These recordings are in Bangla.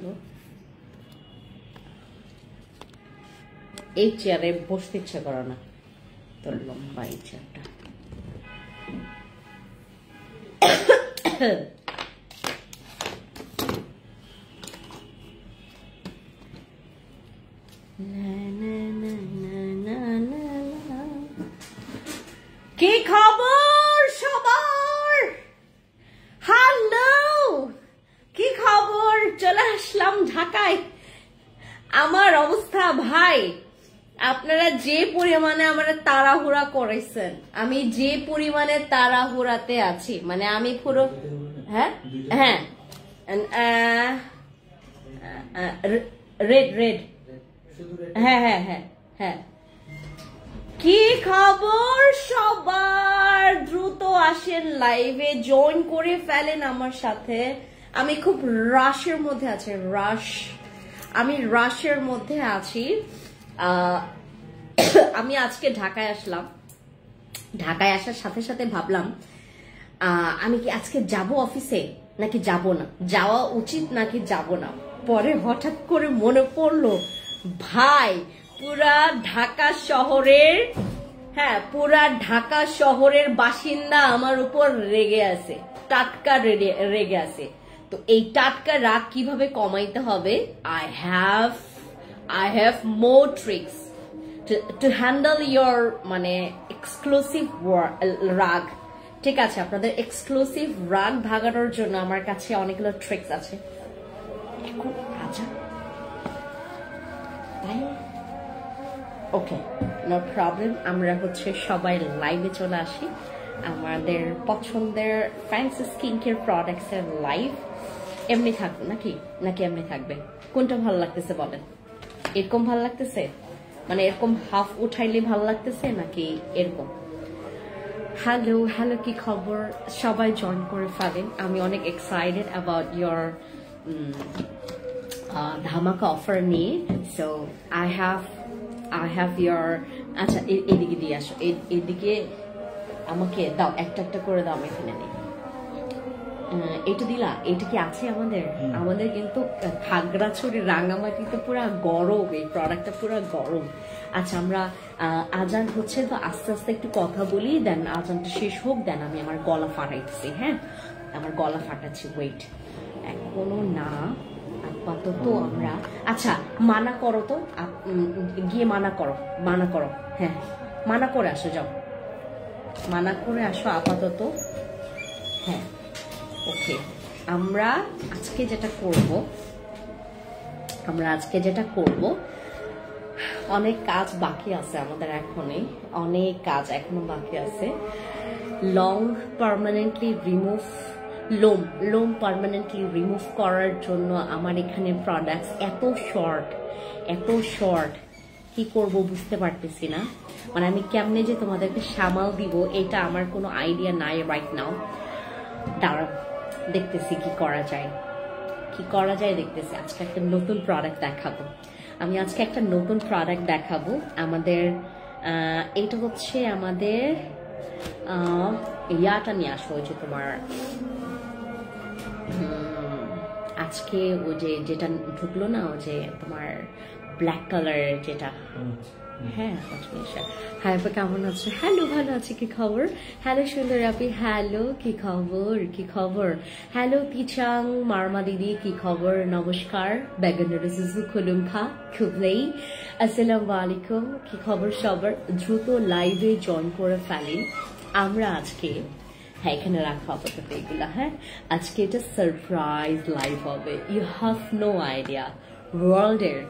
গেল। এই চেয়ারে বসতে ইচ্ছা করে না, তোর লম্বা এই চেয়ারটা। কি খবর সবার? হ্যালো, কি খবর? চলে আসলাম ঢাকায়। আমার অবস্থা ভাই, আপনারা যে পরিমাণে আমার তাড়াহুড়া করেছেন, আমি যে পরিমাণে তাড়াহুড়াতে আছি, মানে আমি পুরো হ্যাঁ হ্যাঁ রেড রেড হ্যাঁ হ্যাঁ হ্যাঁ হ্যাঁ। কি খবর সবার? দ্রুত আসেন, লাইভে জয়েন করে ফেলেন আমার সাথে। আমি খুব রাশের মধ্যে আছি, আমি রাশের মধ্যে আছি। আমি আজকে ঢাকায় আসলাম। ঢাকায় আসার সাথে সাথে ভাবলাম আমি কি আজকে যাব অফিসে নাকি যাব না, যাওয়া উচিত নাকি যাব না। পরে হঠাৎ করে মনে পড়লো, ভাই পুরা ঢাকা শহরের বাসিন্দা আমার উপর রেগে আছে, টাটকা রেগে আছে। তো এই টাটকা রাগ কিভাবে কমাইতে হবে, I have more tricks to handle your মানে এক্সক্লুসিভ রাগ। ঠিক আছে, আপনাদের এক্সক্লুসিভ রাগ ভাগানোর জন্য আমার কাছে অনেকগুলো ট্রিক্স আছে। এখন আচ্ছা ওকে, নো প্রবলেম। আমরা হচ্ছে সবাই লাইভে চলে আসি। আমাদের পছন্দের ফ্যান্সি স্কিন কেয়ার প্রোডাক্টস এর লাইভ এমনি থাকবে নাকি এমনি থাকবে? কোনটা ভালো লাগতেছে বলেন? এরকম ভালো লাগতেছে, মানে এরকম হাফ উঠাইলে ভালো লাগতেছে নাকি এরকম? হ্যালো হ্যালো, কি খবর? সবাই জয়েন করে ফেলেন। আমি অনেক এক্সাইটেড অ্যাবাউট ইয়োর ধামাকা অফার নিয়ে। সো আই হ্যাভ ইয়োর, আচ্ছা এদিকে দিয়ে আসো, এদিকে আমাকে দাও, একটা করে দাও, আমি এখানে নেই। এটা দিলা, এটা কি আছে আমাদের কিন্তু খাগড়াছড়ি রাঙামাটিতে পুরো গরম, এই প্রোডাক্টটা পুরো গরম। আচ্ছা, আমরা আজান হচ্ছে তো আস্তে আস্তে একটু কথা বলি, দেন আজানটা শেষ হোক, দেন আমি আমার গলা ফাটাইতেছি। হ্যাঁ, আমার গলা ফাটাচ্ছি, ওয়েট। এখনো না, আপাতত আমরা আচ্ছা মানা করো তো, গিয়ে মানা করো। হ্যাঁ, মানা করে আসো, যাও মানা করে আসো আপাতত। হ্যাঁ ওকে, আমরা আজকে যেটা করব, অনেক কাজ বাকি আছে আমাদের, অনেক কাজ এখনো বাকি আছে। লোম পার্মানেন্টলি রিমুভ করার জন্য আমার এখানে প্রোডাক্টস এত শর্ট, কি করব বুঝতে পারতেছি না। মানে আমি কেমনে যে তোমাদেরকে সামাল দিব, এটা আমার কোনো আইডিয়া নাই রাইট নাও। দাঁড়াও, দেখতেছি কি করা যায় দেখতেছি। আজকে একটা নতুন প্রোডাক্ট দেখাবো। আমাদের এটা হচ্ছে আমাদের ইয়াটা নিয়ে আসো, ওই যে তোমার আজকে ওই যেটা ঢুকলো না, ওই যে তোমার ব্ল্যাক কালারের যেটা। হ্যাঁ, হাই আপা, কেমন আছো? হ্যালো, ভালো আছি, কি খবর? হ্যালো সুন্দর আপি, হ্যালো, কি খবর? হ্যালো তিচাং মারমা দিদি, কি খবর? নমস্কার, বেগানুরুজু খুলুমখা খুবলেই, আসসালামু আলাইকুম, কি খবর সবার? দ্রুত লাইভে জয়েন করে ফেলেন। আমরা আজকে এখানে রাখা আপাতত এগুলা। হ্যাঁ, আজকে এটা সারপ্রাইজ লাইভ হবে। ইউ হ্যাভ নো আইডিয়া, ওয়ার্ল্ডের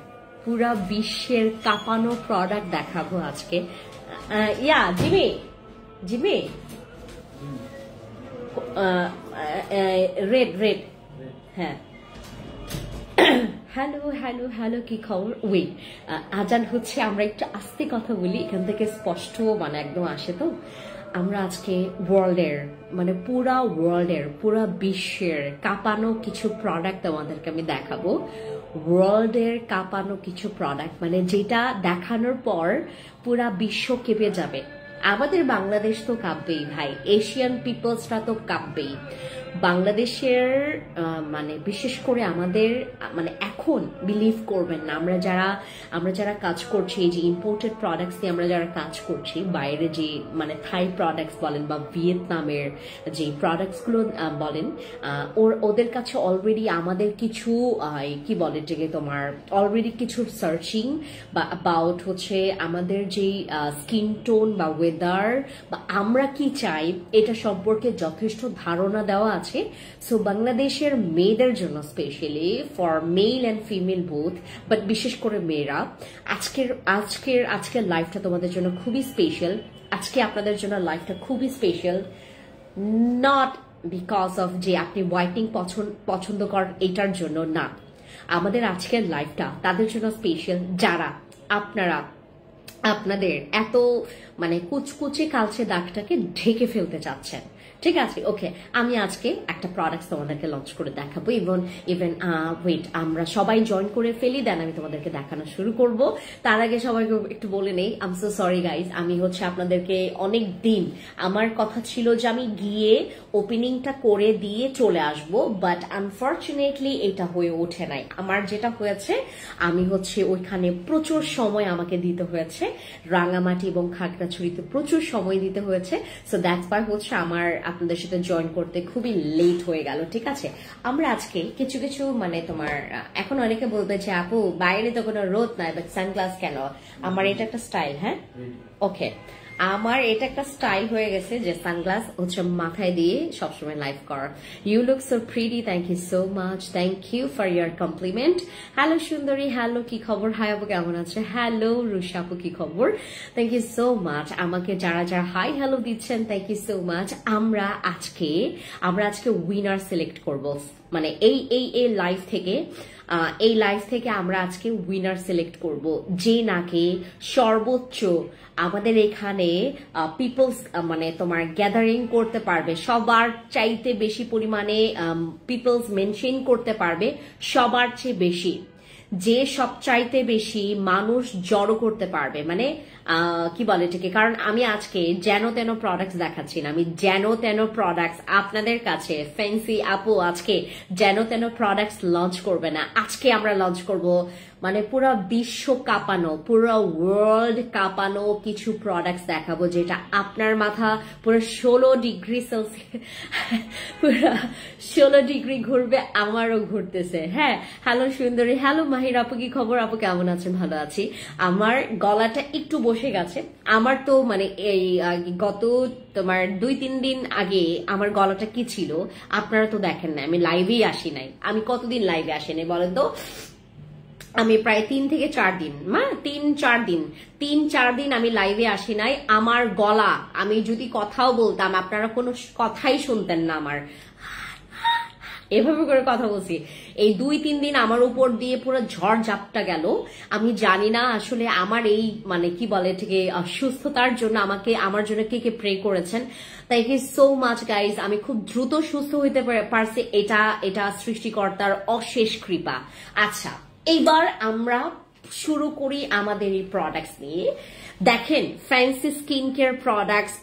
পুরা বিশ্বের কাঁপানো প্রোডাক্ট দেখাবো আজকে। ইয়া জিমি রেড হ্যাঁ। হ্যালো, কি খবর? ওয়েট, আজান হচ্ছে, আমরা একটু আস্তে কথা বলি, এখান থেকে স্পষ্ট মানে একদম আসে। তো আমরা আজকে পুরা বিশ্বের কাঁপানো কিছু প্রোডাক্ট আমাদেরকে আমি দেখাবো। ওয়ার্ল্ডের কাঁপানো কিছু প্রোডাক্ট, মানে যেটা দেখানোর পর পুরা বিশ্ব কেঁপে যাবে। আমাদের বাংলাদেশ তো কাঁপবেই ভাই, এশিয়ান পিপলসরা তো কাঁপবেই। বাংলাদেশের মানে বিশেষ করে আমাদের মানে এখন বিলিভ করবেন না, আমরা যারা কাজ করছি, এই যে ইম্পোর্টেড প্রোডাক্টস দিয়ে আমরা যারা কাজ করছি, বাইরে যে মানে থাই প্রোডাক্টস বলেন বা ভিয়েতনামের যে প্রোডাক্টসগুলো বলেন, ওদের কাছে অলরেডি আমাদের কিছু কি বলে এটাকে তোমার অলরেডি কিছু সার্চিং বা অ্যাবাউট হচ্ছে আমাদের যে স্কিন টোন বা ওয়েদার বা আমরা কি চাই এটা সম্পর্কে যথেষ্ট ধারণা দেওয়া আছে। সো বাংলাদেশের মেয়েদের জন্য specially for male and female both, but বিশেষ করে মেয়েরা, আজকের লাইফটা তোমাদের জন্য খুবই স্পেশাল। আজকে আপনাদের জন্য লাইফটা খুবই স্পেশাল, নট বিকজ অফ যে আপনি হোয়াইটনিং পছন্দ করেন এটার জন্য না। আমাদের আজকের লাইফটা তাদের জন্য স্পেশাল যারা আপনাদের এত মানে কুচকুচে কালচে দাগটাকে ঢেকে ফেলতে চাচ্ছেন। ঠিক আছে, ওকে, আমি আজকে একটা প্রোডাক্ট তোমাদেরকে লঞ্চ করে দেখাবো। ইভেন ওয়েট, আমরা সবাই জয়েন করে ফেলি, দেন আমি তোমাদেরকে দেখানো শুরু করব। তার আগে সবাইকে একটু বলে নেই, I am so sorry guys, আমি হচ্ছে আপনাদেরকে অনেক দিন আমার কথা ছিল যে আমি গিয়ে ওপেনিংটা করে দিয়ে চলে আসব, বাট আনফর্চুনেটলি এটা হয়ে ওঠে নাই। আমার যেটা হয়েছে, আমি হচ্ছে ওইখানে প্রচুর সময় আমাকে দিতে হয়েছে, রাঙামাটি এবং খাগড়াছড়িতে প্রচুর সময় দিতে হয়েছে। সো দ্যাটস ওয়াই হচ্ছে আমার আপনাদের সাথে জয়েন করতে খুবই লেট হয়ে গেল। ঠিক আছে, আমরা আজকে কিছু মানে তোমার এখন অনেকে বলবে যে আপু বাইরে তো কোনো রোদ নাই, বাট সানগ্লাস কেন? আমার এটা একটা স্টাইল। হ্যাঁ, ওকে, আমার এটা একটা স্টাইল হয়ে গেছে যে সানগ্লাস হচ্ছে মাথায় দিয়ে সবসময় লাইভ করা। You look so pretty, thank you so much, thank you for your compliment. Hello সুন্দরী, হ্যালো কি খবর? হাই আপু কেমন আছে? হ্যালো রুষা আপু কি খবর? থ্যাংক ইউ সো মাচ আমাকে যারা হাই হ্যালো দিচ্ছেন, থ্যাংক ইউ সো মাচ। আমরা আজকে উইনার সিলেক্ট করব, মানে এই লাইভ থেকে আমরা আজকে উইনার সিলেক্ট করব, যে নাকি সর্বোচ্চ আমাদের এখানে পিপলস মানে তোমার গ্যাদারিং করতে পারবে, সবার চাইতে বেশি পরিমাণে পিপলস মেনশন করতে পারবে, সবার চেয়ে বেশি, যে সব চাইতে বেশি মানুষ জড়ো করতে পারবে, মানে কি বলে এটাকে, কারণ আমি আজকে যেন তেন প্রোডাক্টস দেখাচ্ছি না, আমি যেন তেন প্রোডাক্টস আপনাদের কাছে, ফ্যান্সি আপু আজকে যেন তেন প্রোডাক্টস লঞ্চ করবে না, আজকে আমরা লঞ্চ করব মানে পুরো বিশ্ব কাঁপানো, পুরো ওয়ার্ল্ড কাঁপানো কিছু প্রোডাক্টস দেখাবো, যেটা আপনার মাথা পুরো 16 ডিগ্রি সেলসিয়াস, পুরো 16 ডিগ্রি ঘুরবে, আমারও ঘুরতেছে। হ্যাঁ, হ্যালো সুন্দরী, হ্যালো মাহির আপু কি খবর? আপু কেমন আছেন? ভালো আছি। আমার গলাটা একটু বসে গেছে, আমার তো মানে এই গত তোমার 2-3 দিন আগে আমার গলাটা কি ছিল আপনারা তো দেখেন না, আমি লাইভেই আসি নাই। আমি কতদিন লাইভে আসি নাই বলেন তো? আমি প্রায় 3-4 দিন আমি লাইভে আসি নাই। আমার গলা, আমি যদি কথাও বলতাম আপনারা কোনো কথাই শুনতেন না, আমার এভাবে করে কথা বলছি। এই 2-3 দিন আমার উপর দিয়ে পুরো ঝড় ঝাপটা গেল। আমি জানি না আসলে আমার এই মানে কি বলে থেকে সুস্থতার জন্য আমার জন্য কে প্রে করেছেন। Thank you so much guys. আমি খুব দ্রুত সুস্থ হইতে পারছি, এটা সৃষ্টিকর্তার অশেষ কৃপা। আচ্ছা, এইবার আমরা শুরু করি আমাদের এই প্রোডাক্টস নিয়ে। দেখেন, fancy skin care products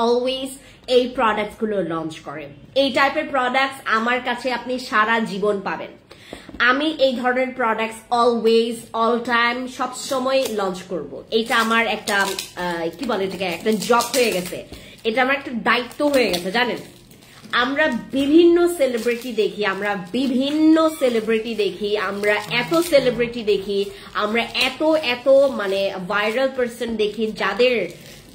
always এই প্রোডাক্টস গুলো লঞ্চ করে। এই টাইপের প্রোডাক্টস আমার কাছে আপনি সারা জীবন পাবেন। আমি এই ধরনের প্রোডাক্টস অলওয়েজ অল টাইম সব সময় লঞ্চ করব। এটা আমার একটা কি বলে এটাকে, একটা জব হয়ে গেছে, এটা আমার একটা দায়িত্ব হয়ে গেছে। জানেন, আমরা বিভিন্ন সেলিব্রিটি দেখি, আমরা এত সেলিব্রিটি দেখি, আমরা এত মানে ভাইরাল পার্সন দেখি, যাদের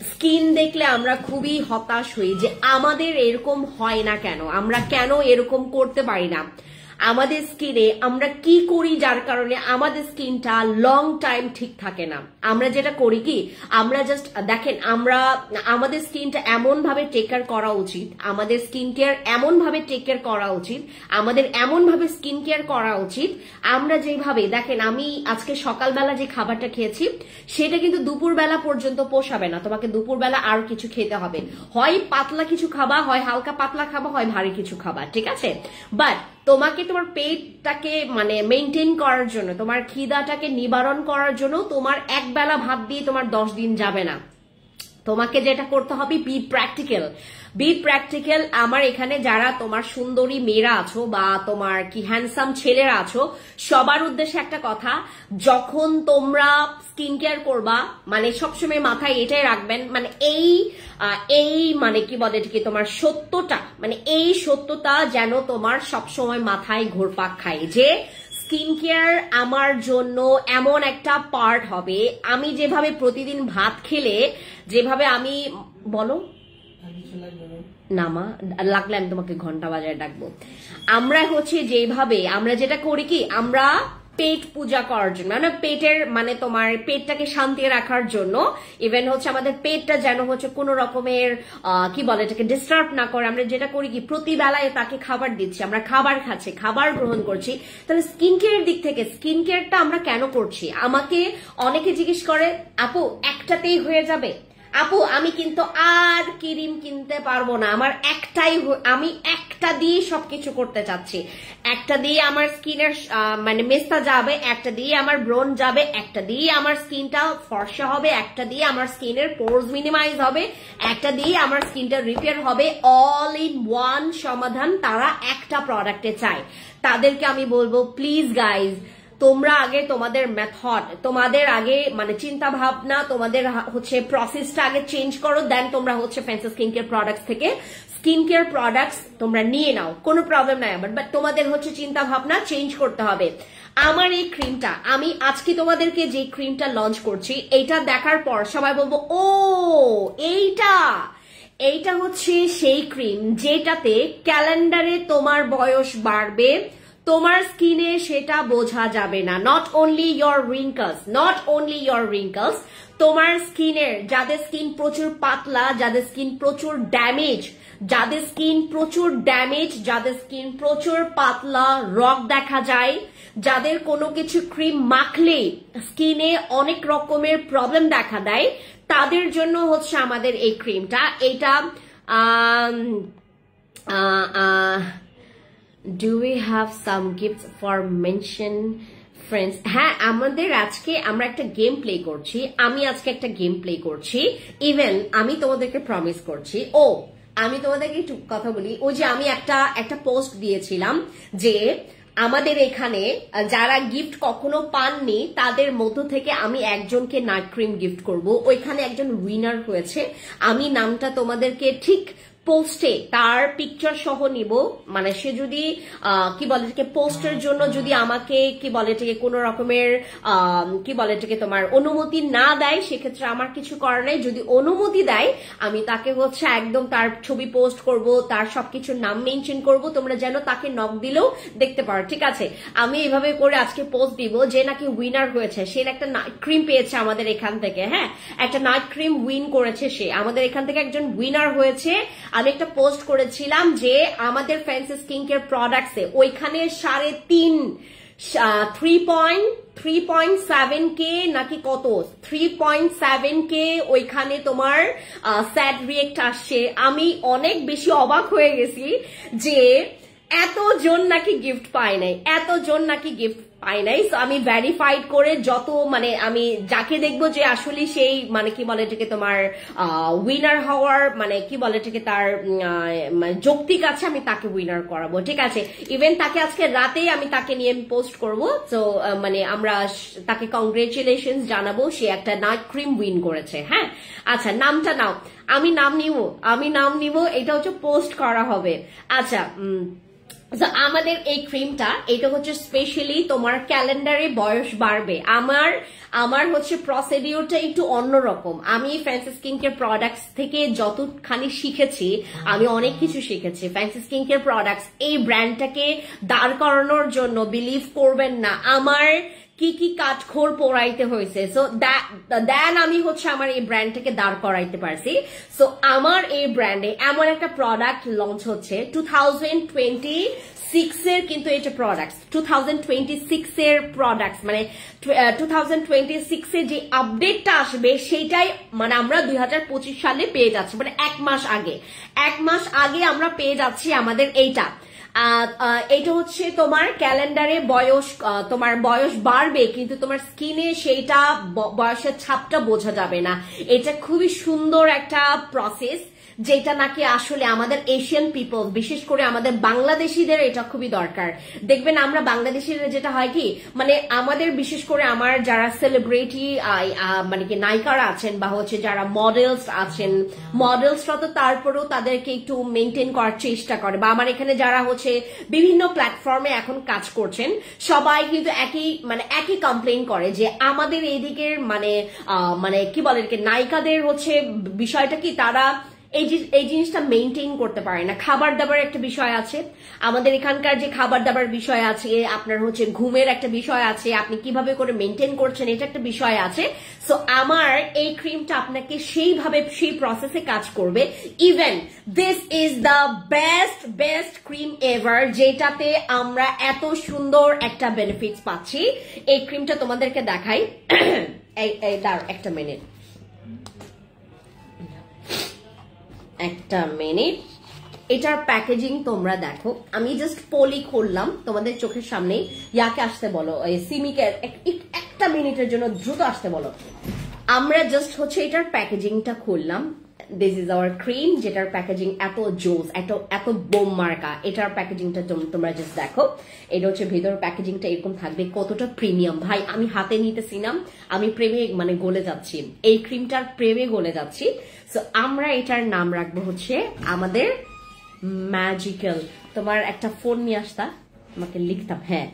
স্কিন দেখলে আমরা খুবই হতাশ হই যে আমাদের এরকম হয় না কেন, আমরা কেন এরকম করতে পারি না। আমাদের স্কিনে আমরা কি করি যার কারণে আমাদের স্কিনটা লং টাইম ঠিক থাকে না। আমরা যেটা করি কি, আমরা জাস্ট দেখেন, আমাদের স্কিনটা এমন ভাবে টেক কেয়ার করা উচিত, আমাদের স্কিন কেয়ার এমন ভাবে টেক কেয়ার করা উচিত, আমাদের এমন ভাবে স্কিন কেয়ার করা উচিত, আমরা যেভাবে দেখেন, আমি আজকে সকালবেলা যে খাবারটা খেয়েছি সেটা কিন্তু দুপুরবেলা পর্যন্ত পোষাবে না, তোমাকে দুপুরবেলা আরো কিছু খেতে হবে, হয় পাতলা কিছু খাবা, হয় হালকা পাতলা খাবা, হয় ভারী কিছু খাবা, ঠিক আছে? বাট তোমাকে তোমার পেটটাকে মানে মেনটেন করার জন্য, তোমার খিদাটাকে নিবারণ করার জন্য তোমার এক বেলা ভাত দিয়ে তোমার 10 দিন যাবে না। তোমাকে যেটা করতে হবে বি প্র্যাকটিক্যাল। আমার এখানে যারা তোমার সুন্দরী মেয়েরা আছো বা তোমার কি হ্যান্ডসাম ছেলেরা আছো, সবার উদ্দেশ্যে একটা কথা, যখন তোমরা স্কিন কেয়ার করবা মানে সবসময় মাথায় এটাই রাখবেন, মানে এই মানে কি বলে কি তোমার সত্যটা, মানে এই সত্যটা যেন তোমার সবসময় মাথায় ঘুরপাক খায় যে স্কিন কেয়ার আমার জন্য এমন একটা পার্ট হবে। আমি যেভাবে প্রতিদিন ভাত খেলে যেভাবে আমি বলো না মা, লাগলে আমি তোমাকে ঘন্টা বাজায় ডাকবো। আমরা হচ্ছে যেভাবে আমরা যেটা করি কি, আমরা পেট পূজা করার জন্য, মানে পেটের মানে তোমার পেটটাকে শান্তি রাখার জন্য, ইভেন হচ্ছে আমাদের পেটটা যেন হচ্ছে কোন রকমের কি বলে এটাকে ডিস্টার্ব না করে, আমরা যেটা করি কি প্রতি বেলায় তাকে খাবার দিচ্ছি, আমরা খাবার খাচ্ছি, খাবার গ্রহণ করছি। তাহলে স্কিন কেয়ারের দিক থেকে স্কিন কেয়ারটা আমরা কেন করছি? আমাকে অনেকে জিজ্ঞেস করে আপু একটাতেই হয়ে যাবে? আপু আমি কিন্তু আর ক্রিম কিনতে পারবো না, আমার আমি একটা দিয়ে সবকিছু করতে চাচ্ছি। একটা দিয়ে আমার স্কিনের মানে মেস্তা যাবে, একটা দিয়ে আমার ব্রোন যাবে, একটা দিয়ে আমার স্কিনটা ফর্সা হবে, একটা দিয়ে আমার স্কিনের পোরস মিনিমাইজ হবে, একটা দিয়ে আমার স্কিনটা রিপেয়ার হবে। অল ইন ওয়ান সমাধান তারা একটা প্রোডাক্টে চায়। তাদেরকে আমি বলবো প্লিজ গাইজ, তোমরা আগে তোমাদের মেথড, তোমাদের আগে মানে চিন্তা ভাবনা, তোমাদের হচ্ছে প্রসেসটা আগে চেঞ্জ করো, দেন তোমরা হচ্ছে ফ্যান্সি স্কিন কেয়ার প্রোডাক্টস থেকে স্কিন কেয়ার প্রোডাক্টস তোমরা নিয়ে নাও, কোনো প্রবলেম নাই আমার, বাট তোমাদের হচ্ছে চিন্তা ভাবনা চেঞ্জ করতে হবে। আমার এই ক্রিমটা, আমি আজকে তোমাদেরকে যে ক্রিমটা লঞ্চ করছি, এইটা দেখার পর সবাই বলবো ও এইটা হচ্ছে সেই ক্রিম যেটাতে ক্যালেন্ডারে তোমার বয়স বাড়বে, তোমার স্কিনে সেটা বোঝা যাবে না। নট অনলি ইয়োর রিঙ্কলস, তোমার স্কিনের যাদের স্কিন প্রচুর পাতলা, যাদের স্কিন প্রচুর ড্যামেজ, যাদের স্কিন প্রচুর পাতলা রগ দেখা যায়, যাদের কোনো কিছু ক্রিম মাখলে স্কিনে অনেক রকমের প্রবলেম দেখা দেয়, তাদের জন্য হচ্ছে আমাদের এই ক্রিমটা। এটা Do we have some gifts for mention friends? হ্যাঁ, আমাদের আজকে আমরা একটা গেম প্লে করছি, আমি আজকে একটা গেম প্লে করছি। ইভেন আমি তোমাদেরকে প্রমিস করছি, আমি তোমাদেরকে একটু কথা বলি, ওই যে আমি একটা পোস্ট দিয়েছিলাম যে আমাদের এখানে যারা গিফট কখনো পাননি তাদের মধ্য থেকে আমি একজনকে নাইট ক্রিম গিফট করব। ওইখানে একজন উইনার হয়েছে, আমি নামটা তোমাদেরকে ঠিক পোস্টে তার পিকচার সহ নিব, মানে সে যদি কি বলে এটাকে পোস্টের জন্য যদি আমাকে কি বলে এটাকে কোন রকমের কি বলে এটাকে তোমার অনুমতি না দেয়, সেক্ষেত্রে আমার কিছু করার নাই। যদি অনুমতি দেয় আমি তাকে হচ্ছে একদম তার ছবি পোস্ট করব, তার সবকিছুর নাম মেনশন করব, তোমরা যেন তাকে নক দিলেও দেখতে পারো, ঠিক আছে? আমি এইভাবে করে আজকে পোস্ট দিব যে নাকি উইনার হয়েছে, সে একটা নাইট ক্রিম পেয়েছে আমাদের এখান থেকে। হ্যাঁ, একটা নাইট ক্রিম উইন করেছে সে, আমাদের এখান থেকে একজন উইনার হয়েছে। আমি একটা পোস্ট করেছিলাম যে আমাদের ফ্যান্সি স্কিন কেয়ার প্রোডাক্টসে ওইখানে 3.7K নাকি কত 3.7K ওইখানে তোমার স্যাড রিয়েক্ট আসছে। আমি অনেক বেশি অবাক হয়ে গেছি যে এতজন নাকি গিফট পায় নাই, সো আমি ভেরিফাইড করে যত মানে আমি যাকে দেখবো যে আসলে সেই মানে কি বলে এটাকে তোমার উইনার হওয়ার মানে কি বলে এটাকে তার যৌক্তিক আছে, আমি তাকে উইনার করাবো, ঠিক আছে? ইভেন তাকে আজকে রাতেই আমি তাকে নিয়ে পোস্ট করবো, তো মানে আমরা তাকে কংগ্রেচুলেশনস জানাবো, সে একটা নাইট ক্রিম উইন করেছে। হ্যাঁ, আচ্ছা নামটা নাও, আমি নাম নিব, এটা হচ্ছে পোস্ট করা হবে। আচ্ছা, আমাদের এই ক্রিমটা এটা হচ্ছে স্পেশালি তোমার ক্যালেন্ডারে বয়স বাড়বে। আমার হচ্ছে প্রসিডিউরটা একটু অন্যরকম। আমি ফ্যান্সি স্কিন কেয়ার প্রোডাক্টস থেকে যতখানি শিখেছি, আমি অনেক কিছু শিখেছি। ফ্যান্সি স্কিন কেয়ার প্রোডাক্টস এই ব্র্যান্ডটাকে দাঁড় করানোর জন্য বিলিভ করবেন না আমার কি কি কাঠখোর পোড়াইতে হয়েছে, সো দেন আমি হচ্ছে আমার এই ব্র্যান্ডটাকে দাঁড় করাইতে পারছি। সো আমার এই ব্র্যান্ডে এমন একটা প্রোডাক্ট লঞ্চ হচ্ছে 2026 এর, কিন্তু এটা প্রোডাক্টস 2026 এর প্রোডাক্টস, মানে 2026 এ যে আপডেটটা আসবে সেটাই মানে আমরা 2025 সালে পেয়ে যাচ্ছি, মানে এক মাস আগে আমরা পেয়ে যাচ্ছি আমাদের এইটা। এটা হচ্ছে তোমার ক্যালেন্ডারে বয়স, তোমার বয়স বাড়বে কিন্তু তোমার স্কিনে সেইটা বয়সের ছাপটা বোঝা যাবে না। এটা খুবই সুন্দর একটা প্রসেস, যেটা নাকি আসলে আমাদের এশিয়ান পিপল, বিশেষ করে আমাদের বাংলাদেশিদের এটা খুবই দরকার। দেখবেন আমরা বাংলাদেশিরা যেটা হয় কি, মানে আমাদের বিশেষ করে আমার যারা সেলিব্রিটি মানে কি নায়িকারা আছেন বা হচ্ছে যারা মডেলস আছেন, মডেলসরা তো তারপরেও তাদেরকে একটু মেনটেন করার চেষ্টা করে, বা আমার এখানে যারা হচ্ছে বিভিন্ন প্ল্যাটফর্মে এখন কাজ করছেন সবাই কিন্তু একই কমপ্লেইন করে যে আমাদের এইদিকের মানে কি বলে নায়িকাদের হচ্ছে বিষয়টা কি, তারা এই জিনিসটা মেনটেন করতে পারে না। খাবার দাবার একটা বিষয় আছে, আমাদের এখানকার যে খাবার দাবার বিষয় আছে, আপনার হচ্ছে ঘুমের একটা বিষয় আছে, আপনি কিভাবে করে মেনটেন করছেন এটা একটা বিষয় আছে। সো আমার এই ক্রিমটা আপনাকে সেইভাবে সেই প্রসেসে কাজ করবে। Even this is the best cream ever, যেটাতে আমরা এত সুন্দর একটা বেনিফিটস পাচ্ছি। এই ক্রিমটা তোমাদেরকে দেখাই, দাঁড়াও একটা মিনিট, এটার প্যাকেজিং তোমরা দেখো। আমি জাস্ট পলি খুললাম তোমাদের চোখের সামনে। ইয়াকে আসতে বলো, সিমিকে একটা মিনিটের জন্য দ্রুত আসতে বলো। আমরা জাস্ট হচ্ছে এটার প্যাকেজিংটা খুললাম। দিস ইজ আওয়ার ক্রিম, যেটার প্যাকেজিং এত জোস, এত বোম মার্কা। এটার প্যাকেজিংটা তোমরা জাস্ট দেখো। এটা হচ্ছে ভেতর প্যাকেজিংটা এরকম থাকবে, কতটা প্রিমিয়াম ভাই। আমি হাতে নিতেছি না, আমি প্রেমে গলে যাচ্ছি, এই ক্রিমটার প্রেমে গলে যাচ্ছি। সো আমরা এটার নাম রাখবো হচ্ছে আমাদের ম্যাজিক্যাল। তোমার একটা ফোন নিয়ে আসতা, আমাকে লিখতাম, হ্যাঁ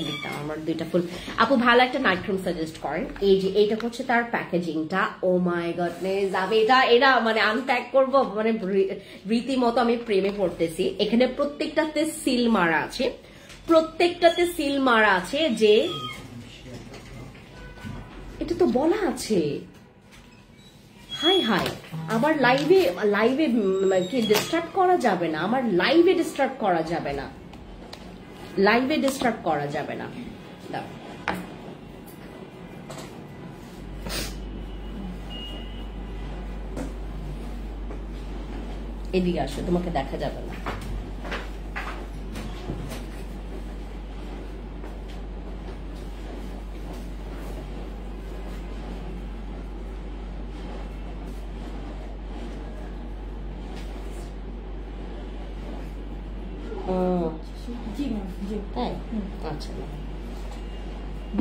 লিখতাম, আমার 2টা ফুল। আপু ভালো একটা নাইট ক্রিম সাজেস্ট করেন। এই যে এইটা হচ্ছে তার প্যাকেজিংটা। ও মাই গডনেস, আমি এটা মানে আনপ্যাক করবো, মানে রীতিমতো আমি প্রেমে পড়তেছি। এখানে প্রত্যেকটাতে সিল মারা আছে, যে এটা তো বলা আছে। হাই আমার লাইভে কি ডিস্টার্ব করা যাবে না, আমার লাইভে ডিস্টার্ব করা যাবে না, এদিকে আসো, তোমাকে দেখা যাবে না। আচ্ছা,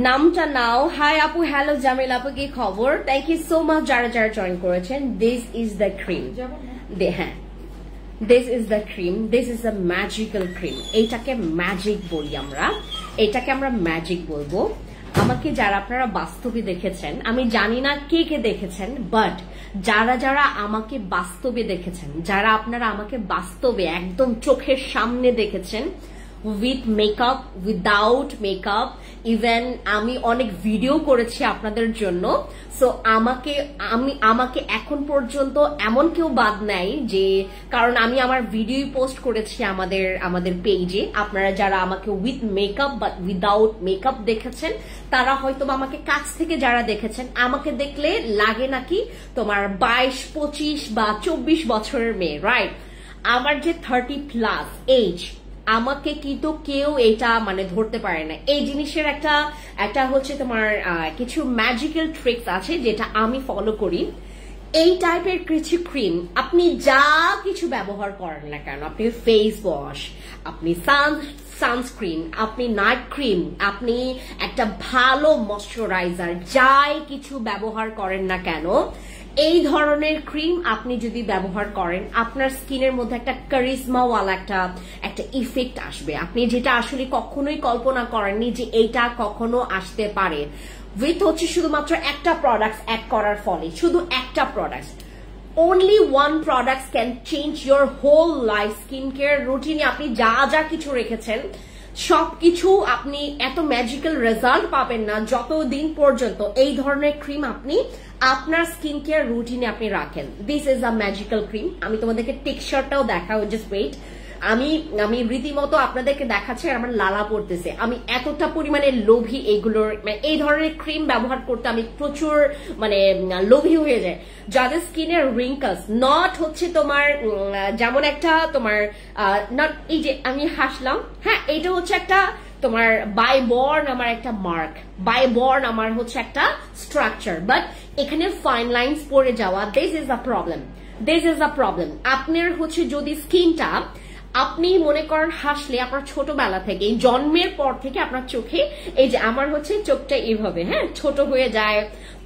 নামটা নাও। হাই আপু, হ্যালো জামিল আপু, কি খবর? থ্যাংক ইউ সো মাচ যারা জয়েন করেছেন। দিস ইজ দ্য ক্রিম, হ্যাঁ this is the cream, this is the magical cream. এইটাকে ম্যাজিক বলি আমরা, এটাকে আমরা ম্যাজিক বলবো। আমাকে যারা আপনারা বাস্তবে দেখেছেন, আমি জানি না কে কে দেখেছেন, বাট যারা আমাকে বাস্তবে দেখেছেন, যারা আপনারা আমাকে বাস্তবে একদম চোখের সামনে দেখেছেন, with makeup, without makeup, even আমি অনেক ভিডিও করেছি আপনাদের জন্য। সো আমাকে এখন পর্যন্ত এমন কেউ বাদ নাই যে, কারণ আমি আমার ভিডিও পোস্ট করেছি আমাদের পেজে। আপনারা যারা আমাকে উইথ মেকআপ বা উইদাউট মেকআপ দেখেছেন, তারা হয়তো আমাকে কাছ থেকে যারা দেখেছেন, আমাকে দেখলে লাগে নাকি তোমার 22, 25 বা 24 বছরের মেয়ে, রাইট? আমার যে 30+ এজ, আমাকে কিন্তু কেউ এটা মানে ধরতে পারে না। এই জিনিসের একটা হচ্ছে তোমার কিছু ম্যাজিক্যাল ট্রিক্স আছে যেটা আমি ফলো করি। এই টাইপের কিছু ক্রিম আপনি যা কিছু ব্যবহার করেন না কেন, আপনি ফেস ওয়াশ, আপনি সানস্ক্রিন, আপনি নাইট ক্রিম, আপনি একটা ভালো ময়শ্চারাইজার, যাই কিছু ব্যবহার করেন না কেন, এই ধরনের ক্রিম আপনি যদি ব্যবহার করেন, আপনার স্কিনের মধ্যে একটা কারিজমাওয়ালা একটা ইফেক্ট আসবে। আপনি যেটা আসলে কখনোই কল্পনা করেননি যে এইটা কখনো আসতে পারে। উইথ হচ্ছে শুধুমাত্র একটা প্রোডাক্ট অ্যাড করার ফলে, শুধু একটা product, only one product can change your whole life skin care routine। আপনি যা কিছু রেখেছেন সবকিছু আপনি এত ম্যাজিক্যাল রেজাল্ট পাবেন না যতদিন পর্যন্ত এই ধরনের ক্রিম আপনি আপনার স্কিন কেয়ার রুটিনে আপনি রাখেন। This is a magical cream. আমি তোমাদেরকে টেক্সচারটাও দেখাবো, জাস্ট ওয়েট। আমি আমি রীতিমতো আপনাদেরকে দেখাচ্ছি আমার লালা পড়তেছে। আমি এতটা পরিমাণে লোভী এইগুলোর, মানে এই ধরনের ক্রিম ব্যবহার করতে আমি প্রচুর মানে লোভী হয়ে যায়। যাদের স্কিনের রিঙ্কলস নট হচ্ছে তোমার যেমন একটা তোমার নট এই যে আমি হাসলাম, হ্যাঁ এটা হচ্ছে একটা তোমার বাই বর্ন আমার একটা মার্ক, বাই বর্ন আমার হচ্ছে একটা স্ট্রাকচার, বাট এখানে ফাইন লাইন্স পড়ে যাওয়া, this is a problem, this is a problem. আপনার হচ্ছে যদি স্কিনটা আপনি মনে করেন হাসলে আপনার ছোটবেলা থেকে জন্মের পর থেকে আপনার চোখে এই যে আমার হচ্ছে চোখটা এইভাবে হ্যাঁ ছোট হয়ে যায়,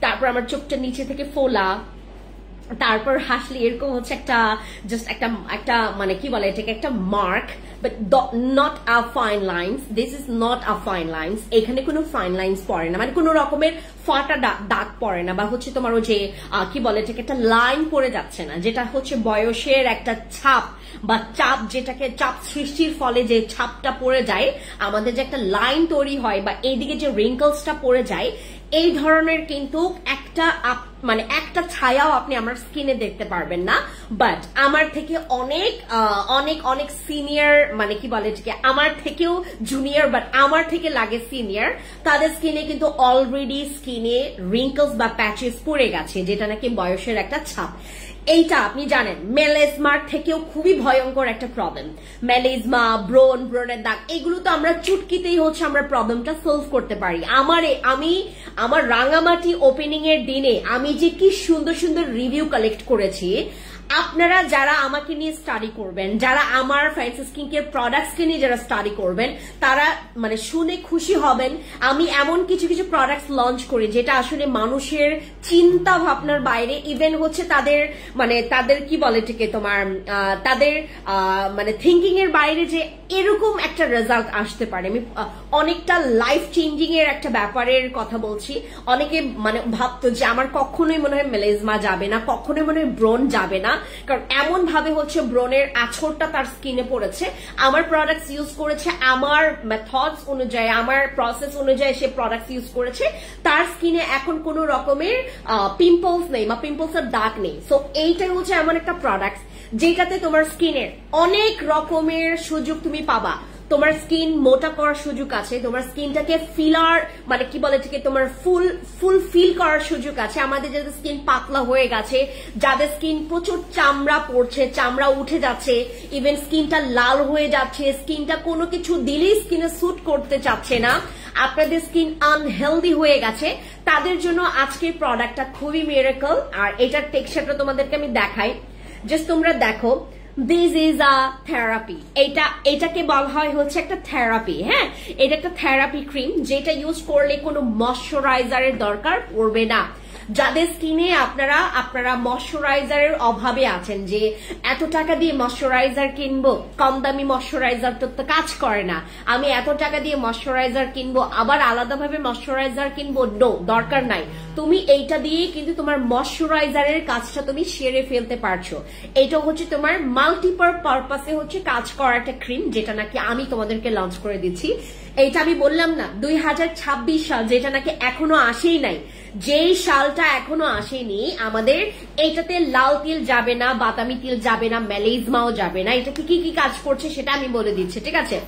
তারপর আমার চোখটা নিচে থেকে ফোলা, তারপর হাসলে এরকম হচ্ছে একটা জাস্ট একটা মানে কি বলে এটাকে একটা mark, but not a fine lines, this is not a fine lines. এখানে কোনো ফাইন লাইন্স পড়ে না, মানে কোনো রকমের ফাটা দাগ পড়ে না, বা হচ্ছে তোমার ওই যে কি বলে এটাকে একটা লাইন পড়ে যাচ্ছে না, যেটা হচ্ছে বয়সের একটা ছাপ বা চাপ, যেটাকে চাপ সৃষ্টির ফলে যে ছাপটা পড়ে যায়, আমাদের যে একটা লাইন তৈরি হয় বা এইদিকে যে রিঙ্কলসটা পড়ে যায়, এই ধরনের কিন্তু একটা মানে একটা ছায়াও আপনি আমার স্কিনে দেখতে পারবেন না। বাট আমার থেকে অনেক অনেক অনেক সিনিয়র, মানে কি বলে এটাকে আমার থেকেও জুনিয়র বাট আমার থেকে লাগে সিনিয়র, তাদের স্কিনে কিন্তু অলরেডি স্কিনে রিঙ্কলস বা প্যাচেস পড়ে গেছে, যেটা নাকি বয়সের একটা ছাপ। এইটা আপনি জানেন মেলেজমার থেকেও খুবই ভয়ঙ্কর একটা প্রবলেম। মেলেজমা, ব্রণের দাগ, এগুলো তো আমরা চুটকিতেই হচ্ছে আমরা প্রবলেমটা সলভ করতে পারি। আমি আমার রাঙামাটি ওপেনিং এর দিনে আমি যে কি সুন্দর সুন্দর রিভিউ কালেক্ট করেছি, আপনারা যারা আমাকে নিয়ে স্টাডি করবেন, যারা আমার ফ্যান্সি স্কিন কেয়ার প্রোডাক্টসকে নিয়ে যারা স্টাডি করবেন, তারা মানে শুনে খুশি হবেন। আমি এমন কিছু কিছু প্রোডাক্টস লঞ্চ করি যেটা আসলে মানুষের চিন্তা ভাবনার বাইরে, ইভেন হচ্ছে তাদের কি বলে এটাকে তোমার তাদের মানে থিঙ্কিং এর বাইরে, যে এরকম একটা রেজাল্ট আসতে পারে। আমি অনেকটা লাইফ চেঞ্জিং এর একটা ব্যাপারের কথা বলছি। অনেকে মানে ভাবতো যে আমার কখনোই মনে হয় মেলেজমা যাবে না, কখনোই মনে হয় ব্রণ যাবে না, কারণ এমন ভাবে হচ্ছে ব্রণের আঁচড়টা তার স্কিনে পড়েছে। আমার প্রোডাক্টস ইউজ করেছে, আমার মেথডস অনুযায়ী, আমার প্রসেস অনুযায়ী সে প্রোডাক্টস ইউজ করেছে, তার স্কিনে এখন কোনো রকমের পিম্পলস নেই বা পিম্পলসের দাগ নেই। সো এইটাই হচ্ছে এমন একটা প্রোডাক্ট যেটাতে তোমার স্কিনের অনেক রকমের সুযোগ তুমি পাবা। তোমার স্কিন মোটা করার সুযোগ আছে, তোমার স্কিনটাকে ফিলার মানে কি বলে এটাকে তোমার ফুল ফিল করার সুযোগ আছে। আমাদের যাদের স্কিন পাতলা হয়ে গেছে, যাদের স্কিন প্রচুর চামড়া পড়ছে, চামড়া উঠে যাচ্ছে, ইভেন স্কিনটা লাল হয়ে যাচ্ছে, স্কিনটা কোনো কিছু দিলেই স্কিনে স্যুট করতে চাচ্ছে না, আপনাদের স্কিন আনহেলদি হয়ে গেছে, তাদের জন্য আজকের প্রোডাক্টটা খুবই মিরাকল। আর এটার টেক্সচারটা তোমাদেরকে আমি দেখাই, জাস্ট তোমরা দেখো, দিস ইজ আ থেরাপি। এটাকে বলা হয় হচ্ছে একটা থেরাপি। হ্যাঁ, এটা একটা থেরাপি ক্রিম, যেটা ইউজ করলে কোনো ময়শ্চারাইজারের দরকার পড়বে না। যাদের স্কিনে আপনারা ময়শ্চারাইজারের অভাবে আছেন, যে এত টাকা দিয়ে ময়শ্চারাইজার কিনবো, কম দামি ময়শ্চারাইজার তো কাজ করে না, আমি এত টাকা দিয়ে ময়শ্চারাইজার কিনবো আবার আলাদাভাবে ময়শ্চারাইজার কিনবো, নো, দরকার নাই। তুমি এইটা দিয়ে কিন্তু তোমার ময়শ্চারাইজারের কাজটা তুমি সেরে ফেলতে পারছো। এটা হচ্ছে তোমার মাল্টিপার পারপাসে হচ্ছে কাজ করা একটা ক্রিম, যেটা নাকি আমি তোমাদেরকে লঞ্চ করে দিচ্ছি। এইটা আমি বললাম না 2026 সাল, যেটা নাকি এখনো আসেই নাই, যেই সালটা এখনো আসেনি, আমাদের এইটাতে লাল তিল যাবে না, বাদামি তিল যাবে না, মেলেজমাও যাবে না। এটাতে কি কি কাজ করছে সেটা আমি বলে দিচ্ছি, ঠিক আছে?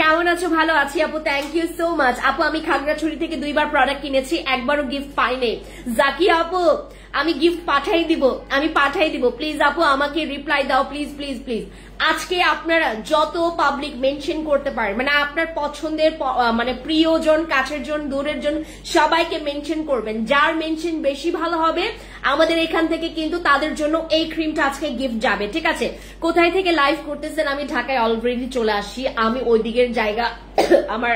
কেমন আছো? ভালো আছি আপু, থ্যাংক ইউ সো মাচ। আপু আমি খাগড়াছড়ি থেকে 2বার প্রোডাক্ট কিনেছি, একবারও গিফট পাইনি। জাকিয়া আপু আমি গিফট পাঠাই দিব, প্লিজ আপু আমাকে রিপ্লাই দাও, প্লিজ প্লিজ প্লিজ। আজকে আপনারা যত পাবলিক মেনশন করতে পারেন, মানে আপনার পছন্দের মানে প্রিয়জন, কাছের জন, দূরের জন, সবাইকে মেনশন করবেন। যার মেনশন বেশি ভালো হবে আমাদের এখান থেকে কিন্তু তাদের জন্য এই ক্রিমটা আজকে গিফট যাবে, ঠিক আছে? কোথায় থেকে লাইভ করতেছেন? আমি ঢাকায় অলরেডি চলে আসি, আমি ওই দিকের জায়গা আমার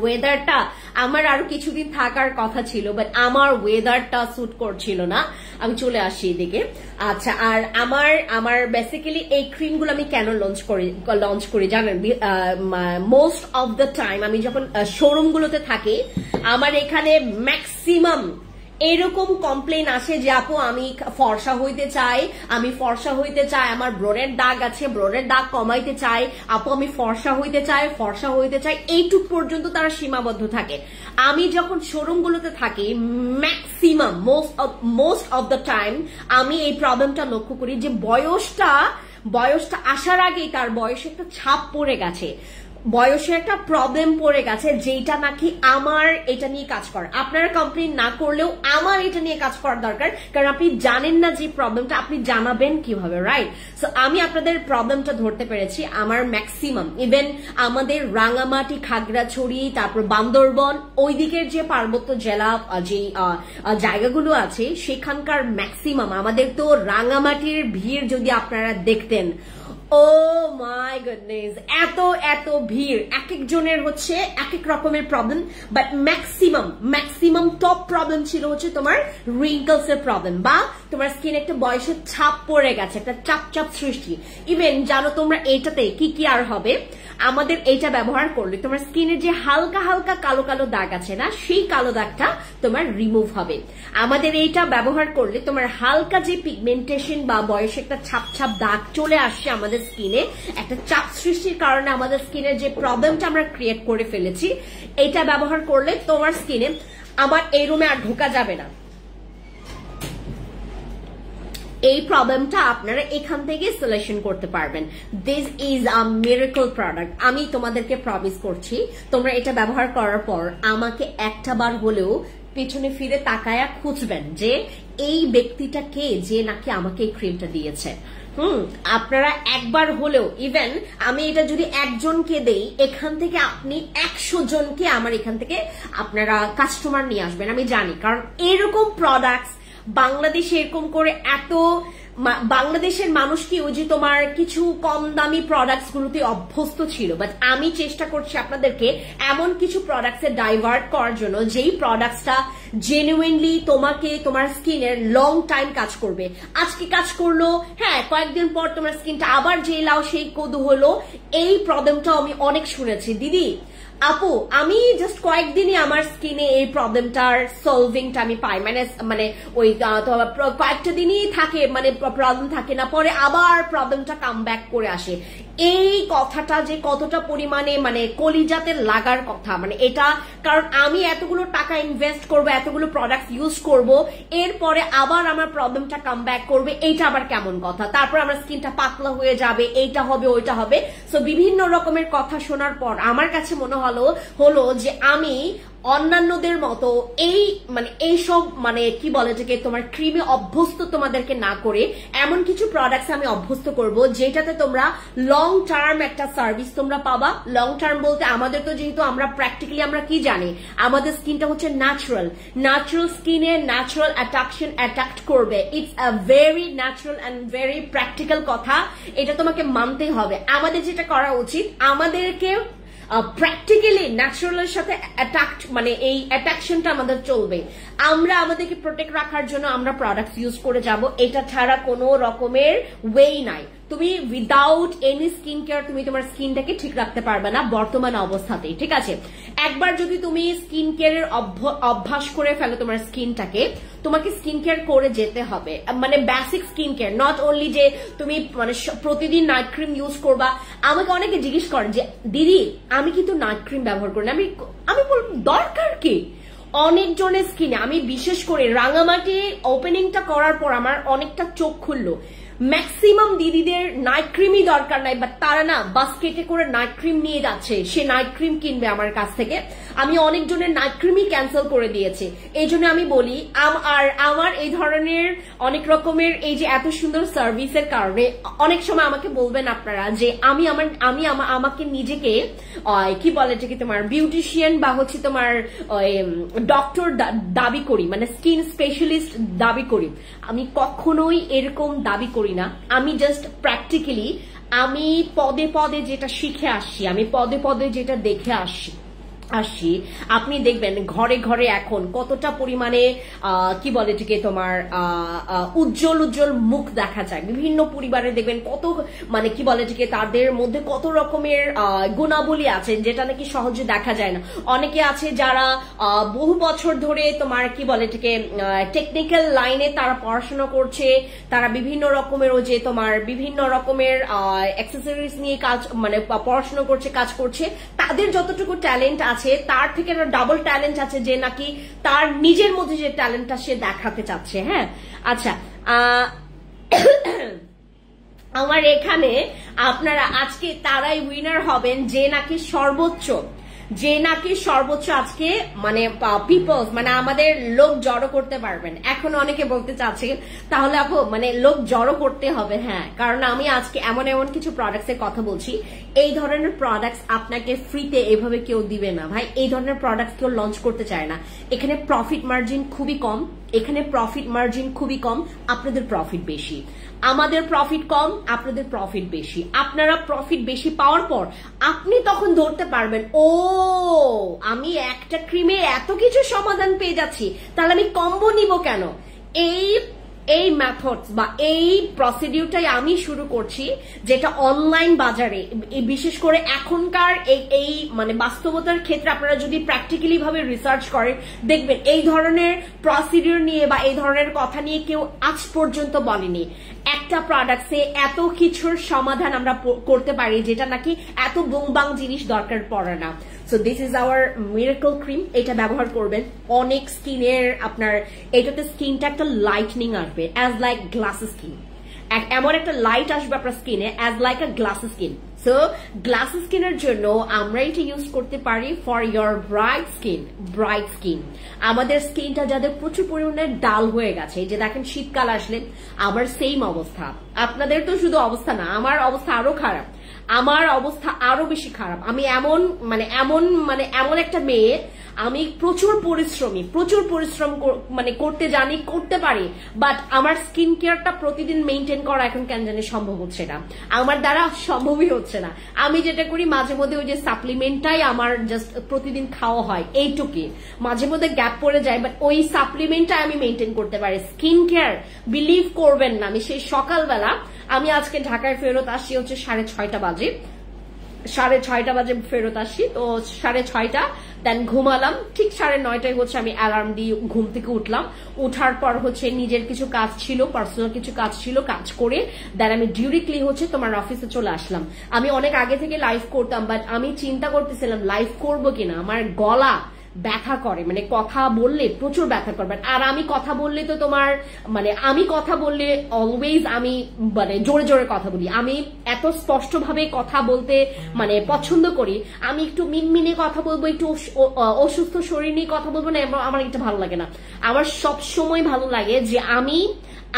ওয়েদারটা, আমার আরো কিছুদিন থাকার কথা ছিল, বাট আমার ওয়েদারটা স্যুট করছিল না, আমি চলে আসি এদিকে। আচ্ছা, আর আমার বেসিক্যালি এই ক্রিমগুলো আমি কেন লঞ্চ করি জানেন? মোস্ট অফ দ্য টাইম আমি যখন শোরুমগুলোতে থাকি, আমার এখানে ম্যাক্সিমাম এরকম কমপ্লেন আসে যে আপু আমি ফর্সা হইতে চাই, আমার ব্রণের দাগ আছে, ব্রণের দাগ কমাইতে চাই, আপু আমি ফর্সা হইতে চাই, এইটুক পর্যন্ত তারা সীমাবদ্ধ থাকে। আমি যখন শোরুমগুলোতে থাকি, maximum most of the time আমি এই প্রবলেমটা লক্ষ্য করি যে বয়সটা আসার আগেই তার বয়সে একটা ছাপ পড়ে গেছে, বয়সে একটা প্রবলেম পড়ে গেছে, যেটা নাকি আমার এটা নিয়ে কাজ করা, আপনারা কমপ্লেন না করলেও আমার এটা নিয়ে কাজ করার দরকার, কারণ আপনি জানেন না যে প্রবলেমটা আপনি জানাবেন কিভাবে, রাইট? সো আমি আপনাদের প্রবলেমটা ধরতে পেরেছি। আমার ম্যাক্সিমাম ইভেন আমাদের রাঙামাটি, খাগড়াছড়ি, তারপর বান্দরবন, ওই দিকের যে পার্বত্য জেলা যে জায়গাগুলো আছে সেখানকার ম্যাক্সিমাম, আমাদের তো রাঙামাটির ভিড় যদি আপনারা দেখতেন, ও মাই গুডনেস, এত এত ভিড়, এক একজনের হচ্ছে এক এক রকমের problem, but maximum top problem ছিল হচ্ছে তোমার রিঙ্কলস এর প্রবলেম, বা তোমার স্কিন একটা বয়সের ছাপ পড়ে গেছে, একটা চাপ সৃষ্টি। ইভেন জানো তোমরা এইটাতে কি কি আর হবে, আমাদের এইটা ব্যবহার করলে তোমার স্কিনের যে হালকা হালকা কালো কালো দাগ আছে না, সেই কালো দাগটা তোমার রিমুভ হবে। আমাদের এইটা ব্যবহার করলে তোমার হালকা যে পিগমেন্টেশন বা বয়সে একটা ছাপ দাগ চলে আসছে আমাদের স্কিনে, একটা চাপ সৃষ্টির কারণে আমাদের স্কিনের যে প্রবলেমটা আমরা ক্রিয়েট করে ফেলেছি, এইটা ব্যবহার করলে তোমার স্কিনে আমার এই রুমে আর ঢোকা যাবে না, এই প্রবলেমটা আপনারা এখান থেকে সলিউশন করতে পারবেন। This is a miracle product, আমি তোমাদেরকে প্রমিস করছি, তোমরা এটা ব্যবহার করার পর আমাকে একটা বার হলেও পেছনে ফিরে তাকায়া খুঁজবেন যে এই ব্যক্তিটা কে, যে নাকি আমাকে এই ক্রিমটা দিয়েছে। আপনারা একবার হলেও, ইভেন আমি এটা যদি একজনকে দেই, এখান থেকে আপনি 100 জনকে আমার এখান থেকে আপনারা কাস্টমার নিয়ে আসবেন, আমি জানি। কারণ এরকম প্রোডাক্টস বাংলাদেশে এরকম করে এত, বাংলাদেশের মানুষ কি ওই যে তোমার কিছু কম দামি প্রোডাক্টস গুলোতে অভ্যস্ত ছিল, বাট আমি চেষ্টা করছি আপনাদেরকে এমন কিছু প্রোডাক্টসে ডাইভার্ট করার জন্য যেই প্রোডাক্টসটা জেনুইনলি তোমাকে তোমার স্কিনের লং টাইম কাজ করবে। আজকে কাজ করলো, হ্যাঁ কয়েকদিন পর তোমার স্কিনটা আবার যে লাও সেই কদু হলো, এই প্রবলেমটাও আমি অনেক শুনেছি। দিদি, আপু, আমি জাস্ট কয়েকদিনই আমার স্কিনে এই প্রবলেমটার সলভিংটা আমি পাই, মানে ওই কয়েকটা দিনই থাকে, মানে প্রবলেম থাকে না, পরে আবার প্রবলেমটা কাম ব্যাক করে আসে। এই কথাটা যে কতটা পরিমাণে মানে কলিজাতে লাগার কথা, মানে এটা, কারণ আমি এতগুলো টাকা ইনভেস্ট করব, এতগুলো প্রোডাক্ট ইউজ করব, এরপরে আবার আমার প্রবলেমটা কাম ব্যাক করবে, এইটা আবার কেমন কথা? তারপর আমার স্কিনটা পাতলা হয়ে যাবে, এইটা হবে ওইটা হবে। সো বিভিন্ন রকমের কথা শোনার পর আমার কাছে মনে হলো যে আমি অন্যান্যদের মতো এইসব কি বলে যে তোমার ক্রিমে অভ্যস্ত তোমাদেরকে না করে এমন কিছু প্রোডাক্টস আমি অভ্যস্ত করব যেটাতে তোমরা লং টার্ম একটা সার্ভিস তোমরা পাবা। লং টার্ম বলতে আমাদের তো যেহেতু আমরা প্র্যাকটিক্যালি আমরা কি জানি, আমাদের স্কিনটা হচ্ছে ন্যাচারাল স্কিনে ন্যাচারাল অ্যাট্রাক্ট করবে। It's a very natural and very practical কথা, এটা তোমাকে মানতেই হবে। আমাদের যেটা করা উচিত, আমাদেরকে প্র্যাকটিক্যালি ন্যাচারালের সাথে এই অ্যাট্রাকশনটা আমাদের চলবে। আমরা আমাদেরকে প্রোটেক্ট রাখার জন্য আমরা প্রোডাক্টস ইউজ করে যাব, এটা ছাড়া কোনো রকমের ওয়েই নাই। তুমি উইদাউট এনি স্কিন কেয়ার তুমি তোমার স্কিনটাকে ঠিক রাখতে পারবে না বর্তমান অবস্থাতেই, ঠিক আছে? একবার যদি তুমি স্কিন কেয়ারের অভ্যাস করে ফেলো তোমার স্কিনটাকে, তোমাকে স্কিন কেয়ার করে যেতে হবে, মানে basic skin care, not only যে তুমি প্রতিদিন নাইট ক্রিম ইউজ করবা। আমাকে অনেকে জিজ্ঞেস করেন যে দিদি আমি কিন্তু নাইট ক্রিম ব্যবহার করি না, আমি বলবো দরকার কি? অনেক জনের স্কিনে, আমি বিশেষ করে রাঙামাটি ওপেনিংটা করার পর আমার অনেকটা চোখ খুললো। ম্যাক্সিমাম দিদিদের নাইট ক্রিমই দরকার নাই, বাট তারা না বাস্কেটে করে নাইট ক্রিম নিয়ে যাচ্ছে, সে নাইট ক্রিম কিনবে আমার কাছ থেকে। আমি অনেকজনের নাইট ক্রিমই ক্যান্সেল করে দিয়েছি। এই জন্য আমি বলি, আমার এই ধরনের অনেক রকমের এই যে এত সুন্দর সার্ভিসের কারণে অনেক সময় আমাকে বলবেন আপনারা যে আমাকে নিজেকে কি বলে যে কি তোমার বিউটিশিয়ান বা হচ্ছে তোমার ডক্টর দাবি করি, মানে স্কিন স্পেশালিস্ট দাবি করি। আমি কখনোই এরকম দাবি করি না। আমি জাস্ট প্র্যাকটিক্যালি আমি পদে পদে যেটা শিখে আসছি, আমি পদে পদে যেটা দেখে আসছি, আপনি দেখবেন ঘরে ঘরে এখন কতটা পরিমাণে কি বলে যে তোমার উজ্জ্বল মুখ দেখা যায়। বিভিন্ন পরিবারে দেখবেন কত কি বলে যে তাদের মধ্যে কত রকমের গুণাবলী আছে যেটা নাকি সহজে দেখা যায় না। অনেকে আছে যারা বহু বছর ধরে তোমার কি বলে যে টেকনিক্যাল লাইনে তারা পড়াশোনা করছে, তারা বিভিন্ন রকমের ও যে তোমার বিভিন্ন রকমের অ্যাক্সেসরিজ নিয়ে কাজ পড়াশোনা করছে, কাজ করছে। তাদের যতটুকু ট্যালেন্ট আছে তার থেকে ডাবল ট্যালেন্ট আছে যে নাকি তার নিজের মধ্যে যে ট্যালেন্টটা সে দেখাতে চাচ্ছে। হ্যাঁ, আচ্ছা, আমার এখানে আপনারা আজকে তারাই উইনার হবেন যে নাকি সর্বোচ্চ আজকে মানে পিপলস মানে আমাদের লোক জড়ো করতে পারবেন। এখন অনেকে বলতে চাচ্ছেন তাহলে আপু মানে লোক জড়ো করতে হবে, হ্যাঁ, কারণ আমি আজকে এমন এমন কিছু প্রোডাক্টস এর কথা বলছি, এই ধরনের প্রোডাক্টস আপনাকে ফ্রিতে এভাবে কেউ দিবে না ভাই। এই ধরনের প্রোডাক্টস কেউ লঞ্চ করতে চায় না। এখানে প্রফিট মার্জিন খুবই কম, আপনাদের প্রফিট বেশি। আমাদের প্রফিট কম, আপনাদের প্রফিট বেশি। আপনারা প্রফিট বেশি পাওয়ার পর আপনি তখন ধরতে পারবেন, ও আমি একটা ক্রিমে এত কিছু সমাধান পেয়ে যাচ্ছি, তাহলে আমি কম্বো নিব কেন। এই মেথডস বা এই প্রসিডিউরটাই আমি শুরু করছি, যেটা অনলাইন বাজারে বিশেষ করে এখনকার এই মানে বাস্তবতার ক্ষেত্রে আপনারা যদি প্র্যাকটিক্যালি ভাবে রিসার্চ করেন দেখবেন এই ধরনের প্রসিডিউর নিয়ে বা এই ধরনের কথা নিয়ে কেউ আজ পর্যন্ত বলেনি। একটা প্রোডাক্টসে এত কিছুর সমাধান আমরা করতে পারি যেটা নাকি এত বুংবাং জিনিস দরকার পড়ে না। So this is hour miracle cream. এটা ব্যবহার করবেন অনেক স্কিনের আপনার এটাতে স্কিনটা একটা লাইটনিং আসবে অ্যাজ লাইক গ্লাস স্কিন, এমন একটা লাইট আসবে আপনার স্কিনে as like a glass skin. So glass স্কিনের জন্য আমরা এটা ইউজ করতে পারি ফর ইয়োর ব্রাইট স্কিন। আমাদের স্কিনটা যাদের প্রচুর পরিমাণে ডাল হয়ে গেছে, এই যে দেখেন শীতকাল আসলে আমার সেম অবস্থা, আপনাদের তো শুধু অবস্থা না, আমার অবস্থা আরো খারাপ, আমার অবস্থা আরো বেশি খারাপ। আমি এমন একটা মেয়ে, আমি প্রচুর পরিশ্রম মানে করতে জানি, করতে পারি, বাট আমার স্কিন কেয়ারটা প্রতিদিন মেনটেন করা এখন কেন জানি সম্ভব হচ্ছে না, আমার দ্বারা সম্ভবই হচ্ছে না। আমি যেটা করি মাঝে মধ্যে ওই যে সাপ্লিমেন্টটাই আমার জাস্ট প্রতিদিন খাওয়া হয়, এইটুকুই, মাঝে মধ্যে গ্যাপ পড়ে যায়, বাট ওই সাপ্লিমেন্টটাই আমি মেনটেন করতে পারি। স্কিন কেয়ার বিলিভ করবেন না, আমি সেই সকালবেলা আমি আজকে ঢাকায় ফেরত আসছি হচ্ছে 6:30 বাজে, 6:30 বাজে ফেরত আসি, তো 6:30 দেন ঘুমালাম, ঠিক 9:30 হচ্ছে আমি অ্যালার্ম দিয়ে ঘুম থেকে উঠলাম। উঠার পর হচ্ছে নিজের কিছু কাজ ছিল, পার্সোনাল কিছু কাজ ছিল, কাজ করে দেন আমি ডিরেক্টলি হচ্ছে তোমার অফিসে চলে আসলাম। আমি অনেক আগে থেকে লাইভ করতাম, বাট আমি চিন্তা করতেছিলাম লাইভ করবো কিনা, আমার গলা ব্যথা করে, মানে কথা বললে প্রচুর ব্যথা করবে। আর আমি কথা বললে তো তোমার মানে আমি কথা বললে অলওয়েজ আমি মানে জোরে জোরে কথা বলি, আমি এত স্পষ্ট ভাবে কথা বলতে মানে পছন্দ করি। আমি একটু মিনমিনে কথা বলবো, একটু অসুস্থ শরীর নিয়ে কথা বলবো না, আমার এটা ভালো লাগে না। আমার সব সময় ভালো লাগে যে আমি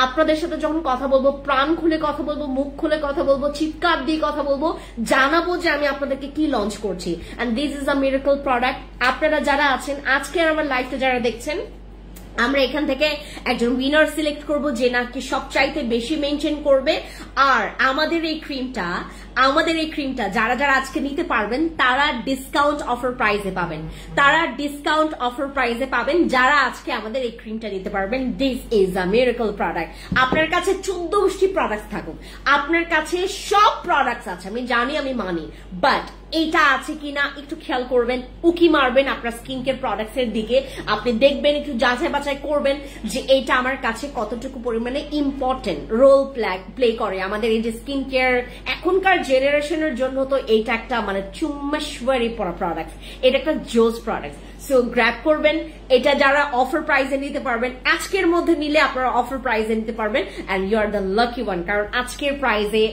আপনাদের সাথে যখন কথা বলবো প্রাণ খুলে কথা বলবো, মুখ খুলে কথা বলবো, চিৎকার দিয়ে কথা বলবো, জানাবো যে আমি আপনাদেরকে কি লঞ্চ করছি। And this is a miracle product. আপনারা যারা আছেন আজকে আমার লাইভটা যারা দেখছেন, আমরা এখান থেকে একজন উইনার সিলেক্ট করব যে নাকি সবচাইতে বেশি মেনটেন করবে। আর আমাদের এই ক্রিমটা যারা যারা আজকে নিতে পারবেন তারা ডিসকাউন্ট অফার প্রাইসে পাবেন, যারা আজকে আমাদের এই ক্রিমটা নিতে পারবেন। This is a miracle product. আপনার কাছে 14টি প্রোডাক্ট থাকুক, আপনার কাছে সব প্রোডাক্টস আছে, আমি জানি, আমি মানি, বাট এইটা আছে কিনা একটু খেয়াল করবেন, উকি মারবেন আপনার স্কিন কেয়ার প্রোডাক্টস এর দিকে, আপনি দেখবেন, একটু যাচাই বাছাই করবেন যে এইটা আমার কাছে কতটুকু পরিমাণে ইম্পর্টেন্ট রোল প্লে করে আমাদের এই যে স্কিন কেয়ার এখনকার জেনারেশনের জন্য। তো এইটা একটা মানে চুম্মেশ্বরী প্রোডাক্ট, এটা একটা জোস প্রোডাক্ট। সো গ্র্যাব করবেন, এটা যারা অফার প্রাইসে নিতে পারবেন, আজকের মধ্যে নিলে আপনারা অফার প্রাইসে নিতে পারবেন, and you are the lucky one. কারণ আজকের প্রাইসে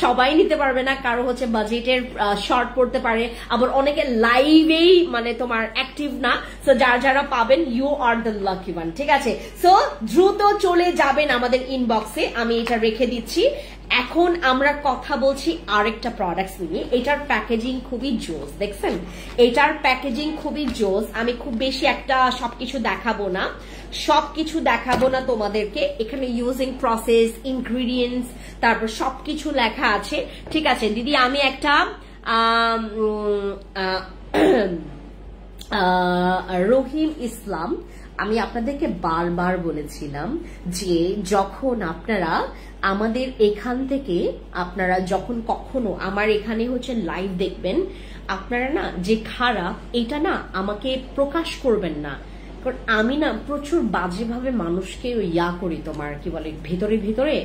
সবাই নিতে পারবে না, কারো হচ্ছে বাজেটের শর্ট পড়তে পারে, আবার অনেকে লাইভেই মানে তোমার অ্যাক্টিভ না। সো যারা পাবেন you are the lucky one, ঠিক আছে? সো দ্রুত চলে যাবেন আমাদের ইনবক্সে, আমি এটা রেখে দিচ্ছি। এখন আমরা কথা বলছি আরেকটা প্রোডাক্টস নিয়ে। এটার প্যাকেজিং খুবই জোস, দেখছেন? এটার প্যাকেজিং খুবই জোস। আমি খুব বেশি একটা সবকিছু দেখাবো না তোমাদেরকে। এখানে ইউজিং প্রসেস, ইনগ্রিডিয়েন্টস, তারপর সবকিছু লেখা আছে, ঠিক আছে দিদি? আমি একটা রহিম ইসলাম, আমি আপনাদেরকে বারবার বলেছিলাম যে যখন আপনারা আমাদের এখান থেকে আপনারা যখন কখনো আমার এখানে হচ্ছে লাইভ দেখবেন, আপনারা না যে খারাপ এটা না আমাকে প্রকাশ করবেন না, কারণ আমি না প্রচুর বাজেভাবে মানুষকে ইয়া করি, তোমার কি বলে ভিতরে ভিতরে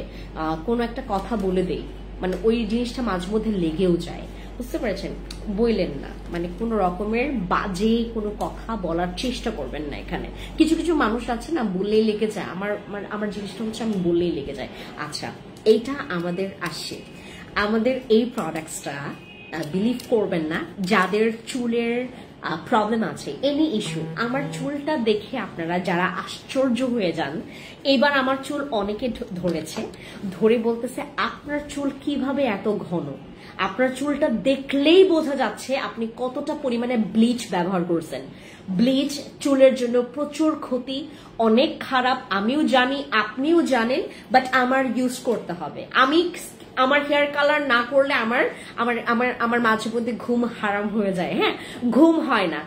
কোনো একটা কথা বলে দেই, মানে ওই জিনিসটা মাঝে মধ্যে লেগেও যায়, বুঝতে পেরেছেন? বললেন না, মানে কোন রকমের বাজে কোনো কথা বলার চেষ্টা করবেন না। এখানে কিছু কিছু মানুষ আছে না বললেই লেগে যায়, আমার জিনিসটা হচ্ছে আমি বললেই লেগে যায়। আচ্ছা এইটা আমাদের আসে। আমাদের এই প্রোডাক্টসটা বিলিভ করবেন না, যাদের চুলের প্রবলেম আছে, এনি ইস্যু, আমার চুলটা দেখে আপনারা যারা আশ্চর্য হয়ে যান। এবার আমার চুল অনেকে ধরেছে, ধরে বলতেছে আপনার চুল কিভাবে এত ঘন। আপনার চুলটা দেখলেই বোঝা যাচ্ছে আপনি কতটা পরিমাণে ব্লিচ ব্যবহার করছেন। ব্লিচ চুলের জন্য প্রচুর ক্ষতি, অনেক খারাপ, আমিও জানি, আপনিও জানেন, বাট আমার ইউজ করতে হবে। আমার হেয়ার কালার না করলে আমার আমার আমার আমার মাঝে মধ্যে ঘুম হারাম হয়ে যায়, হ্যাঁ, ঘুম হয় না।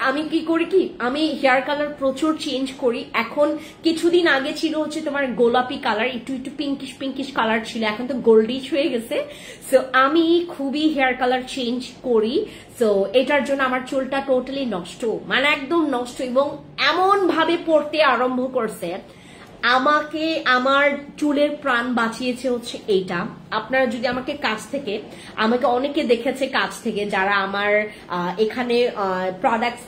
আমি কি করি কি, আমি হেয়ার কালার প্রচুর চেঞ্জ করি। এখন কিছুদিন আগে ছিল হচ্ছে তোমার গোলাপি কালার, একটু একটু পিঙ্কিশ পিঙ্কিশ কালার ছিল, এখন তো গোল্ডিশ হয়ে গেছে। সো আমি খুবই হেয়ার কালার চেঞ্জ করি। সো এটার জন্য আমার চুলটা টোটালি নষ্ট, মানে একদম নষ্ট, এবং এমন ভাবে পড়তে আরম্ভ করছে। আমাকে আমার চুলের প্রাণ বাঁচিয়েছে হচ্ছে এইটা। আপনারা যদি আমাকে কাছ থেকে, আমাকে অনেকে দেখেছে কাছ থেকে, যারা আমার এখানে প্রোডাক্টস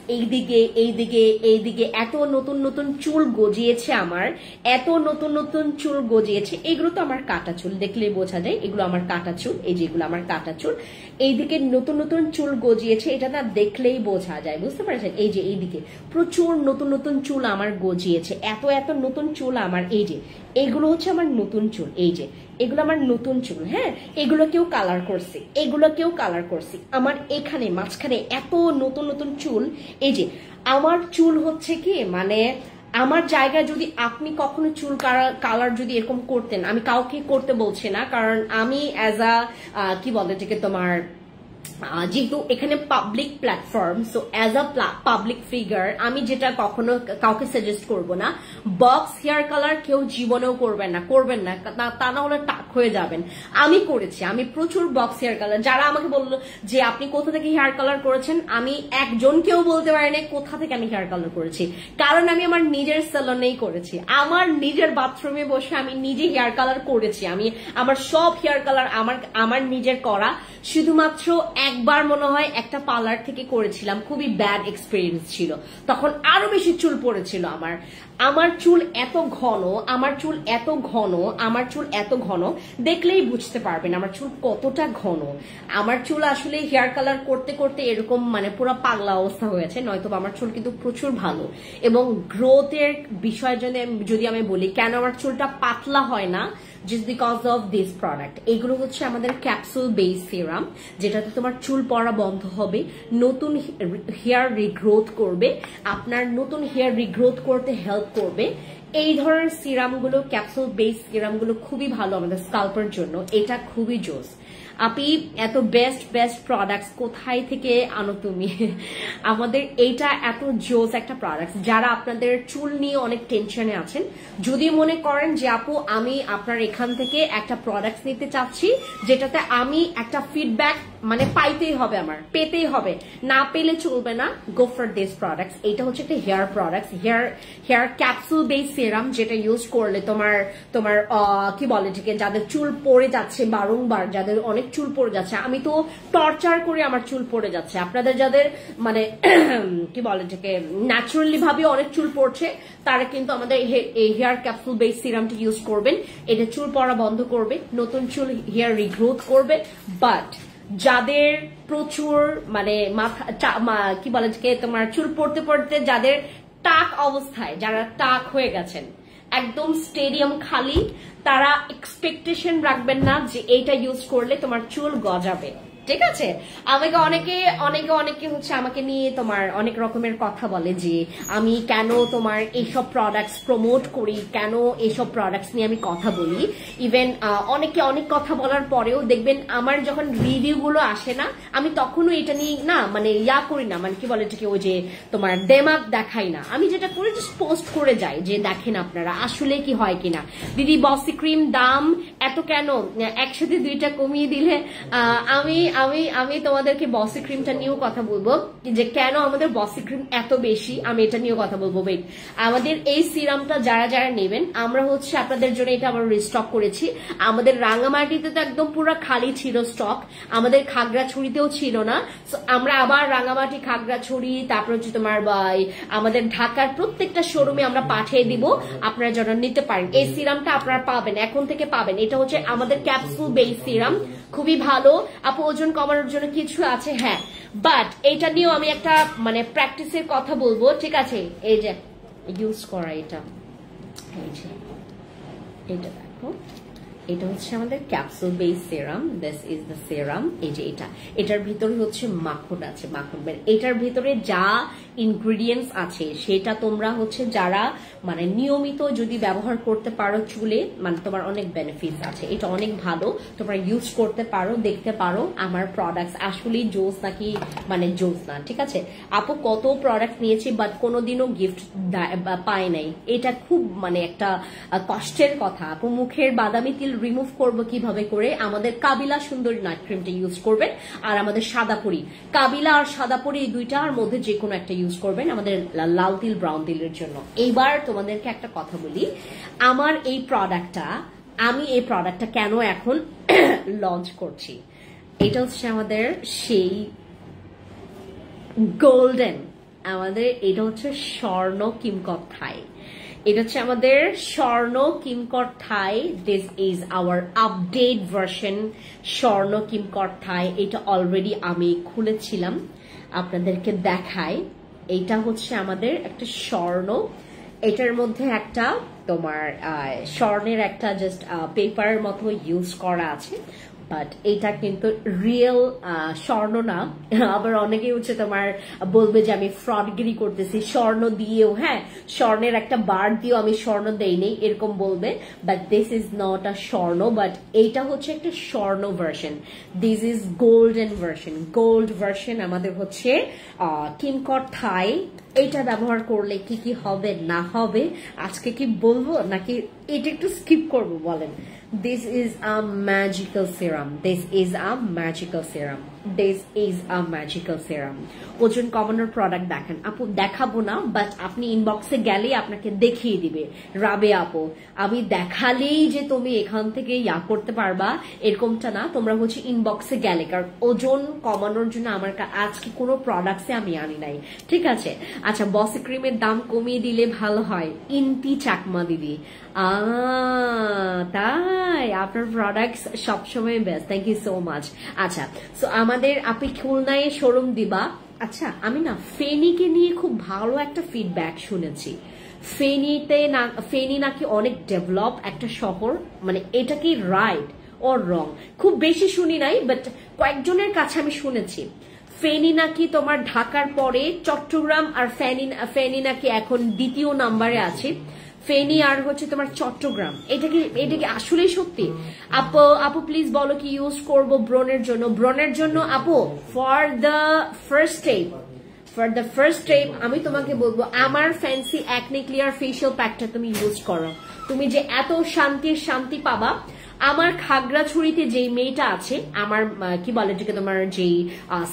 এইদিকে এত নতুন নতুন চুল গজিয়েছে, আমার এত নতুন নতুন চুল গজিয়েছে। এগুলো তো আমার কাটা চুল, দেখলেই বোঝা যায় এগুলো আমার কাটা চুল। এই যেগুলো আমার কাটা চুল, এইদিকে নতুন নতুন চুল গজিয়েছে, এটা না দেখলেই বোঝা যায়, বুঝতে পারছেন? এই যে এইদিকে প্রচুর নতুন নতুন চুল আমার গজিয়েছে, এত এত নতুন চুল আমার। এই যে এগুলো হচ্ছে আমার নতুন চুল, এই যে এগুলো আমার নতুন চুল, হ্যাঁ, এগুলোকেও কালার করছি, এগুলোকেও কালার করছি। আমার এখানে মাঝখানে এত নতুন নতুন চুল। এই যে আমার চুল হচ্ছে কি, মানে আমার জায়গায় যদি আপনি কখনো চুল কালার যদি এরকম করতেন, আমি কাউকে করতে বলছি না, কারণ আমি অ্যাজ আ কি বলে এটাকে তোমার, যেহেতু এখানে public platform, so as a public figure আমি যেটা কখনো কাউকে সাজেস্ট করব না, বক্স হেয়ার কালার কেউ জীবনেও করবেন না, তা না হলে টাক হয়ে যাবেন। আমি করেছি, আমি প্রচুর বক্স হেয়ার কালার। যারা আমাকে বললো যে আপনি কোথা থেকে হেয়ার কালার করেছেন, আমি একজনকেও বলতে পারি না কোথা থেকে আমি হেয়ার কালার করেছি, কারণ আমি আমার নিজের সেলুনেই করেছি, আমার নিজের বাথরুমে বসে আমি নিজে হেয়ার কালার করেছি। আমি আমার সব হেয়ার কালার আমার নিজের করা। শুধুমাত্র একবার মনে হয় একটা পার্লার থেকে করেছিলাম, খুবই ব্যাড এক্সপিরিয়েন্স ছিল, তখন আরো বেশি চুল পড়েছিল আমার। আমার চুল এত ঘন, আমার চুল এত ঘন, আমার চুল এত ঘন, দেখলেই বুঝতে পারবেন আমার চুল কতটা ঘন। আমার চুল আসলে হেয়ার কালার করতে করতে এরকম মানে পুরো পাগলা অবস্থা হয়েছে, নয়তো আমার চুল কিন্তু প্রচুর ভালো। এবং গ্রোথের বিষয় যদি আমি বলি, কেন আমার চুলটা পাতলা হয় না, just because of this product। এগুলো হচ্ছে আমাদের ক্যাপসুল বেস সিরাম, যেটাতে তোমার চুল পড়া বন্ধ হবে, নতুন হেয়ার রিগ্রোথ করবে, আপনার নতুন হেয়ার রিগ্রোথ করতে হেল্প করবে। এই ধরনের সিরামগুলো, ক্যাপসুল বেস সিরামগুলো খুবই ভালো আমাদের স্কাল্পের জন্য, এটা খুবই জোস। আপনি এত বেস্ট প্রোডাক্টস কোথায় থেকে আনো তুমি? আমাদের এইটা এত জোস একটা প্রোডাক্টস। যারা আপনাদের চুল নিয়ে অনেক টেনশনে আছেন, যদি মনে করেন যে আপু আমি আপনার এখান থেকে একটা প্রোডাক্টস নিতে চাচ্ছি যেটাতে আমি একটা ফিডব্যাক মানে পাইতেই হবে, আমার পেতেই হবে, না পেলে চলবে না, গো ফর দিস প্রোডাক্টস। এটা হচ্ছে একটা hair products, hair capsule base serum, যেটা ইউজ করলে তোমার কি বলে এটাকে, যাদের চুল পড়ে যাচ্ছে বারংবার, যাদের অনেক চুল পড়ে যাচ্ছে, আমি তো টর্চার করে আমার চুল পড়ে যাচ্ছে, আপনাদের যাদের মানে কি বলে এটাকে ন্যাচারালি ভাবে অনেক চুল পড়ছে, তারা কিন্তু আমাদের এই হেয়ার ক্যাপসুল বেস সিরামটি ইউজ করবেন। এটা চুল পড়া বন্ধ করবে, নতুন চুল হেয়ার রিগ্রোথ করবে। বাট যাদের প্রচুর মানে মাথা কি বলে তোমার চুল পড়তে পড়তে যাদের টাক অবস্থায়, যারা টাক হয়ে গেছেন, একদম স্টেডিয়াম খালি, তারা এক্সপেকটেশন রাখবেন না যে এইটা ইউজ করলে তোমার চুল গজাবে, ঠিক আছে? আমাকে অনেকে হচ্ছে আমাকে নিয়ে তোমার অনেক রকমের কথা বলে যে আমি কেন তোমার এইসব প্রোডাক্টস প্রমোট করি, কেন এইসব প্রোডাক্টস নিয়ে আমি কথা বলি। ইভেন অনেকে অনেক কথা বলার পরেও দেখবেন আমার যখন রিভিউ গুলো আসে না, আমি তখনও এটা নিয়ে না মানে করি না, মানে কি বলে এটাকে, ওই যে তোমার দেমাগ দেখাই না। আমি যেটা করি জাস্ট পোস্ট করে যাই যে দেখেন আপনারা আসলে কি হয় কিনা। দিদি বসি ক্রিম দাম এত কেন, একসাথে 2টা কমিয়ে দিলে আমি আমি তোমাদেরকে বসি ক্রিমটা নিয়েও কথা বলবো, যে কেন আমাদের বসি ক্রিম এত বেশি, আমি এটা নিয়েও কথা বলবো। ওয়েট, আমাদের এই সিরামটা যারা যারা নেবেন, আমরা হচ্ছে আপনাদের জন্য এটা আবার রিস্টক করেছি। আমাদের রাঙামাটিতে তো একদম পুরো খালি ছিল স্টক, আমাদের খাগড়াছড়িতেও ছিল না। আমরা আবার রাঙামাটি, খাগড়াছড়ি, তারপর হচ্ছে তোমার আমাদের ঢাকার প্রত্যেকটা শোরুমে আমরা পাঠিয়ে দিব, আপনারা যেন নিতে পারেন। এই সিরামটা আপনারা পাবেন, এখন থেকে পাবেন। এটা হচ্ছে আমাদের ক্যাপসুল বেস সিরাম, খুবই ভালো। আপু ওজন কমানোর জন্য কিছু আছে, হ্যাঁ, বাট এটা নিয়েও আমি একটা মানে প্র্যাকটিসের কথা বলবো, ঠিক আছে? এই যে ইউজ করা এটা, এই যে এটা দেখো, এটা হচ্ছে আমাদের capsule base serum. This is the serum. এই যে এটার ভিতরে হচ্ছে মাখন আছে, মাখন। এটার ভিতরে যা ইনগ্রিডিয়েন্টস আছে সেটা তোমরা হচ্ছে যারা মানে নিয়মিত যদি ব্যবহার করতে পারো চুলে, মানে তোমার অনেক বেনিফিটস আছে। এটা অনেক ভালো, তোমরা ইউজ করতে পারো, দেখতে পারো আমার প্রোডাক্টস আসলেই জোস নাকি মানে জোস না, ঠিক আছে? আপু কত প্রোডাক্ট নিয়েছি বাট কোনোদিনও গিফট পাই নাই, এটা খুব মানে একটা কষ্টের কথা। আপু মুখের বাদামি তিল রিমুভ করবো কিভাবে করে? আমাদের কাবিলা সুন্দরী নাইট ক্রিমটা ইউজ করবেন, আর আমাদের সাদাপুরি, কাবিলা আর সাদাপুরি এই দুইটার মধ্যে যে কোনো একটা ইউজ করবেন আমাদের লাল তিল ব্রাউন তিলের জন্য। এইবার তোমাদেরকে একটা কথা বলি, আমার এই প্রোডাক্টটা, আমি এই প্রোডাক্টটা কেন এখন লঞ্চ করছি। এটা হচ্ছে আমাদের সেই গোল্ডেন, আমাদের এটা হচ্ছে স্বর্ণ কিমকট থাই। এটা হচ্ছে আমাদের স্বর্ণ কিমকট থাই। This is our update version স্বর্ণ কিমকট থাই। এটা অলরেডি আমি খুলেছিলাম, আপনাদেরকে দেখাই। এইটা হচ্ছে আমাদের একটা স্বর্ণ, এটার মধ্যে একটা তোমার স্বর্ণের একটা জাস্ট পেপারের মতো ইউজ করা আছে, বাট এটা কিন্তু রিয়েল স্বর্ণ না। আবার অনেকেই হচ্ছে তোমার বলবে যে আমি ফ্রডগিরি করতেছি স্বর্ণ দিয়েও, হ্যাঁ স্বর্ণের একটা বার দিয়েও আমি স্বর্ণ দেইনি এরকম বলবে, বাট দিস ইজ নট আ স্বর্ণ, বাট এইটা হচ্ছে একটা স্বর্ণ version. This is golden version, gold version আমাদের হচ্ছে কিমকট থাই। এইটা ব্যবহার করলে কি কি হবে না হবে আজকে কি বলবো, নাকি এটা একটু স্কিপ করবো বলেন? This is a magical serum. This is a magical serum. This is a magical serum. ওজন কমানোর প্রোডাক্ট দেখেন আপু, দেখাবো না, বাট আপনি ইনবক্সে গেলেই আপনাকে দেখিয়ে দিবে রাবে আপু। আমি দেখালেই যে তুমি এখান থেকে ইয়া করতে পারবা এরকমটা না, তোমরা হচ্ছে ইনবক্সে গেলে, কারণ ওজন কমানোর জন্য আমার আজকে কোনো প্রোডাক্টসে আমি আনি নাই, ঠিক আছে? আচ্ছা, বসি ক্রিমের দাম কমিয়ে দিলে ভালো হয়, ইন্টি চাকমা দিদি। তাই আপনার প্রোডাক্টস সবসময় best, thank you so much. আচ্ছা, সো আমাদের আপনি খুলনায় শোরুম দিবা। আচ্ছা, আমি না ফেনীকে নিয়ে খুব ভালো একটা ফিডব্যাক শুনেছি। ফেনী নাকি অনেক ডেভেলপ একটা শহর, মানে এটা কি রাইট অর রং? খুব বেশি শুনি নাই, বাট কয়েকজনের কাছে আমি শুনেছি ফেনী নাকি তোমার ঢাকার পরে চট্টগ্রাম আর ফেনী নাকি এখন দ্বিতীয় নাম্বারে আছে। ফেনী আর হচ্ছে তোমার চট্টগ্রাম, এটা কি আসলেই সত্যি? আপু প্লিজ বলো কি ইউজ করবো ব্রণের জন্য আপু? ফর দ্য ফার্স্ট স্টেপ আমি তোমাকে বলবো আমার ফ্যান্সি অ্যাকনে ক্লিয়ার ফেশিয়াল প্যাকটা তুমি ইউজ করো, তুমি যে এত শান্তি পাবা। আমার খাগড়াছড়িতে যেই মেয়েটা আছে, আমার কি বলে যে তোমার যেই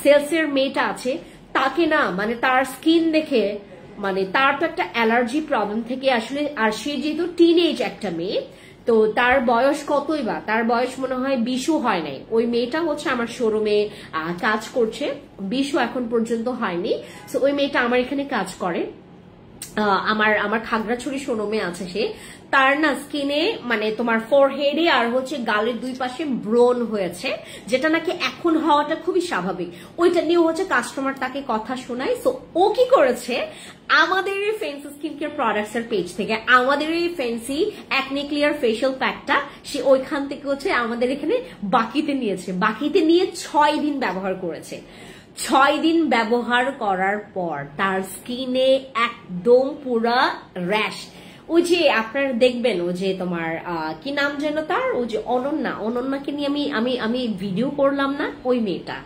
সেলসের মেয়েটা আছে, তাকে না মানে তার স্কিন দেখে, মানে তার তো একটা অ্যালার্জি প্রবলেম থেকে আসলে, আর সে যেহেতু টিনেজ একটা মেয়ে, তো তার বয়স কতই বা, তার বয়স মনে হয় 20ও হয় নাই। ওই মেয়েটা হচ্ছে আমার শোরুমে কাজ করছে, 20ও এখন পর্যন্ত হয়নি। সো ওই মেয়েটা আমার এখানে কাজ করে, আমার খাগড়াছড়ি শোরুমে আছে সে। তার না স্কিনে মানে তোমার ফোরহেডে আর হচ্ছে গালের দুই পাশে ব্রণ হয়েছে, যেটা নাকি এখন হওয়াটা খুবই স্বাভাবিক। ওইটা নিয়ে হচ্ছে কাস্টমার তাকে কথা শোনায়। সো ও কি করেছে, আমাদের এই ফ্যান্সি স্কিন কেয়ার প্রোডাক্টস এর পেজ থেকে আমাদের এই ফ্যান্সি অ্যাকনে ক্লিয়ার ফেশিয়াল প্যাকটা সে ওইখান থেকে হচ্ছে আমাদের এখানে বাকিতে নিয়েছে, বাকিতে নিয়ে 6 দিন ব্যবহার করেছে। 6 দিন ব্যবহার করার পর তার স্কিনে একদম পুরা র্যাশ। ওই যে আপনারা দেখবেন, ও যে তোমার কি নাম যেন তার, ও যে অনন্যাকে নিয়ে আমি ভিডিও করলাম না, ওই মেয়েটা।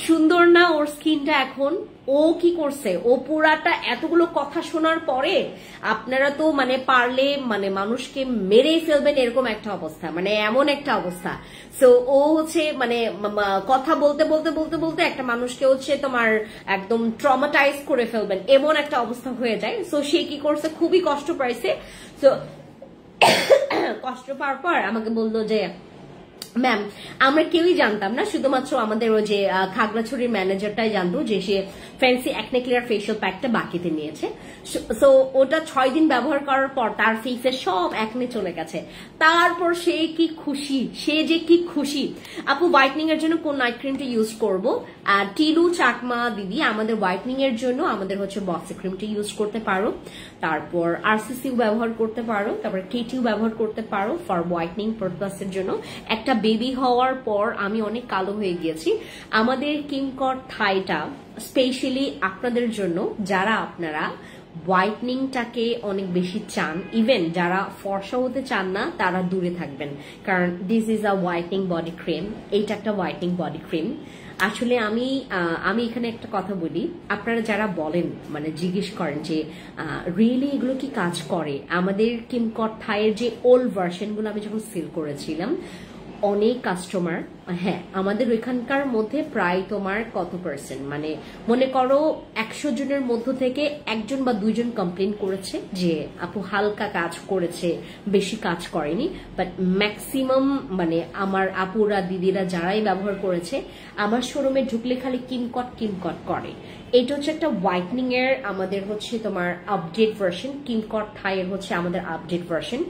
সুন্দর না ওর স্কিনটা এখন? ও কি করছে, ও পুরাটা এতগুলো কথা শোনার পরে আপনারা তো মানে পারলে মানে মানুষকে মেরেই ফেলবেন এরকম একটা অবস্থা, মানে এমন একটা অবস্থা। সো ও হচ্ছে মানে কথা বলতে বলতে বলতে বলতে একটা মানুষকে হচ্ছে তোমার একদম ট্রমাটাইজ করে ফেলবেন এমন একটা অবস্থা হয়ে যায়। সো সে কি করছে, খুবই কষ্ট পাইছে। সো কষ্ট পাওয়ার পর আমাকে বললো যে ম্যাম আমরা কেউই জানতাম না, শুধুমাত্র আমাদের ওই যে খাগড়াছড়ির ম্যানেজারটাই জানতো যে সে ফ্যান্সি অ্যাকনে ক্লিয়ার ফেশিয়াল প্যাকটা বাকিতে নিয়েছে। সো ওটা 6 দিন ব্যবহার করার পর তার ফেসে সব অ্যাকনে চলে গেছে। তারপর সে কি খুশি, সে যে কি খুশি। আপু হোয়াইটনিং এর জন্য কোন নাইট ক্রিমটা ইউজ করব? আর টিলু চাকমা দিদি আমাদের হোয়াইটনিং এর জন্য আমাদের হচ্ছে বক্সি ক্রিমটা ইউজ করতে পারো, তারপর আরসিসিউ ব্যবহার করতে পারো, তারপর কেটিউ ব্যবহার করতে পারো ফর হোয়াইটনিং পারপাসের জন্য। একটা বেবি হওয়ার পর আমি অনেক কালো হয়ে গিয়েছি। আমাদের কিংকর থাইটা স্পেশালি আপনাদের জন্য, যারা আপনারা হোয়াইটনিংটাকে অনেক বেশি চান, ইভেন যারা ফর্সা হতে চান না তারা দূরে থাকবেন, কারণ this is a whitening body cream. এইটা একটা হোয়াইটনিং বডি ক্রিম। আসলে আমি এখানে একটা কথা বলি, আপনারা যারা বলেন মানে জিজ্ঞেস করেন যে রিয়েলি এগুলো কি কাজ করে, আমাদের কিংকর থাইয়ের যে ওল্ড ভার্সনগুলো আমি যখন সেল করেছিলাম অনেক কাস্টমার, হ্যাঁ আমাদের ওইখানকার মধ্যে প্রায় তোমার কত পার্সেন্ট মানে মনে করো 100 জনের মধ্য থেকে 1 জন বা 2 জন কমপ্লেন করেছে যে আপু হালকা কাজ করেছে, বেশি কাজ করেনি। বাট ম্যাক্সিমাম মানে আমার আপুরা দিদিরা যারাই ব্যবহার করেছে আমার শোরুমে ঢুকলে খালি কিমকট কিমকট করে। এটা হচ্ছে একটা হোয়াইটনিং এর আমাদের হচ্ছে তোমার আপডেট ভার্সন, কিমকট থাইয়ের হচ্ছে আমাদের আপডেট ভার্সন।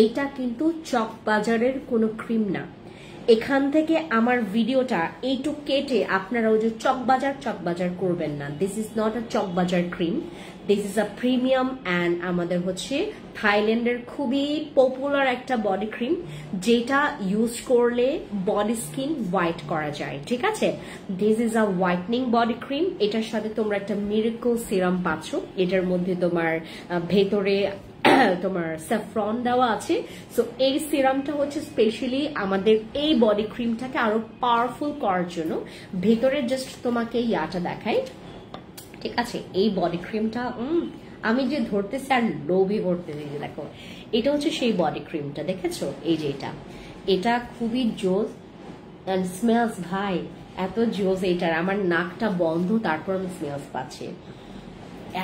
এইটা কিন্তু চকবাজারের কোনো ক্রিম না। এখান থেকে আমার ভিডিওটা এইটু কেটে আপনারা ওই যে চকবাজার করবেন না। This is not a Chawkbazar cream, this is a premium and আমাদের হচ্ছে থাইল্যান্ডের খুবই পপুলার একটা বডি ক্রিম, যেটা ইউজ করলে বডি স্কিন হোয়াইট করা যায়। ঠিক আছে, this is a whitening body cream. এটার সাথে তোমরা একটা মিরাকল সিরাম পাচ্ছ, এটার মধ্যে তোমার ভেতরে তোমার স্যাফরন দেওয়া আছে। সো এই সিরামটা হচ্ছে স্পেশালি আমাদের এই বডি ক্রিমটাকে আরো পাওয়ারফুল করার জন্য। ভেতরে জাস্ট তোমাকে ইয়াটা দেখাই, ঠিক আছে, এই বডি ক্রিমটা আমি যে ধরতেছি আর লোভই ভরতেছি। দেখো এটা হচ্ছে সেই বডি ক্রিমটা, দেখেছো এই যে এটা খুবই জোস এন্ড স্মেলস, ভাই এত জোস এটার, আমার নাকটা বন্ধ তারপর আমি স্মেলস পাচ্ছি,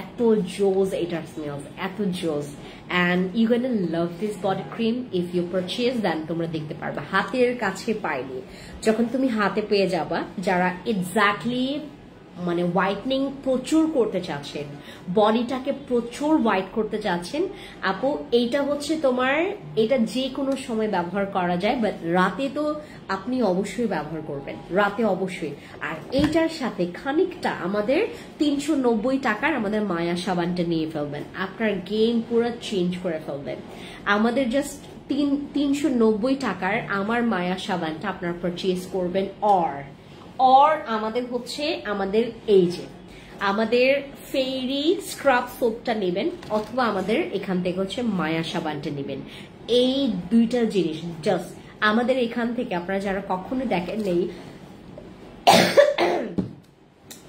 এত জোস এটার স্মেলস, এত জোস। and you're gonna love this body cream if you purchase, then তোমরা দেখতে পারবে হাতের কাছে পাইলে, যখন তুমি হাতে পেয়ে যাবা, যারা এক্স্যাক্টলি মানে হোয়াইটনিং প্রচুর করতে চাচ্ছেন, বডিটাকে প্রচুর হোয়াইট করতে চাচ্ছেন, আপু এইটা হচ্ছে তোমার, এটা যে কোনো সময় ব্যবহার করা যায়, বাট রাতে তো আপনি অবশ্যই ব্যবহার করবেন, রাতে অবশ্যই। আর এইটার সাথে খানিকটা আমাদের 390 টাকার আমাদের মায়া সাবানটা নিয়ে ফেলবেন, আপনার গেম পুরো চেঞ্জ করে ফেলবেন। আমাদের জাস্ট 390 টাকার আমার মায়া সাবানটা আপনারা পারচেজ করবেন। অর আমাদের হচ্ছে আমাদের এই যে আমাদের ফেরি স্ক্রাব সোপটা নেবেন, অথবা আমাদের এখান থেকে হচ্ছে মায়া সাবানটা নেবেন। এই দুইটা জিনিস জাস্ট আমাদের এখান থেকে আপনারা যারা কখনো দেখেন নেই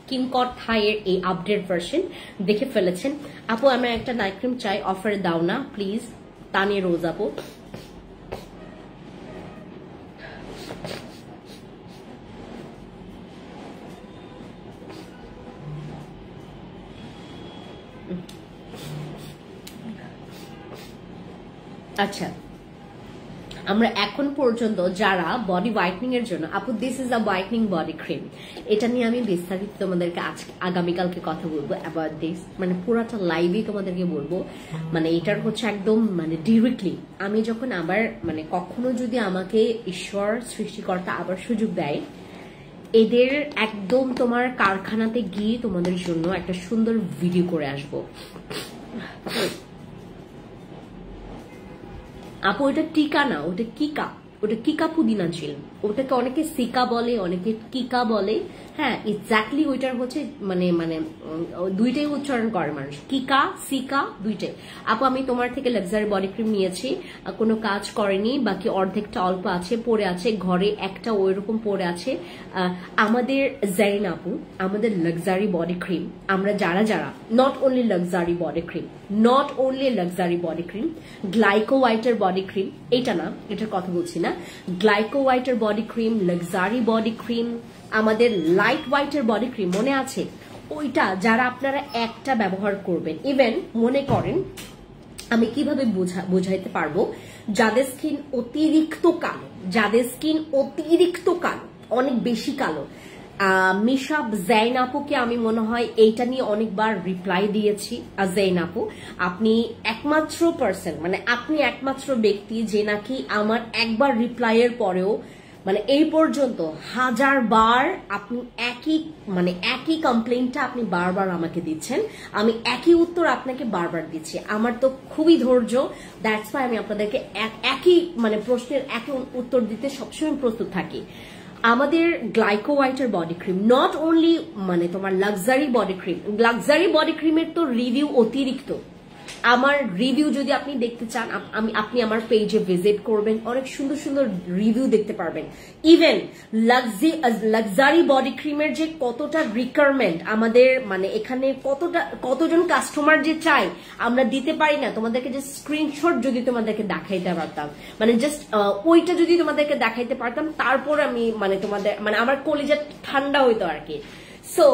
কিমকট থাইয়ের এই আপডেট ভার্সন দেখে ফেলেছেন। আপু আমরা একটা নাইট ক্রিম চাই, অফারে দাও না প্লিজ, তানিয়া রোজ আপু। আচ্ছা আমরা এখন পর্যন্ত যারা বডি হোয়াইটনিং এর জন্য, আপু this is a whitening body cream, এটা নিয়ে আমি বিস্তারিত তোমাদেরকে আজকে আগামীকালকে কথা বলবো অ্যাবাউট দিস, মানে পুরাটা লাইভই তোমাদেরকে বলবো। মানে এটার হচ্ছে একদম মানে ডিরেক্টলি আমি যখন আবার মানে কখনো যদি আমাকে ঈশ্বর সৃষ্টিকর্তা আবার সুযোগ দেয়, এদের একদম তোমার কারখানাতে গিয়ে তোমাদের জন্য একটা সুন্দর ভিডিও করে আসবো। আপু ওটা টিকা না, ওটা কিকা পুদিনা ছিল, ওটাকে অনেকে সিকা বলে, অনেকে কিকা বলে। হ্যাঁ, এক্স্যাক্টলি ওইটার হচ্ছে মানে মানে দুইটাই উচ্চারণ করে মানুষ, কিকা সিকা দুইটাই। আপু আমি তোমার থেকে লাক্সারি বডি ক্রিম নিয়েছি, কোনো কাজ করেনি, বাকি অর্ধেকটা অল্প আছে, পড়ে আছে ঘরে, একটা ওইরকম পড়ে আছে। আমাদের জারিন আপু, আমাদের লাক্সারি বডি ক্রিম, আমরা যারা যারা not only luxury body cream, not only luxury body cream, glyco হোয়াইটের বডি ক্রিম, এটা না, এটার কথা বলছি না, গ্লাইকো হোয়াইটের body cream, luxury body cream, আমাদের লাইট হোয়াইটের বডি ক্রিম মনে আছে, ওইটা যারা আপনারা একটা ব্যবহার করবেন, ইভেন মনে করেন আমি কিভাবে বোঝাইতে পারবো, যাদের স্কিন অতিরিক্ত কালো, যাদের স্কিন অতিরিক্ত কালো, অনেক বেশি কালো, মিশাব জাইন আপুকে আমি মনে হয় এইটা নিয়ে অনেকবার রিপ্লাই দিয়েছি। জাইন আপু, আপনি একমাত্র পার্সন, মানে আপনি একমাত্র ব্যক্তি যে নাকি আমার একবার রিপ্লাইয়ের পরেও মানে এই পর্যন্ত 1000 বার আপনি একই কমপ্লেইনটা আপনি বারবার আমাকে দিচ্ছেন, আমি একই উত্তর আপনাকে বারবার দিচ্ছি। আমার তো খুবই ধৈর্য, দ্যাটস ওয়াই আমি আপনাদেরকে একই মানে প্রশ্নের একই উত্তর দিতে সবসময় প্রস্তুত থাকি। আমাদের গ্লাইকো হোয়াইটের বডি ক্রিম, নট অনলি মানে তোমার luxury body cream, luxury body ক্রিমের তো রিভিউ অতিরিক্ত। আমার রিভিউ যদি আপনি দেখতে চান, আপনি আমার পেজে ভিজিট করবেন, অনেক সুন্দর সুন্দর রিভিউ দেখতে পারবেন। ইভেন লাক্সারি বডি ক্রিমের যে কতটা রিকোয়ারমেন্ট আমাদের, মানে এখানে কতজন কাস্টমার যে চাই আমরা দিতে পারি না, তোমাদেরকে যে স্ক্রিনশট যদি তোমাদেরকে দেখাইতে পারতাম, মানে জাস্ট ওইটা যদি তোমাদেরকে দেখাইতে পারতাম, তারপর আমি মানে তোমাদের মানে আমার কলিজা ঠান্ডা হইতো আর কি। সো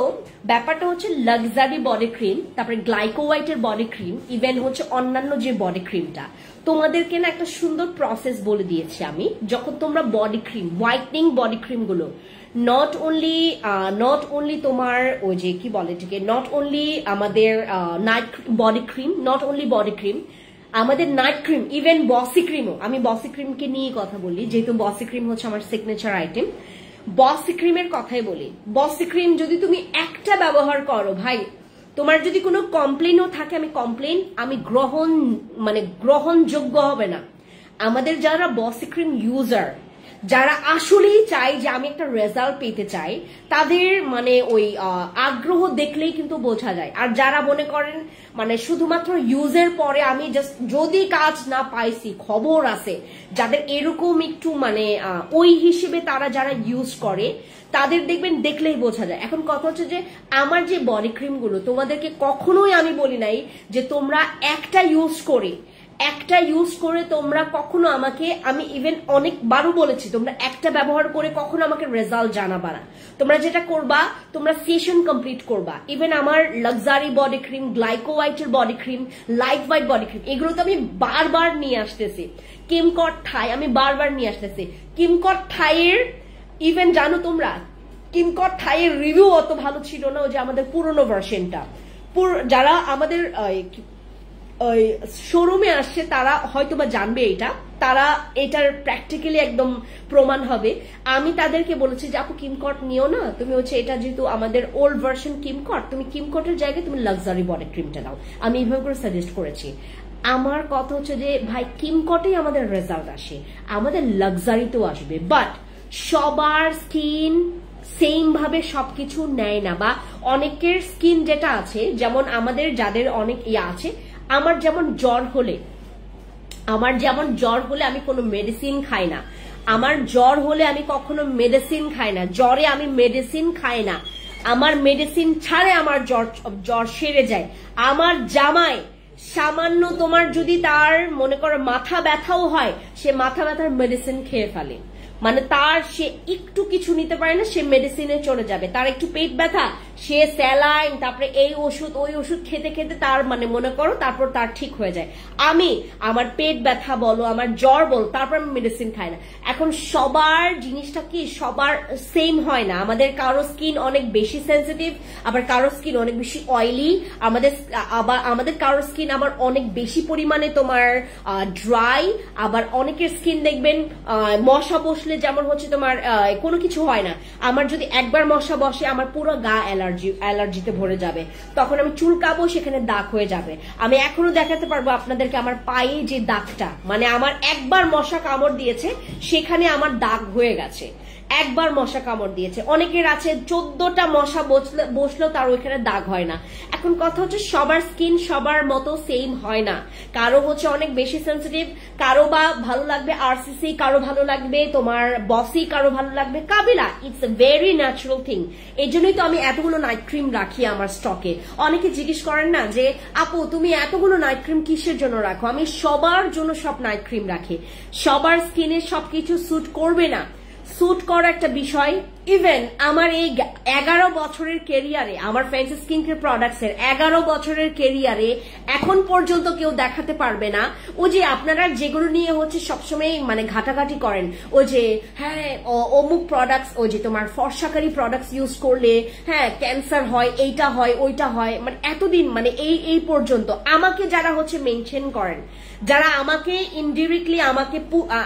ব্যাপারটা হচ্ছে লাক্সারি বডি ক্রিম, তারপরে গ্লাইকো হোয়াইটের বডি ক্রিম, ইভেন হচ্ছে অন্যান্য যে বডি ক্রিমটা, তোমাদেরকে না একটা সুন্দর প্রসেস বলে দিয়েছি আমি। যখন তোমরা body cream, whitening body cream গুলো নট অনলি তোমার ওই যে কি বলে এটাকে, নট অনলি আমাদের night body cream, not only body cream, আমাদের নাইট ক্রিম, ইভেন বসি ক্রিমও, আমি বসি ক্রিমকে নিয়ে কথা বলি যেহেতু বসি ক্রিম হচ্ছে আমার সিগনেচার আইটেম। বসি ক্রিমের কথাই বলি, বসি ক্রিম যদি তুমি একটা ব্যবহার করো ভাই, তোমার যদি কোনো কমপ্লেনও থাকে, আমি গ্রহণযোগ্য হবে না। আমাদের যারা বসি ক্রিম ইউজার, যারা আসলেই চাই যে আমি একটা রেজাল্ট পেতে চাই, তাদের মানে ওই আগ্রহ দেখলেই কিন্তু বোঝা যায়। আর যারা মনে করেন মানে শুধুমাত্র ইউজের পরে আমি জাস্ট যদি কাজ না পাইছি খবর আছে, যাদের এরকম একটু মানে ওই হিসেবে তারা যারা ইউজ করে, তাদের দেখবেন দেখলেই বোঝা যায়। এখন কথা হচ্ছে যে আমার যে বডি ক্রিম গুলো তোমাদেরকে কখনোই আমি বলি নাই যে তোমরা একটা ইউজ করে তোমরা কখনো আমাকে, আমি ইভেন অনেকবারও বলেছি তোমরা একটা ব্যবহার করে কখনো আমাকে রেজাল্ট জানাবা না। তোমরা যেটা করবা, তোমরা সেশন কমপ্লিট করবা। ইভেন আমার লাক্সারি বডি ক্রিম, গ্লাইকো হোয়াইটের body cream, light white body cream, এগুলো তো আমি বারবার নিয়ে আসতেছি। কিমকট থাই আমি বারবার নিয়ে আসতেছি। কিমকট থাইয়ের ইভেন জানো তোমরা, কিমকট থাইয়ের রিভিউ অত ভালো ছিল না, ওই যে আমাদের পুরনো ভার্সনটা। যারা আমাদের শোরুমে আসছে তারা হয়তোবা জানবে এটা, তারা এটার প্র্যাকটিক্যালি একদম প্রমাণ হবে। আমি তাদেরকে বলেছি যে আপু কিমকট নিও না, তুমি হচ্ছে এটা যেহেতু আমাদের ওল্ড ভার্সন কিমকট, তুমি কিমকটের জায়গায় তুমি লাক্সারি বডি ক্রিমটা নাও, আমি এইভাবে করে সাজেস্ট করেছি। আমার কথা হচ্ছে যে ভাই কিমকটেই আমাদের রেজাল্ট আসে, আমাদের লাক্সারিতেও আসবে, বাট সবার স্কিন সেম ভাবে সবকিছু নেয় না, বা অনেকের স্কিন যেটা আছে, যেমন আমাদের যাদের অনেক আছে, আমার যেমন জ্বর হলে আমি কোনো মেডিসিন খাই না, আমার জ্বর হলে আমি কখনো মেডিসিন খাই না, জ্বরে আমি মেডিসিন খাই না, আমার মেডিসিন ছাড়ে আমার জ্বর সেরে যায়। আমার জামাই সামান্য তোমার যদি তার মনে করো মাথা ব্যথাও হয়, সে মাথা ব্যথার মেডিসিন খেয়ে ফেলে, মানে তার সে একটু কিছু নিতে পারে না, সে মেডিসিনে চলে যাবে। তার একটু পেট ব্যথা, সে স্যালাইন, তারপরে এই ওষুধ ওই ওষুধ খেতে খেতে তার মানে মনে করো তারপর তার ঠিক হয়ে যায়। আমি আমার পেট ব্যথা বলো, আমার জ্বর বলো, তারপর আমি মেডিসিন খাই না। এখন সবার জিনিসটা কি সবার সেম হয় না, আমাদের কারো স্কিন অনেক বেশি সেন্সিটিভ, আবার কারো স্কিন অনেক বেশি অয়েলি, আমাদের কারো স্কিন আবার অনেক বেশি পরিমাণে তোমার ড্রাই, আবার অনেকের স্কিন দেখবেন মশা বসলে যেমন হচ্ছে তোমার কোনো কিছু হয় না, আমার যদি একবার মশা বসে আমার পুরো গা অ্যালার্জিতে ভরে যাবে, তখন আমি চুলকাবো, সেখানে দাগ হয়ে যাবে। আমি এখনো দেখাতে পারবো আপনাদেরকে আমার পায়ে যে দাগটা, মানে আমার একবার মশা কামড় দিয়েছে সেখানে আমার দাগ হয়ে গেছে। একবার মশা কামড় দিয়েছে, অনেকের আছে 14টা মশা বসলেও তার ওইখানে দাগ হয় না। এখন কথা হচ্ছে সবার স্কিন সবার মতো সেম হয় না, কারো হচ্ছে অনেক বেশি সেন্সিটিভ, কারো বা ভালো লাগবে আরসিসি, কারো ভালো লাগবে তোমার বসি, কারো ভালো লাগবে কাবিলা। It's a very natural thing. এই জন্যই তো আমি এতগুলো নাইট ক্রিম রাখি আমার স্টকে। অনেকে জিজ্ঞেস করেন না যে আপু তুমি এতগুলো নাইট ক্রিম কিসের জন্য রাখো? আমি সবার জন্য সব নাইট ক্রিম রাখি। সবার স্কিনে সবকিছু স্যুট করবে না, স্যুট করা একটা বিষয়। ইভেন আমার এই 11 বছরের কেরিয়ারে, আমার ফ্যান্সি স্কিন কেয়ার প্রোডাক্টস এর 11 বছরের কেরিয়ারে এখন পর্যন্ত কেউ দেখাতে পারবে না ও যে আপনারা যেগুলো নিয়ে হচ্ছে সবসময় মানে ঘাটাঘাটি করেন, ও যে হ্যাঁ অমুক প্রোডাক্টস, ও যে তোমার ফর্সাকারী প্রোডাক্টস ইউজ করলে হ্যাঁ ক্যান্সার হয়, এইটা হয় ওইটা হয়, মানে এতদিন মানে এই পর্যন্ত আমাকে যারা হচ্ছে মেনশন করেন, যারা আমাকে ইনডিরেক্টলি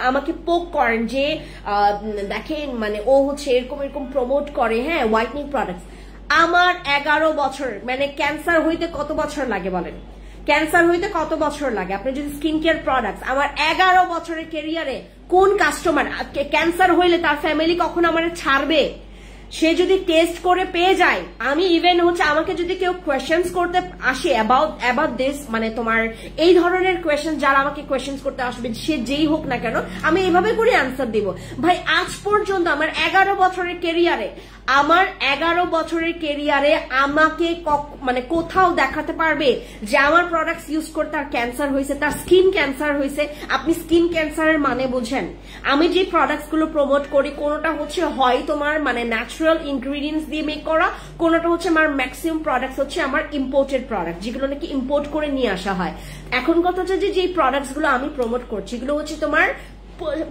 আমাকে পোক করেন যে দেখেন মানে ও হচ্ছে এরকম প্রমোট করে হ্যাঁ হোয়াইটনিং প্রোডাক্টস। আমার 11 বছর মানে ক্যান্সার হইতে কত বছর লাগে বলেন? ক্যান্সার হইতে কত বছর লাগে? আপনি যদি স্কিন কেয়ার প্রোডাক্টস, আমার 11 বছরের ক্যারিয়ারে কোন কাস্টমার ক্যান্সার হইলে তার ফ্যামিলি কখনো আমার ছাড়বে? সে যদি টেস্ট করে পেয়ে যায়, আমি ইভেন হচ্ছে আমাকে যদি কেউ কোয়েশ্চেন্স করতে আসে অ্যাবাউট দিস, মানে তোমার এই ধরনের কোয়েশ্চেন যারা আমাকে কোয়েশ্চেন্স করতে আসবে সে যেই হোক না কেন, আমি এইভাবে করে আনসার দিব। ভাই আজ পর্যন্ত আমার 11 বছরের কেরিয়ারে আমাকে মানে কোথাও দেখাতে পারবে যে আমার প্রোডাক্টস ইউজ করে তার ক্যান্সার হয়েছে, তার স্কিন ক্যান্সার হয়েছে? আপনি স্কিন ক্যান্সারের মানে বোঝেন? আমি যে প্রোডাক্টস গুলো প্রমোট করি কোনোটা হচ্ছে হয় তোমার মানে ন্যাচারাল ইনগ্রিডিয়েন্টস দিয়ে মেক করা, কোনোটা হচ্ছে আমার ম্যাক্সিমাম প্রোডাক্টস হচ্ছে আমার ইম্পোর্টেড প্রোডাক্ট, যেগুলো নাকি ইম্পোর্ট করে নিয়ে আসা হয়। এখন কথা হচ্ছে যে প্রোডাক্টস গুলো আমি প্রমোট করছি এগুলো হচ্ছে তোমার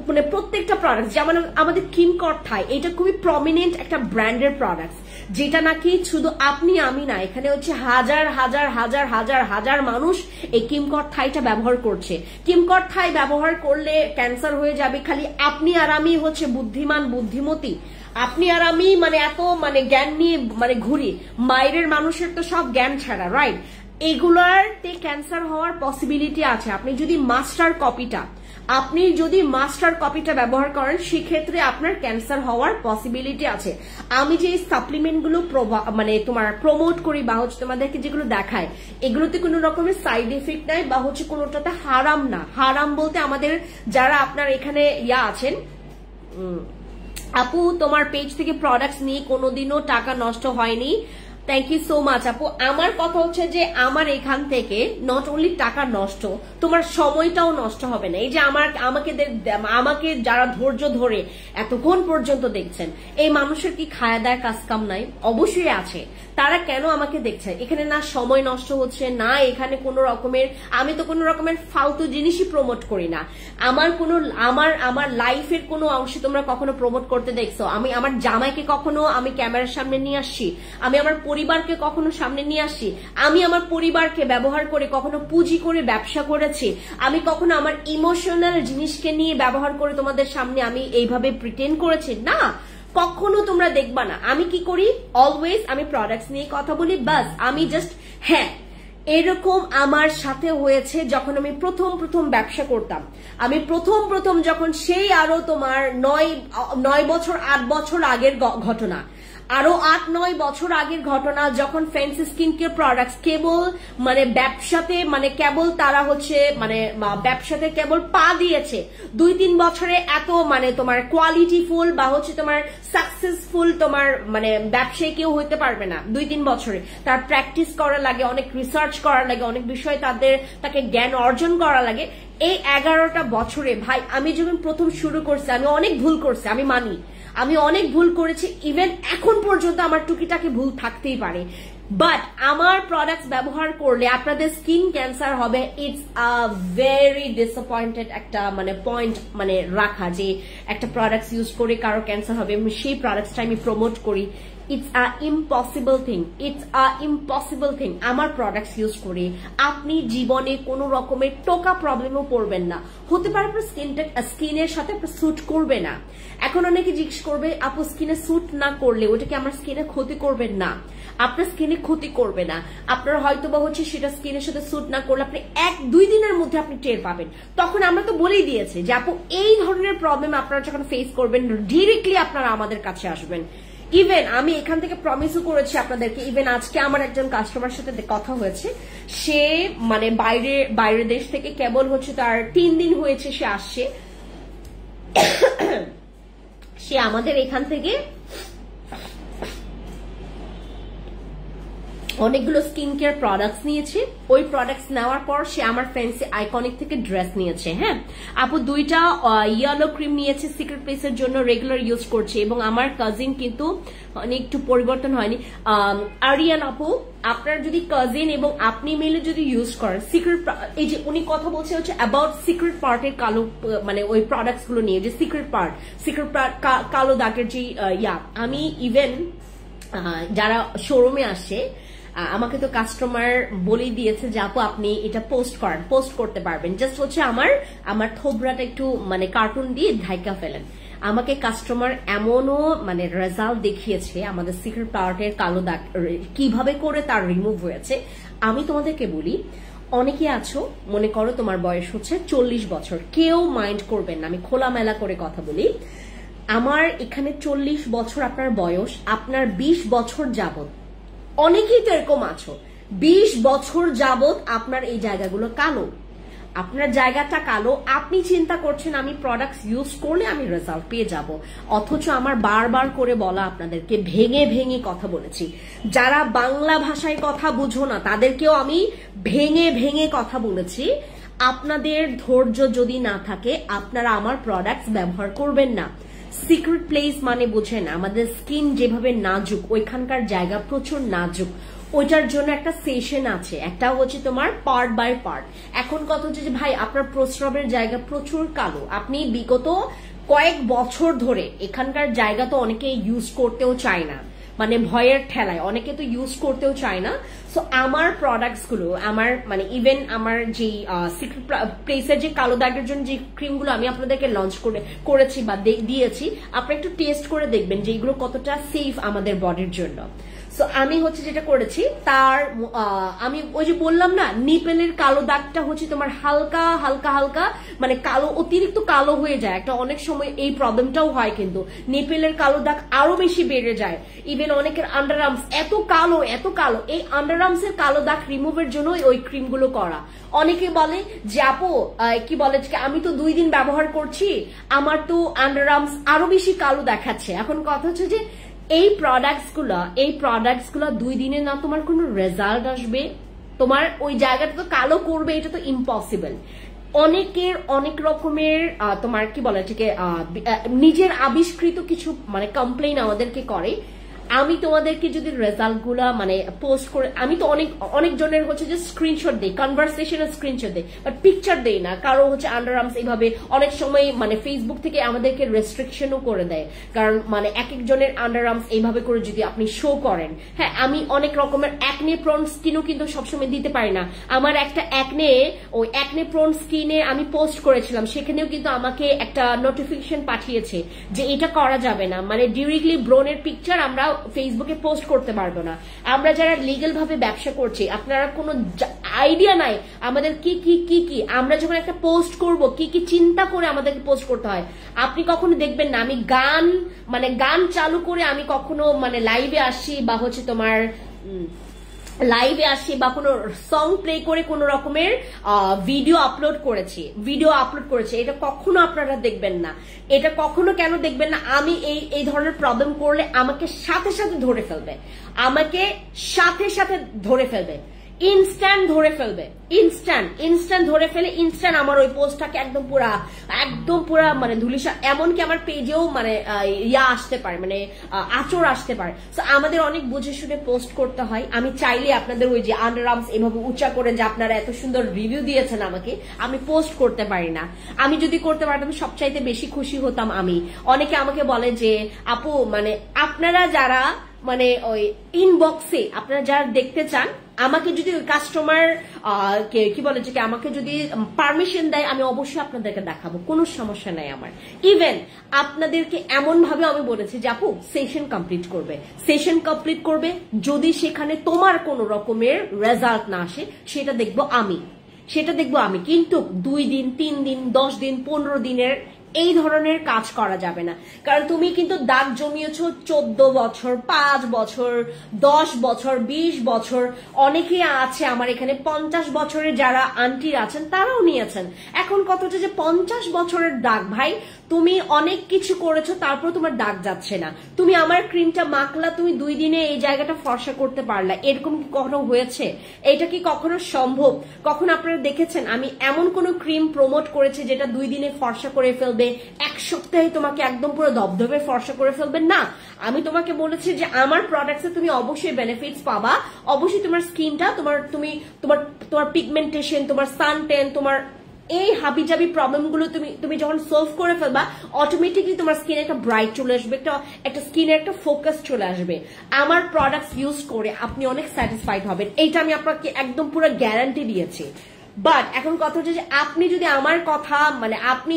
মানে প্রত্যেকটা প্রোডাক্ট, যেমন আমাদের কিমকট থাই, এটা খুবই প্রমিনেন্ট একটা ব্র্যান্ডের প্রোডাক্ট, যেটা নাকি শুধু আপনি আমি না, এখানে হচ্ছে হাজার হাজার হাজার হাজার হাজার মানুষ এই কিমকট থাইটা ব্যবহার করছে। কিমকট থাই ব্যবহার করলে ক্যান্সার হয়ে যাবে খালি আপনি আর আমি হচ্ছে বুদ্ধিমান বুদ্ধিমতী, আপনি আর আমি মানে এত মানে জ্ঞান নিয়ে মানে ঘুরি, বাইরের মানুষের তো সব জ্ঞান ছাড়া, রাইট? এগুলারতে ক্যান্সার হওয়ার পসিবিলিটি আছে। আপনি যদি মাস্টার কপিটা ব্যবহার করেন সেক্ষেত্রে আপনার ক্যান্সার হওয়ার পসিবিলিটি আছে। আমি যে সাপ্লিমেন্ট গুলো মানে তোমার প্রমোট করি বা হচ্ছে তোমাদেরকে যেগুলো দেখায়, এগুলোতে কোনো রকমের সাইড এফেক্ট নাই বা হচ্ছে কোনোটাতে হারাম না। হারাম বলতে আমাদের যারা আপনার এখানে আছেন, আপু তোমার পেজ থেকে প্রোডাক্টস নিয়ে কোনোদিনও টাকা নষ্ট হয়নি, থ্যাংক ইউ সো মাচ আপু। আমার কথা হচ্ছে যে আমার এখান থেকে নট অনলি টাকা নষ্ট, তোমার সময়টাও নষ্ট হবে না। এই যে আমাকে যারা ধৈর্য ধরে এতক্ষণ পর্যন্ত দেখছেন, এই মানুষের কি খায়া দায় কাজ কাম নাই? অবশ্যই আছে। তারা কেন আমাকে দেখছে? এখানে না সময় নষ্ট হচ্ছে না, এখানে কোনো রকমের আমি তো কোনো রকমের ফালতু জিনিসই প্রমোট করি না। আমার লাইফের কোনো অংশে তোমরা কখনো প্রমোট করতে দেখছো? আমি আমার জামাইকে কখনো আমি ক্যামেরার সামনে নিয়ে আসছি? আমি আমার পরিবারকে কখনো সামনে নিয়ে আসছি? আমি আমার পরিবারকে ব্যবহার করে কখনো পুঁজি করে ব্যবসা করেছি? আমি কখনো আমার ইমোশনাল জিনিসকে নিয়ে ব্যবহার করে তোমাদের সামনে আমি এইভাবে প্রিটেন্ড করেছি? না, কখনো তোমরা দেখবা না। আমি কি করি? অলওয়েজ আমি প্রোডাক্টস নিয়ে কথা বলি, বাস। আমি জাস্ট হ্যাঁ এরকম আমার সাথে হয়েছে যখন আমি প্রথম ব্যবসা করতাম। আমি প্রথম যখন সেই আরো তোমার 9 বছর 8 বছর আগের ঘটনা, আরো 8-9 বছর আগের ঘটনা, যখন ফ্যান্সি স্কিন কেয়ার প্রোডাক্টস কেবল মানে ব্যবসাতে মানে কেবল তারা হচ্ছে মানে ব্যবসাতে কেবল পা দিয়েছে। 2-3 বছরে এত মানে তোমার কোয়ালিটিফুল বা হচ্ছে তোমার সাকসেসফুল তোমার মানে ব্যবসায়ী কেউ হইতে পারবে না 2-3 বছরে। তার প্র্যাকটিস করা লাগে, অনেক রিসার্চ করা লাগে, অনেক বিষয় তাকে জ্ঞান অর্জন করা লাগে। এই 11টা বছরে ভাই আমি যখন প্রথম শুরু করছি আমি অনেক ভুল করছি, আমি মানি আমি অনেক ভুল করেছি। ইভেন এখন পর্যন্ত আমার টুকিটাকি ভুল থাকতেই পারে, বাট আমার প্রোডাক্টস ব্যবহার করলে আপনাদের স্কিন ক্যান্সার হবে, ইটস আ ভেরি ডিসঅ্যাপয়েন্টেড একটা মানে পয়েন্ট মানে রাখা যে একটা প্রোডাক্টস ইউজ করে কারো ক্যান্সার হবে, সেই প্রোডাক্টসটা আমি প্রমোট করি। ইটস আ ইম্পসিবল থিং আমার প্রোডাক্টস ইউজ করে আপনি জীবনে কোনো রকমের টোকা প্রবলেমও পড়বেন না। হতে পারে আপনার স্কিনের সাথে আপনার স্যুট করবে না। এখন অনেকে জিজ্ঞেস করবে আপু স্কিনে স্যুট না করলে ওটা কি আমার স্কিনে ক্ষতি করবে? না, আপনার স্কিনে ক্ষতি করবে না। আপনার হয়তো বা হচ্ছে সেটা স্কিনের সাথে স্যুট না করলে আপনি 1-2 দিনের মধ্যে আপনি টের পাবেন। তখন আমরা তো বলেই দিয়েছি যে আপু এই ধরনের প্রবলেম আপনারা যখন ফেস করবেন ডিরেক্টলি আপনারা আমাদের কাছে আসবেন। ইভেন আমি এখান থেকে প্রমিসও করেছি আপনাদেরকে, ইভেন আজকে আমার একজন কাস্টমার সাথে কথা হয়েছে, সে মানে বাইরের দেশ থেকে কেবল হচ্ছে তার 3 দিন হয়েছে সে আসছে, সে আমাদের এখান থেকে অনেকগুলো স্কিন কেয়ার প্রোডাক্টস নিয়েছে। ওই প্রোডাক্টস নেওয়ার পর সে আমার ফ্যান্সি আইকনিক থেকে ড্রেস নিয়েছে। হ্যাঁ আপু 2টা ইয়েলো ক্রিম নিয়েছে সিক্রেট প্লেসের জন্য, রেগুলার ইউজ করছে। এবং আমার কাজিন কিন্তু একটু পরিবর্তন হয়নি। আরিয়ান আপু আপনার যদি কাজিন এবং আপনি মিলে যদি ইউজ করেন সিক্রেট, এই যে উনি কথা বলছে হচ্ছে অ্যাবাউট সিক্রেট পার্টের কালো মানে ওই প্রোডাক্টস গুলো নিয়ে, যে সিক্রেট পার্ট কালো দাগের যে আমি ইভেন যারা শোরুমে আসে আমাকে তো কাস্টমার বলেই দিয়েছে যে আপু আপনি এটা পোস্ট করতে পারবেন, জাস্ট হচ্ছে আমার থোবরাটা একটু মানে কার্টুন দিয়ে ঢাকা ফেলেন। আমাকে কাস্টমার এমনও মানে রেজাল্ট দেখিয়েছে আমাদের সিক্রেট পার্টের কালো দাগ কিভাবে করে তার রিমুভ হয়েছে। আমি তোমাদেরকে বলি, অনেকে আছো মনে করো তোমার বয়স হচ্ছে 40 বছর, কেউ মাইন্ড করবেন না, আমি খোলামেলা করে কথা বলি। আমার এখানে 40 বছর আপনার বয়স, আপনার 20 বছর যাবত, অনেকেই তো এরকম আছো 20 বছর যাবত আপনার এই জায়গাগুলো কালো, আপনার জায়গাটা কালো, আপনি চিন্তা করছেন আমি প্রোডাক্টস ইউজ করলে আমি রেজাল্ট পেয়ে যাব। অথচ আমার বারবার করে বলা আপনাদেরকে ভেঙে ভেঙে কথা বলেছি। যারা বাংলা ভাষায় কথা বুঝো না তাদেরকেও আমি ভেঙে ভেঙে কথা বলেছি। আপনাদের ধৈর্য যদি না থাকে আপনারা আমার প্রোডাক্টস ব্যবহার করবেন না। সিক্রেট প্লেস মানে বোঝেন আমাদের স্কিন যেভাবে নাজুক, ওইখানকার জায়গা প্রচুর নাজুক, ওইটার জন্য একটা সেশন আছে, একটা হচ্ছে তোমার পার্ট বাই পার্ট। এখন কথা হচ্ছে যে ভাই আপনার প্রস্রাবের জায়গা প্রচুর কালো, আপনি বিগত কয়েক বছর ধরে এখানকার জায়গা তো অনেকে ইউজ করতেও চায় না, মানে ভয়ের ঠেলায় অনেকে তো ইউজ করতেও চায় না। সো আমার প্রোডাক্টস গুলো আমার মানে ইভেন আমার যে সিক্রেট প্লেসের যে কালো দাগের জন্য যে ক্রিমগুলো আমি আপনাদেরকে লঞ্চ করেছি বা দিয়েছি, আপনারা একটু টেস্ট করে দেখবেন যে এগুলো কতটা সেফ আমাদের বডির জন্য। সো আমি হচ্ছে যেটা করেছি তার আমি ওই যে বললাম না নিপেলের কালো দাগটা হচ্ছে তোমার হালকা হালকা হালকা মানে কালো, অতিরিক্ত কালো হয়ে যায় একটা, অনেক সময় এই প্রবলেমটাও হয়, কিন্তু নিপেলের কালো দাগ আরো বেশি বেড়ে যায়। ইভেন অনেকের আন্ডার আর্মস এত কালো, এই আন্ডার আর্মস এর কালো দাগ রিমুভের জন্য ওই ক্রিমগুলো করা। অনেকে বলে যে আপু কি বলে আমি তো 2 দিন ব্যবহার করছি আমার তো আন্ডার আর্মস আরো বেশি কালো দেখাচ্ছে। এখন কথা হচ্ছে যে এই প্রোডাক্টস গুলো 2 দিনে না তোমার কোনো রেজাল্ট আসবে, তোমার ওই জায়গাটা তো কালো করবে, এটা তো ইম্পসিবল। অনেকের অনেক রকমের তোমার কি বলে এটাকে নিজের আবিষ্কৃত কিছু মানে কমপ্লেইন আমাদেরকে করে। আমি তোমাদেরকে যদি রেজাল্ট গুলা মানে পোস্ট করে, আমি তো অনেক জনের হচ্ছে যে স্ক্রিনশট দেই, কনভারসেশনের স্ক্রিনশট দেই, বাট পিকচার দেই না। কারো হচ্ছে আন্ডার আর্মস এইভাবে অনেক সময় মানে ফেসবুক থেকে আমাদেরকে রেস্ট্রিকশনও করে দেয়, কারণ মানে এক একজনের আন্ডার আর্মস এইভাবে করে যদি আপনি শো করেন। হ্যাঁ আমি অনেক রকমের অ্যাকনে প্রোন স্কিনও কিন্তু সবসময় দিতে পারি না। আমার একটা অ্যাকনে প্রোন স্কিনে আমি পোস্ট করেছিলাম, সেখানেও কিন্তু আমাকে একটা নোটিফিকেশন পাঠিয়েছে যে এটা করা যাবে না, মানে ডিরেক্টলি ব্রোনের পিকচার আমরা ফেসবুকে পোস্ট করতে পারবো না। আমরা যারা লিগ্যাল ভাবে ব্যবসা করছি আপনারা কোনো আইডিয়া নাই আমাদের কি কি কি কি আমরা যখন একটা পোস্ট করব কি কি চিন্তা করে আমাদেরকে পোস্ট করতে হয়। আপনি কখনো দেখবেন না আমি গান চালু করে আমি কখনো মানে লাইভে আসি বা হচ্ছে তোমার বা কোনো সং প্লে করে কোন রকমের ভিডিও আপলোড করেছি, এটা কখনো আপনারা দেখবেন না। এটা কখনো কেন দেখবেন না, আমি এই ধরনের প্রবলেম করলে আমাকে সাথে সাথে ধরে ফেলবে, ইনস্ট্যান্ট ধরে ফেলবে, ইনস্ট্যান্ট ধরে ফেলে ইনস্ট্যান্ট আমার ওই পোস্টটাকে একদম পুরা মানে ধুলিসা, এমনকি আমার পেজেও মানে আসতে পারে, মানে আচর আসতে পারে। তো আমাদের অনেক বুঝে শুনে পোস্ট করতে হয়। আমি চাইলে আপনাদের ওই যে আন্ডার আর্মস এভাবে উঁচা করে যে আপনারা এত সুন্দর রিভিউ দিয়েছেন আমাকে, আমি পোস্ট করতে পারি না। আমি যদি করতে পারতাম সবচাইতে বেশি খুশি হতাম আমি। অনেকে আমাকে বলে যে আপু মানে আপনারা যারা মানে ওই ইনবক্সে আপনারা যারা দেখতে চান, আমাকে যদি ওই কাস্টমার কি বলে যে আমাকে যদি পারমিশন দেয়, আমি অবশ্যই আপনাদেরকে দেখাবো, কোনো সমস্যা নাই আমার। ইভেন আপনাদেরকে এমন ভাবে আমি বলেছি যে আপু সেশন কমপ্লিট করবে, যদি সেখানে তোমার কোনো রকমের রেজাল্ট না আসে সেটা দেখবো আমি, কিন্তু 2 দিন 3 দিন 10 দিন 15 দিনের এই ধরনের কাজ করা যাবে না। কারণ তুমি কিন্তু দাগ জমিয়েছো 14 বছর, 5 বছর, 10 বছর, 20 বছর, অনেকে আছে আমার এখানে 50 বছরের যারা আন্টি আছেন তারাও নিয়েছেন। এখন কতটা যে 50 বছরের দাগ, ভাই তুমি অনেক কিছু করেছো তারপর তোমার দাগ যাচ্ছে না। তুমি আমার ক্রিমটা মাখলা, তুমি 2 দিনে এই জায়গাটা ফর্সা করতে পারলা, এরকম কি কখনো হয়েছে? এটা কি কখনো সম্ভব? কখন আপনারা দেখেছেন আমি এমন কোন ক্রিম প্রমোট করেছি যেটা 2 দিনে ফর্সা করে ফেলবে, 1 সপ্তাহে তোমাকে একদম পুরো ধবধবে ফর্সা করে ফেলবে? না, আমি তোমাকে বলেছি যে আমার প্রোডাক্টসে তুমি অবশ্যই বেনিফিটস পাবা, অবশ্যই তোমার স্কিনটা তোমার পিগমেন্টেশন, তোমার সান ট্যান, তোমার এই হাবিজাবি প্রবলেমগুলো তুমি যখন সলভ করে ফেলবা, অটোমেটিকলি তোমার স্কিনে একটা ব্রাইট চলে আসবে, একটা স্কিনের একটা ফোকাস চলে আসবে। আমার প্রোডাক্টস ইউজ করে আপনি অনেক স্যাটিসফাইড হবেন, এইটা আমি আপনাকে একদম পুরো গ্যারান্টি দিয়েছি। বাট এখন কথা হচ্ছে যে আপনি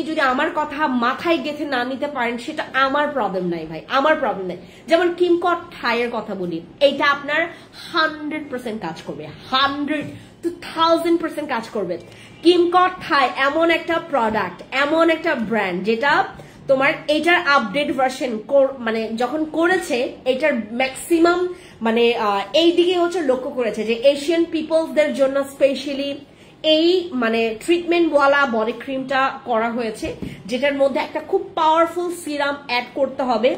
যদি আমার কথা মাথায় গেঁথে না নিতে পারেন, সেটা আমার প্রবলেম নাই ভাই, আমার প্রবলেম নাই। যেমন কিমকট থাইয়ের কথা বলি, এইটা আপনার 100% কাজ করবে, 100-1000% কাজ করবে। কিমকট থাই এমন একটা প্রোডাক্ট, এমন একটা ব্র্যান্ড যেটা তোমার এটার আপডেট ভার্সন মানে যখন করেছে, এটার ম্যাক্সিমাম মানে এই দিকে হচ্ছে লক্ষ্য করেছে যে এশিয়ান পিপলসদের জন্য স্পেশালি এই মানে ট্রিটমেন্ট ওয়ালা বডি ক্রিমটা করা হয়েছে, যেটার মধ্যে একটা খুব পাওয়ারফুল সিরাম অ্যাড করতে হবে।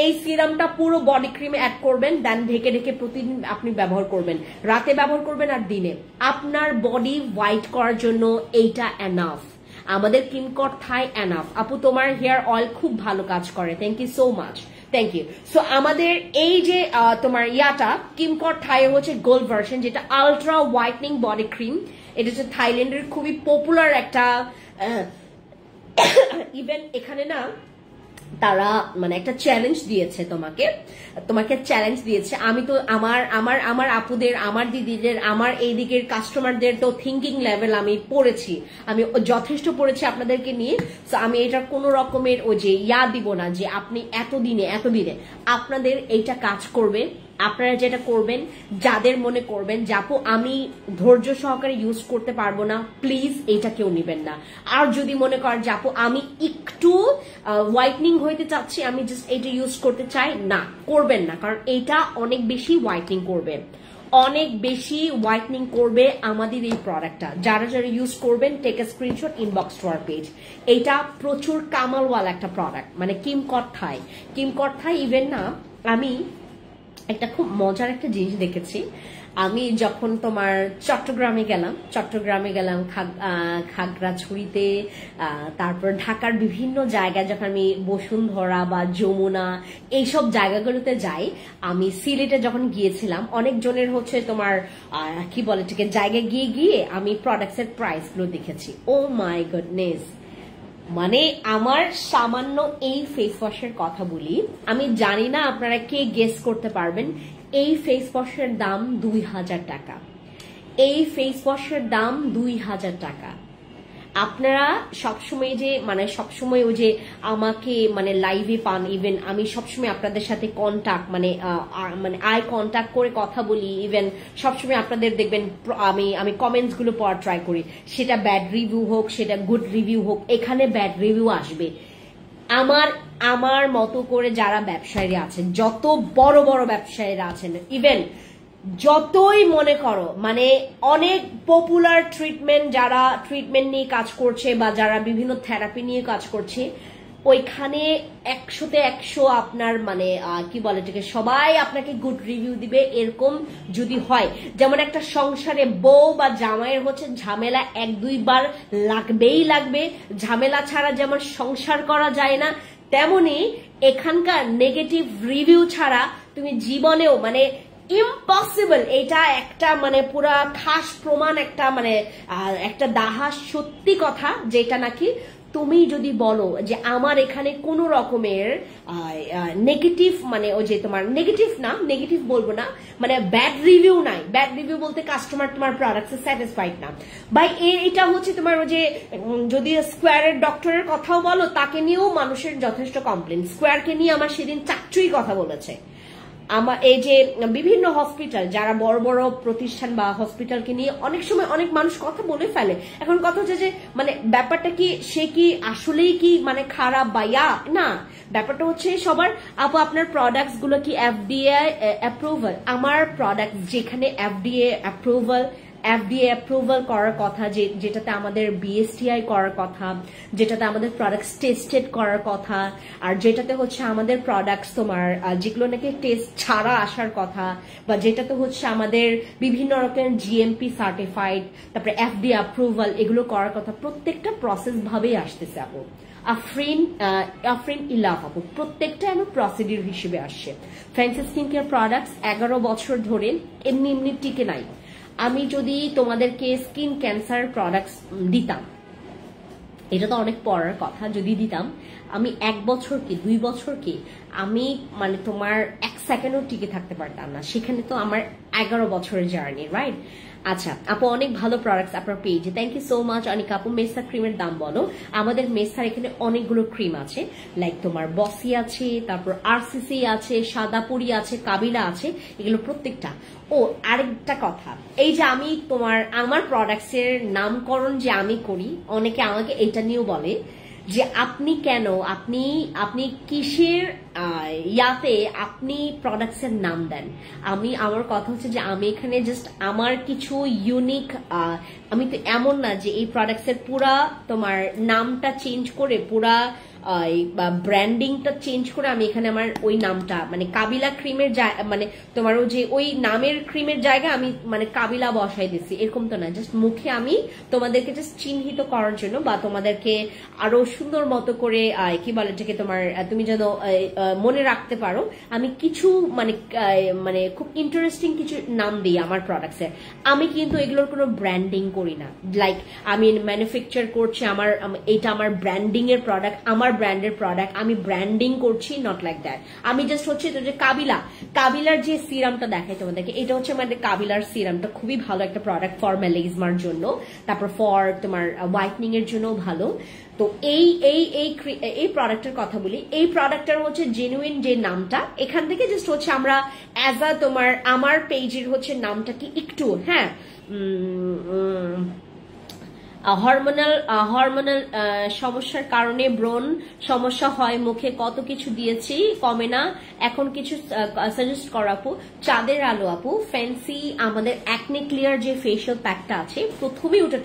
এই সিরামটা পুরো বডি ক্রিমে অ্যাড করবেন, দেন ঢেকে ঢেকে প্রতিদিন আপনি ব্যবহার করবেন, রাতে ব্যবহার করবেন আর দিনে। আপনার বডি হোয়াইট করার জন্য এইটা এনাফ, আমাদের কিমকট থাই এনাফ। আপু তোমার হেয়ার অয়েল খুব ভালো কাজ করে, thank you so much, thank you. So আমাদের এই যে তোমার ইয়াটা কিমকট থাই হচ্ছে গোল্ড ভার্সন, যেটা আলট্রা হোয়াইটনিং বডি ক্রিম। এটা হচ্ছে থাইল্যান্ডের খুবই পপুলার একটা, ইভেন এখানে না তারা মানে একটা চ্যালেঞ্জ দিয়েছে, তোমাকে চ্যালেঞ্জ দিয়েছে। আমি তো আমার আপুদের, আমার দিদিদের, আমার এই দিকের কাস্টমারদের তো থিঙ্কিং লেভেল আমি পড়েছি, আমি যথেষ্ট পড়েছি আপনাদেরকে নিয়ে। তো আমি এটা কোনো রকমের ওই যে দিব না যে আপনি এতদিনে আপনাদের এইটা কাজ করবে। আপনারা যেটা করবেন, যাদের মনে করবেন যাপু আমি ধৈর্য সহকারে ইউজ করতে পারবো না, প্লিজ এটা কেউ নেবেন না। আর যদি মনে করেন যাপু আমি একটু হোয়াইটনিং হইতে চাচ্ছি, আমি জাস্ট এটা ইউজ করতে চাই, না করবেন না, কারণ এটা অনেক বেশি হোয়াইটনিং করবে, আমাদের এই প্রোডাক্টটা। যারা ইউজ করবেন take a screenshot, inbox to our page. এটা প্রচুর কামালওয়ালা একটা প্রোডাক্ট, মানে কিমকট থাই। ইভেন না আমি একটা খুব মজার একটা জিনিস দেখেছি, আমি যখন তোমার চট্টগ্রামে গেলাম খাগড়াছড়িতে, তারপর ঢাকার বিভিন্ন জায়গায় যখন আমি বসুন্ধরা বা যমুনা এইসব জায়গাগুলোতে যাই, আমি সিলেটে যখন গিয়েছিলাম, অনেকজনের হচ্ছে তোমার কি বলে ঠিক জায়গায় গিয়ে আমি প্রোডাক্টসের প্রাইস গুলো দেখেছি। ও মাই গডনেস, মানে আমার সামান্য এই ফেস ওয়াশের কথা বলি, আমি জানি না আপনারা কে গেস করতে পারবেন, এই ফেস ওয়াশের দাম 2000 টাকা। এই ফেস ওয়াশের দাম 2000 টাকা। আপনারা সবসময় সবসময় ওই যে আমাকে মানে লাইভে পান, ইভেন আমি সবসময় আপনাদের সাথে কন্টাক্ট মানে আই কন্টাক্ট করে কথা বলি, ইভেন সবসময় আপনাদের দেখবেন আমি কমেন্টস গুলো পড়ার ট্রাই করি, সেটা ব্যাড রিভিউ হোক, সেটা গুড রিভিউ হোক, এখানে ব্যাড রিভিউ আসবে। আমার মতো করে যারা ব্যবসায়ীরা আছেন, যত বড় বড় ব্যবসায়ীরা আছেন, ইভেন যতই মনে করো মানে অনেক পপুলার যারা ট্রিটমেন্ট নিয়ে কাজ করছে বা যারা বিভিন্ন থেরাপি নিয়ে কাজ করছে, ওইখানে 100-তে 100 আপনার মানে কি বলে এটাকে, সবাই আপনাকে গুড রিভিউ দিবে। এরকম যদি হয়, যেমন একটা সংসারে বউ বা জামাইয়ের হচ্ছে ঝামেলা 1-2 বার লাগবে, ঝামেলা ছাড়া যেমন সংসার করা যায় না, তেমনি এখানকার নেগেটিভ রিভিউ ছাড়া তুমি জীবনেও মানে ইম্পসিবল। এটা একটা মানে পুরা খাস প্রমাণ, একটা মানে একটা দাহাস সত্যি কথা, যেটা নাকি তুমি যদি বলো যে আমার এখানে কোনো রকমের নেগেটিভ, মানে ওই যে তোমার নেগেটিভ না, নেগেটিভ বলবো না, মানে ব্যাড রিভিউ নাই, ব্যাড রিভিউ বলতে কাস্টমার তোমার প্রোডাক্টে স্যাটিসফাইড না, বা এটা হচ্ছে তোমার ওই যে যদি স্কোয়ারের ডক্টরের কথাও বলো, তাকে নিয়েও মানুষের যথেষ্ট কমপ্লেন। স্কোয়ারকে নিয়ে আমার সেদিন চাকচুই কথা বলেছে। আমার এই যে বিভিন্ন হসপিটাল, যারা বড় বড় প্রতিষ্ঠান বা হসপিটালকে নিয়ে অনেক সময় অনেক মানুষ কথা বলে ফেলে। এখন কথা হচ্ছে যে মানে ব্যাপারটা কি, সে কি আসলেই কি মানে খারাপ বা না, ব্যাপারটা হচ্ছে সবার আপু আপনার প্রোডাক্টস গুলো কি এফডিএ অ্যাপ্রুভাল? আমার প্রোডাক্ট যেখানে এফডিএ অ্যাপ্রুভাল করার কথা, যেটাতে আমাদের বিএসটিআই করার কথা, যেটাতে আমাদের প্রোডাক্টস টেস্টেড করার কথা, আর যেটাতে হচ্ছে আমাদের প্রোডাক্টস তোমার যেগুলো নাকি টেস্ট ছাড়া আসার কথা, বা যেটাতে হচ্ছে আমাদের বিভিন্ন রকমের জিএমপি সার্টিফাইড, তারপরে এফডিএ অ্যাপ্রুভাল, এগুলো করার কথা, প্রত্যেকটা প্রসেস ভাবেই আসতেছে আপু। আফরিন ইলাফ আপু, প্রত্যেকটা আমার প্রসিডিউর হিসেবে আসছে। ফ্যান্সি স্কিন কেয়ার প্রোডাক্টস 11 বছর ধরে এমনি এমনি টিকে নাই। আমি যদি তোমাদেরকে স্কিন ক্যান্সার প্রোডাক্টস দিতাম, এটা তো অনেক পরের কথা, যদি দিতাম আমি 1 বছর কি 2 বছর কি আমি মানে তোমার 1 সেকেন্ডও টিকে থাকতে পারতাম না। সেখানে তো আমার 11 বছরের জার্নি, রাইট? আচ্ছা আপু, অনেক ভালো প্রোডাক্টস আপনার পেজে, থ্যাংক ইউ সো মাচ। অনেক আপু মেসা ক্রিমের দাম বলো। আমাদের মেসার এখানে অনেকগুলো ক্রিম আছে, লাইক তোমার বসি আছে, তারপর আরসিসি আছে, সাদাপুরি আছে, কাবিলা আছে, এগুলো প্রত্যেকটা। ও আরেকটা কথা, এই যে আমি আমার প্রোডাক্টস এর নামকরণ যে আমি করি, অনেকে আমাকে এটা নিয়েও বলে যে আপনি কেন, আপনি কিসের ইয়াতে আপনি প্রোডাক্টস এর নাম দেন। আমার কথা হচ্ছে যে আমি এখানে জাস্ট আমার কিছু ইউনিক, আমি তো এমন না যে এই প্রোডাক্টস এর পুরা তোমার নামটা চেঞ্জ করে, পুরা ব্র্যান্ডিংটা চেঞ্জ করে আমি এখানে আমার ওই নামটা মানে কাবিলা ক্রিমের মানে তোমার যে ওই নামের ক্রিমের জায়গায় আমি মানে কাবিলা বসাই দিচ্ছি, এরকম তো না। জাস্ট মুখে আমি তোমাদেরকে জাস্ট চিহ্নিত করার জন্য, বা তোমাদেরকে আরো সুন্দর মতো করে কি বলে এটাকে তোমার, তুমি যেন মনে রাখতে পারো, আমি কিছু মানে খুব ইন্টারেস্টিং কিছু নাম দিই আমার প্রোডাক্টসে। আমি কিন্তু এগুলোর কোনো ব্র্যান্ডিং করি না, লাইক আমি ম্যানুফ্যাকচার করছি, এটা আমার ব্র্যান্ডিং এর প্রোডাক্ট, আমার ব্র্যান্ডের প্রোডাক্ট, আমি ব্র্যান্ডিং করছি, নট লাইক দ্যাট। আমি জাস্ট হচ্ছে যে কাবিলার যে সিরামটা দেখাই তোমাদেরকে, এটা হচ্ছে আমাদের কাবিলার সিরামটা খুবই ভালো একটা প্রোডাক্ট ফর মেলাজমার জন্য, তারপর ফর তোমার হোয়াইটনিং এর জন্য ভালো। তো এই প্রোডাক্টের কথা বলি, এই প্রোডাক্টের হচ্ছে জেনুইন যে নামটা, এখান থেকে জাস্ট হচ্ছে আমরা অ্যাজ আ তোমার আমার পেজের হচ্ছে নামটা কি একটু হ্যাঁ হরমোনাল সমস্যার কারণে ব্রণ সমস্যা হয়, মুখে কত কিছু দিয়েছি কমে না, এখন কিছু সাজেস্ট করাপু। চাঁদের আলো আপু, ফ্যান্সি আমাদের অ্যাকনে ক্লিয়ার যে ফেশিয়াল প্যাকটা আছে, প্রথমেই ওটা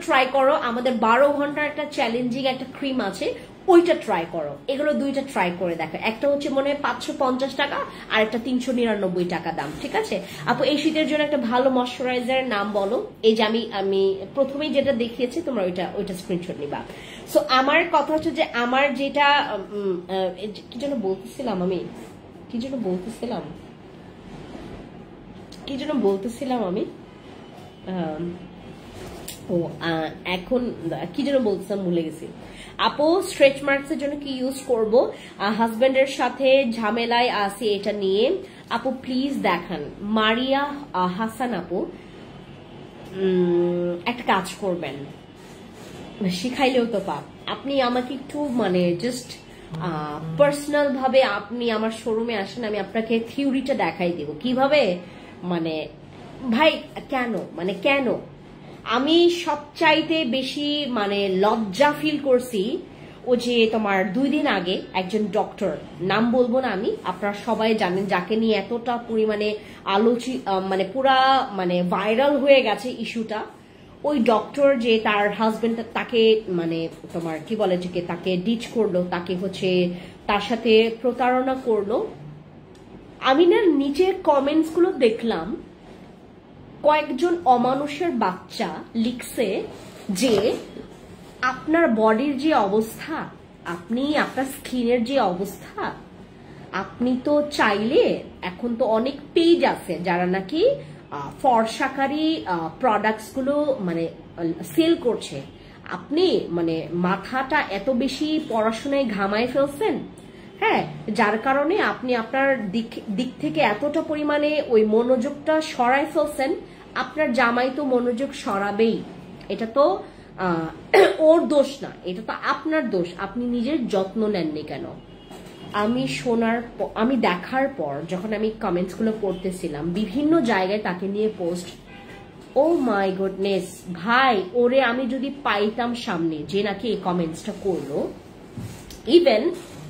ট্রাই করো। আমাদের 12 ঘন্টার একটা চ্যালেঞ্জিং একটা ক্রিম আছে, ওইটা ট্রাই করো। এগুলো দুইটা ট্রাই করে দেখো, একটা হচ্ছে মনে হয় 550 টাকা, আর একটা 399 টাকা দাম, ঠিক আছে আপু? এই শীতের জন্য একটা ভালো ময়শ্চারাইজারের নাম বলো। এই যে আমি প্রথমেই যেটা দেখিয়েছি, তোমরা ওইটা স্ক্রিনশট নিবা। সো আমার কথা হচ্ছে যে আমার যেটা কি যেন বলতেছিলাম আমি এখন কি যেন বলছিলাম, ভুলে গেছি। আপু স্ট্রেচ মার্কস এর জন্য কি ইউজ করব? হাজবেন্ডের সাথে ঝামেলায় আছি এটা নিয়ে। আপু প্লিজ দেখান। মারিয়া হাসান আপু, একটা কাজ করবেন, শিখাইলেও তো পাপ, আপনি আমাকে একটু মানে জাস্ট পার্সোনাল ভাবে আপনি আমার শোরুমে আসেন, আমি আপনাকে থিওরিটা দেখাই দিব কিভাবে, মানে ভাই কেন আমি সবচাইতে বেশি মানে লজ্জা ফিল করছি ও যে তোমার 2 দিন আগে একজন ডক্টর, নাম বলবো না আমি, আপনারা সবাই জানেন, যাকে নিয়ে এতটা পরিমাণে মানে পুরা মানে ভাইরাল হয়ে গেছে ইস্যুটা। ওই ডক্টর যে তার হাজবেন্ড তাকে মানে তোমার কি বলে যে তাকে ডিচ করলো, তাকে হচ্ছে তার সাথে প্রতারণা করলো। আমি না নিচের কমেন্টস গুলো দেখলাম, কয়েকজন অমানুষের বাচ্চা লিখছে যে আপনার বডির যে অবস্থা, আপনার স্কিনের যে অবস্থা, আপনি তো চাইলে, এখন তো অনেক পেজ আছে যারা নাকি ফর্সাকারী প্রোডাক্টস গুলো মানে সেল করছে, আপনি মানে মাথাটা এত বেশি পড়াশোনায় ঘামায় ফেলছেন, হ্যাঁ, যার কারণে আপনি আপনার দিক থেকে এতটা পরিমাণে ওই মনোযোগটা সরায় ফেলছেন। আপনার জামাই তো মনোযোগ সরাবেই, এটা তো ওর দোষ না, এটা তো আপনার দোষ, আপনি নিজের যত্ন নেননি কেন। আমি দেখার পর যখন আমি কমেন্টস গুলো পড়তেছিলাম বিভিন্ন জায়গায় তাকে নিয়ে পোস্ট, ও মাই গুডনেস ভাই, ওরে আমি যদি পাইতাম সামনে যে নাকি এই কমেন্টসটা করলো, ইভেন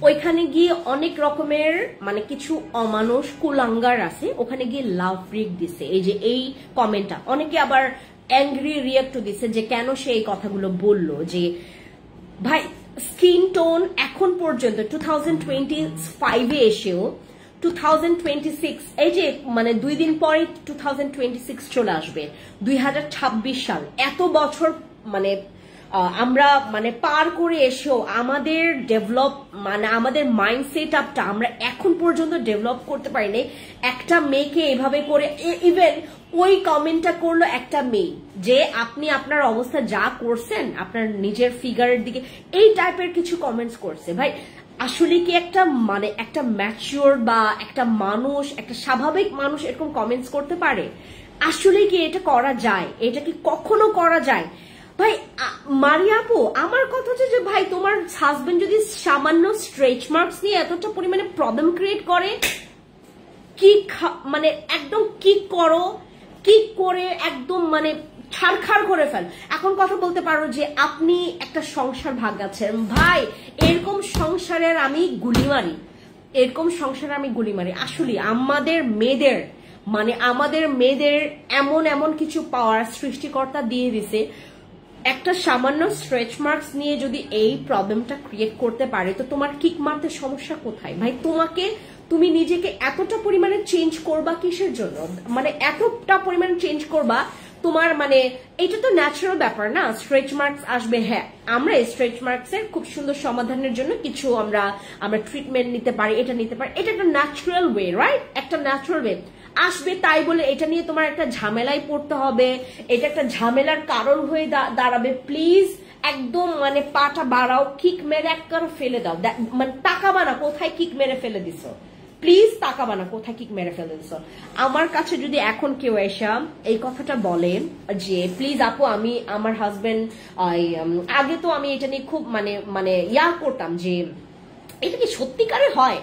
ওইখানে গিয়ে অনেক রকমের মানে কিছু অমানুষ কুলাঙ্গার আছে, ওখানে গিয়ে লাভ ব্রেক দিছে এই যে এই কমেন্টটা, অনেকে আবার অ্যাংরি রিয়াক্ট দিছে যে কেন সে এই কথাগুলো বললো। যে ভাই স্কিন টোন এখন পর্যন্ত 2025 এ এসেও 2026 এই যে মানে 2 দিন পরে 2026 চলে আসবে, 2026 সাল, এত বছর মানে আমরা মানে পার করে এসেও আমাদের ডেভেলপ মানে আমাদের মাইন্ডসেট আপটা আমরা এখন পর্যন্ত ডেভেলপ করতে পারিনি। একটা মেয়েকে এভাবে করে, ইভেন ওই কমেন্টটা করলো একটা মেয়ে যে আপনি আপনার অবস্থা যা করছেন আপনার নিজের ফিগারের দিকে, এই টাইপের কিছু কমেন্টস করছে। ভাই আসলে কি একটা মানে একটা ম্যাচিওর বা একটা মানুষ, একটা স্বাভাবিক মানুষ এরকম কমেন্টস করতে পারে? আসলে কি এটা করা যায়? এটা কি কখনো করা যায়? ভাই মারিয়া আপু, আমার কথা হচ্ছে যে ভাই তোমার হাজবেন্ড যদি সামান্য স্ট্রেচ মার্কস নিয়ে এতটা পরিমাণে প্রবলেম ক্রিয়েট করে, কি মানে একদম কিক করো, কিক করে একদম মানে ছাড়খাড় করে ফেল। এখন কথা বলতে পারো যে আপনি একটা সংসার ভাগাচ্ছেন, ভাই এরকম সংসারের আমি গুলি মারি, এরকম সংসারে আমি গুলি মারি। আসলে আমাদের মেয়েদের মানে আমাদের মেয়েদের এমন এমন কিছু পাওয়ার সৃষ্টিকর্তা দিয়ে দিছে, একটা সামান্য স্ট্রেচ মার্কস নিয়ে যদি এই প্রবলেমটা ক্রিয়েট করতে পারে তো তোমার কিক মারতে সমস্যা কোথায়? ভাই তুমি নিজেকে এতটা পরিমাণে চেঞ্জ করবা কিসের জন্য? মানে এতটা পরিমাণে চেঞ্জ করবা তোমার মানে এটা তো ন্যাচারাল ব্যাপার না, স্ট্রেচ মার্কস আসবে। হ্যাঁ, আমরা স্ট্রেচ মার্কস এর খুব সুন্দর সমাধানের জন্য কিছু আমরা ট্রিটমেন্ট নিতে পারি, এটা নিতে পারি, এটা একটা ন্যাচারাল ওয়ে, রাইট? একটা ন্যাচারাল ওয়ে আসবে, তাই বলে এটা নিয়ে তোমার একটা ঝামেলায় পড়তে হবে, এটা একটা ঝামেলার কারণ হয়ে দাঁড়াবে। প্লিজ একদম মানে পাটা বাড়াও, কিক মেরে একবার ফেলে দাও, মানে তাকাবা না কোথায় কিক মেরে ফেলে দিছো, প্লিজ তাকাবা না কোথায় কিক মেরে ফেলে দিছো। আমার কাছে যদি এখন কেউ এসে এই কথাটা বলে যে প্লিজ আপু আমি আমার হাজবেন্ড, আগে তো আমি এটা নিয়ে খুব মানে করতাম যে এটা কি সত্যিকারে হয়,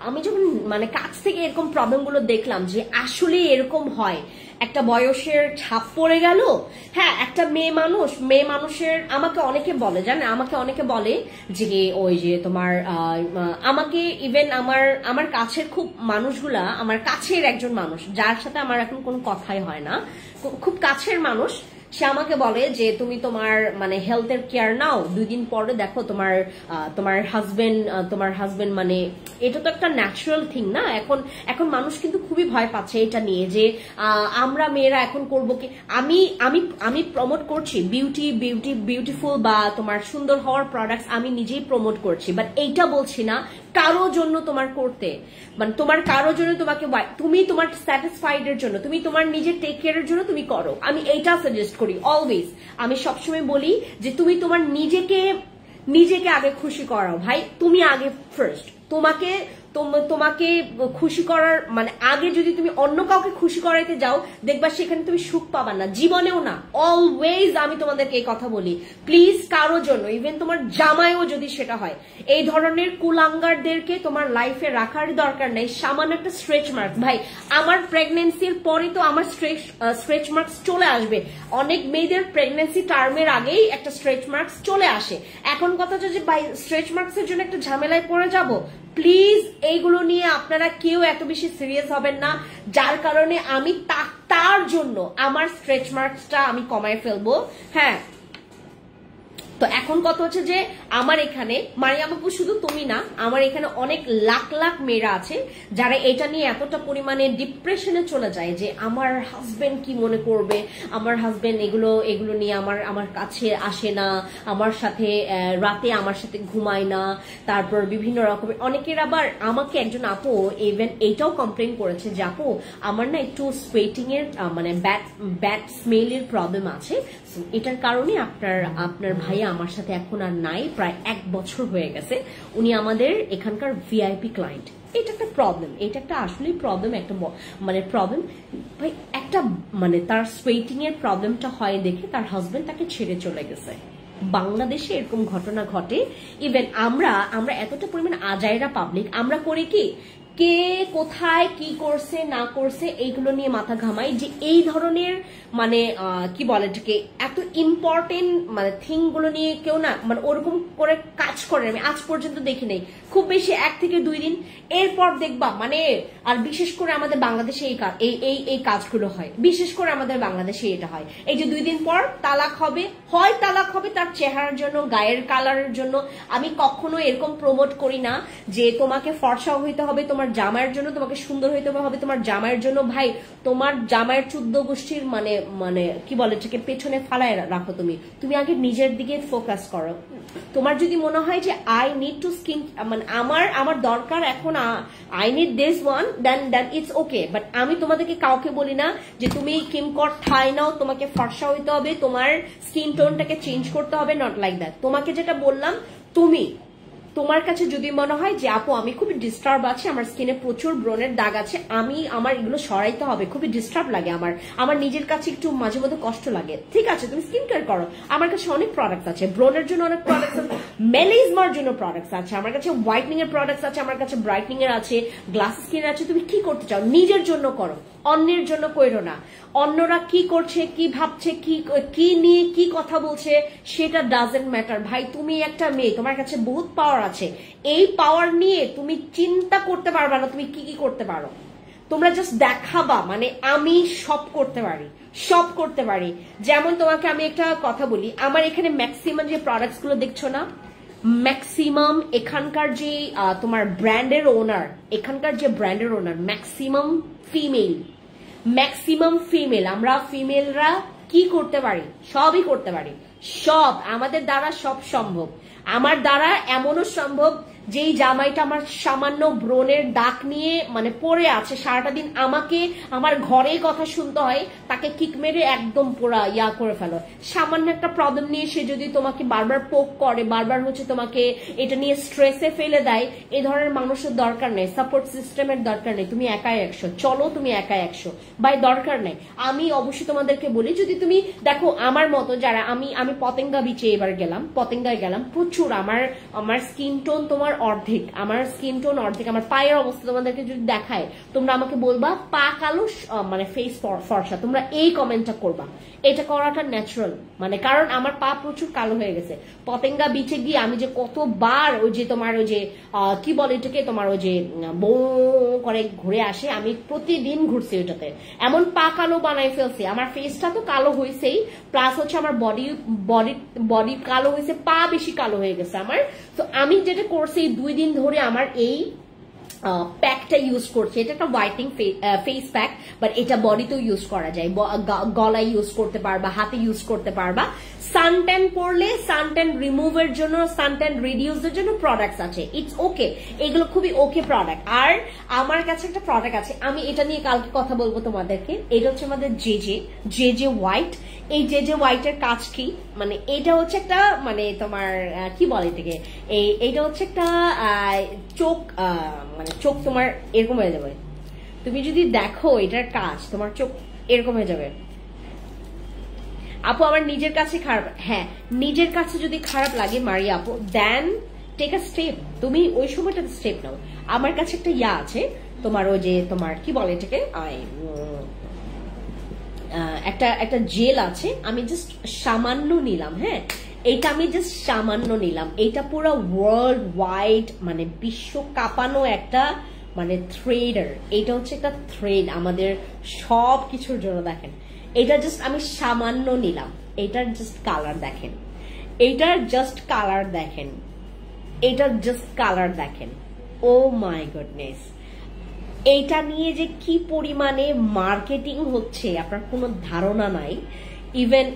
আমি যখন মানে কাছ থেকে এরকম প্রবলেম গুলো দেখলাম যে আসলে এরকম হয়, একটা বয়সের ছাপ পড়ে গেল। হ্যাঁ, একটা মেয়ে মানুষের আমাকে অনেকে বলে, জানে আমাকে অনেকে বলে যে ওই যে তোমার আমাকে ইভেন আমার কাছের খুব মানুষগুলা, আমার কাছের একজন মানুষ যার সাথে আমার এখন কোনো কথাই হয় না, খুব কাছের মানুষ, সে আমাকে বলে যে তুমি তোমার মানে হেলথের কেয়ার নাও, 2 দিন পরে দেখো তোমার হাজবেন্ড মানে এটা তো একটা ন্যাচারাল থিং না। এখন মানুষ কিন্তু খুবই ভয় পাচ্ছে এটা নিয়ে যে আমরা মেয়েরা এখন করব কি। আমি প্রমোট করছি বিউটিফুল বা তোমার সুন্দর হওয়ার প্রোডাক্টস আমি নিজেই প্রমোট করছি, বাট এইটা বলছি না কারোর জন্য তোমার করতে, মানে তোমার কারোর জন্য তোমাকে, তুমি তোমার স্যাটিসফাইড এর জন্য, তুমি তোমার নিজের টেক কেয়ারের জন্য তুমি করো, আমি এইটা সাজেস্ট করি অলওয়েজ। আমি সবসময় বলি যে তুমি তোমার নিজেকে আগে খুশি করাও ভাই, তুমি আগে ফার্স্ট। তোমাকে খুশি করার মানে আগে যদি তুমি অন্য কাউকে খুশি করাইতে যাও দেখবা সেখানে তুমি সুখ পাবা না, জীবনেও না। অলওয়েজ আমি তোমাদেরকে এই কথা বলি, প্লিজ কারোর জন্য, ইভেন তোমার জামাইও যদি সেটা হয়, এই ধরনের কুলাঙ্গারদেরকে তোমার লাইফে রাখার দরকার নেই। সামান্য একটা স্ট্রেচ মার্কস, ভাই আমার প্রেগনেন্সির পরে তো আমার স্ট্রেচ মার্কস চলে আসবে, অনেক মেয়েদের প্রেগনেন্সি টার্মের আগেই একটা স্ট্রেচ মার্কস চলে আসে। এখন কথা হচ্ছে যে ভাই স্ট্রেচ মার্কস এর জন্য একটা ঝামেলায় পড়ে যাব, প্লিজ এইগুলো নিয়ে আপনারা কেউ এত বেশি সিরিয়াস হবেন না, যার কারণে আমি তার জন্য আমার স্ট্রেচ মার্কসটা আমি কমায় ফেলবো। হ্যাঁ, তো এখন কথা হচ্ছে যে আমার এখানে মারিয়াম আপু শুধু তুমি না, আমার এখানে অনেক লাখ লাখ মেয়েরা আছে যারা এটা নিয়ে এতটা পরিমাণে ডিপ্রেশনে চলে যায় যে আমার হাজবেন্ড কি মনে করবে, আমার হাজবেন্ড এগুলো নিয়ে আমার কাছে আসে না, আমার সাথে রাতে আমার সাথে ঘুমায় না, তারপর বিভিন্ন রকমের অনেকের আবার আমাকে একজন আপু ইভেন এইটাও কমপ্লেন করেছে যে আপু আমার না একটু সোয়েটিং এর মানে ব্যাড স্মেলের প্রবলেম আছে, এটার কারণে আপনার ভাইয়া আমার সাথে এখন আর নাই, প্রায় 1 বছর হয়ে গেছে, উনি আমাদের এখানকার ভিআইপি ক্লায়েন্ট। এটা একটা প্রবলেম, এটা একটা আসলে প্রবলেম, একটা মানে প্রবলেম ভাই, একটা মানে তার সোয়েটিং এর প্রবলেমটা হয় দেখে তার হাজবেন্ড তাকে ছেড়ে চলে গেছে। বাংলাদেশে এরকম ঘটনা ঘটে। ইভেন আমরা এতটা পরিমাণ আজাইরা পাবলিক, আমরা করি কি কে কোথায় কি করছে না করছে এইগুলো নিয়ে মাথা ঘামাই, যে এই ধরনের মানে কি বলে এটাকে এত ইম্পর্টেন্ট মানে থিং গুলো নিয়ে কেউ না মানে ওরকম করে কাজ করে আমি আজ পর্যন্ত দেখি নাই, খুব বেশি 1 থেকে 2 দিন, এরপর দেখবা মানে আর বিশেষ করে আমাদের বাংলাদেশে এই কাজগুলো হয়, বিশেষ করে আমাদের বাংলাদেশে এটা হয়, এই যে 2 দিন পর তালাক হবে, হয় তালাক হবে তার চেহারার জন্য, গায়ের কালারের জন্য। আমি কখনো এরকম প্রমোট করি না যে তোমাকে ফর্সা হইতে হবে তোমার জামাইয়ের জন্য, তোমাকে সুন্দর হইতে হবে তোমার জামাইয়ের জন্য। ভাই তোমার জামাইয়ের 14 গোষ্ঠীর মানে কি বলে এটাকে পেছনে ফালায় রাখো, তুমি আগে নিজের দিকে ফোকাস করো। তোমার যদি মনে হয় যে আই নিড টু স্কিন মানে আমার দরকার এখন, I need this one, then it's okay, but আমি তোমাদেরকে কাউকে বলি না যে তুমি কিমকট ঠাই নাও, তোমাকে ফর্সা হইতে হবে, তোমার স্কিন টোনটাকে চেঞ্জ করতে হবে, নট লাইক দ্যাট। তোমাকে যেটা বললাম, তোমার কাছে যদি মনে হয় যে আপু আমি খুবই ডিস্টার্ব আছে, আমার স্কিনে প্রচুর ব্রণের দাগ আছে, আমার এগুলো সরাইতে হবে, খুবই ডিস্টার্ব লাগে, আমার নিজের কাছে একটু মাঝে মধ্যে কষ্ট লাগে, ঠিক আছে তুমি স্কিন কেয়ার করো, আমার কাছে অনেক প্রোডাক্ট আছে, ব্রণের জন্য অনেক প্রোডাক্ট আছে, মেলাইজমার জন্য প্রোডাক্টস আছে, আমার কাছে হোয়াইটনিং এর প্রোডাক্টস আছে, আমার কাছে ব্রাইটনিং এর আছে, গ্লাস স্কিন আছে। তুমি কি করতে চাও নিজের জন্য করো, অন্যের জন্য কইরো না। অন্যরা কি করছে, কি ভাবছে, কি নিয়ে কি কথা বলছে সেটা ডাজেন্ট ম্যাটার। ভাই তুমি একটা মেয়ে, তোমার কাছে বহুত পাওয়ার আছে, এই পাওয়ার নিয়ে তুমি চিন্তা করতে পারবা না তুমি কি কি করতে পারো, তোমরা জাস্ট দেখাবা মানে আমি সব করতে পারি। যেমন তোমাকে আমি একটা কথা বলি, আমার এখানে ম্যাক্সিমাম যে প্রোডাক্টস গুলো দেখছো না, ম্যাক্সিমাম এখানকার যে তোমার ব্র্যান্ডের ওনার, ম্যাক্সিমাম ফিমেল। আমরা ফিমেলরা কি করতে পারি, সবই করতে পারি, সব আমাদের দ্বারা সব সম্ভব। আমার দ্বারা এমনও সম্ভব যেই জামাইটা আমার সামান্য ব্রণের দাগ নিয়ে মানে পড়ে আছে সারাটা দিন, আমাকে আমার ঘরে কথা শুনতে হয়, তাকে কিক মেরে একদম পুরা করে ফেলো। সামান্য একটা প্রবলেম নিয়ে সে যদি তোমাকে বারবার পোক করে, বারবার হচ্ছে তোমাকে এটা নিয়ে স্ট্রেসে ফেলে দেয়, এই ধরনের মানুষের দরকার নেই, সাপোর্ট সিস্টেমের দরকার নেই। তুমি একাই 100, চলো তুমি একাই 100, ভাই দরকার নেই। আমি অবশ্যই তোমাদেরকে বলি, যদি তুমি দেখো আমার মতো যারা, আমি পতেঙ্গা বিচে এবার পতেঙ্গায় গেলাম, প্রচুর আমার স্কিন টোন তোমার অর্ধেক, আমার পায়ের অবস্থা তোমাদেরকে যদি দেখায় তোমরা আমাকে বলবা পা কালো মানে ফেস ফর্সা, তোমরা এই কমেন্টটা করবা, এটা করাটা ন্যাচারাল, মানে কারণ আমার পা প্রচুর কালো হয়ে গেছে। পতেঙ্গা বিচে গিয়ে আমি যে কতবার ওই যে তোমার ওই যে কি বলে এটাকে তোমার ওই যে বৌ করে ঘুরে আসে, আমি প্রতিদিন ঘুরছি ওইটাতে, এমন পা কালো বানাই ফেলছি, আমার ফেসটা তো কালো হয়েছেই, প্লাস হচ্ছে আমার বডি কালো হয়েছে, পা বেশি কালো হয়ে গেছে আমার। তো আমি যেটা করছি 2 দিন ধরে আমার এই প্যাকটা ইউজ করছে, এটা একটা হোয়াইটনিং ফেস প্যাক, বাট এটা বডিতেও ইউজ করা যায়, গলায় ইউজ করতে পারবা, হাতে ইউজ করতে পারবা। সানট্যান পড়লে সানট্যান রিমুভের জন্য, সানট্যান রিডিউসের জন্য প্রোডাক্টস আছে, ইটস ওকে, এগুলো খুবই ওকে প্রোডাক্ট। আর আমার কাছে একটা প্রোডাক্ট আছে, আমি এটা নিয়ে কালকে কথা বলবো তোমাদেরকে। এটা হচ্ছে আমাদের জে হোয়াইট। এই জে হোয়াইটের কাজ কি, মানে এটা হচ্ছে একটা মানে তোমার কি বলে এটাকে, এইটা হচ্ছে একটা চোখ, মানে চোখ তোমার এরকম হয়ে যাবে, তুমি যদি দেখো এটার কাজ, তোমার চোখ এরকম হয়ে যাবে। আপু আমার নিজের কাছে খারাপ, হ্যাঁ নিজের কাছে যদি খারাপ লাগে মারিয়া আপু, দেন টেক আ স্টেপ, তুমি ওই সময়টাতে স্টেপ নাও। আমার কাছে একটা আছে তোমার, ওই যে তোমার কি বলে এটাকে একটা জেল আছে, আমি জাস্ট সামান্য নিলাম, হ্যাঁ এইটা আমি জাস্ট সামান্য নিলাম, এইটা পুরো ওয়ার্ল্ড ওয়াইড মানে বিশ্ব কাঁপানো একটা মানে থ্রেডার, এইটা হচ্ছে একটা থ্রেড আমাদের সব কিছুর জন্য। দেখেন এটা জাস্ট আমি সামান্য নিলাম, এটার জাস্ট কালার দেখেন, এটার জাস্ট কালার দেখেন, এটার জাস্ট কালার দেখেন, ও মাই গডনেস। এইটা নিয়ে যে কি পরিমাণে মার্কেটিং হচ্ছে আপনার কোনো ধারণা নাই। ইভেন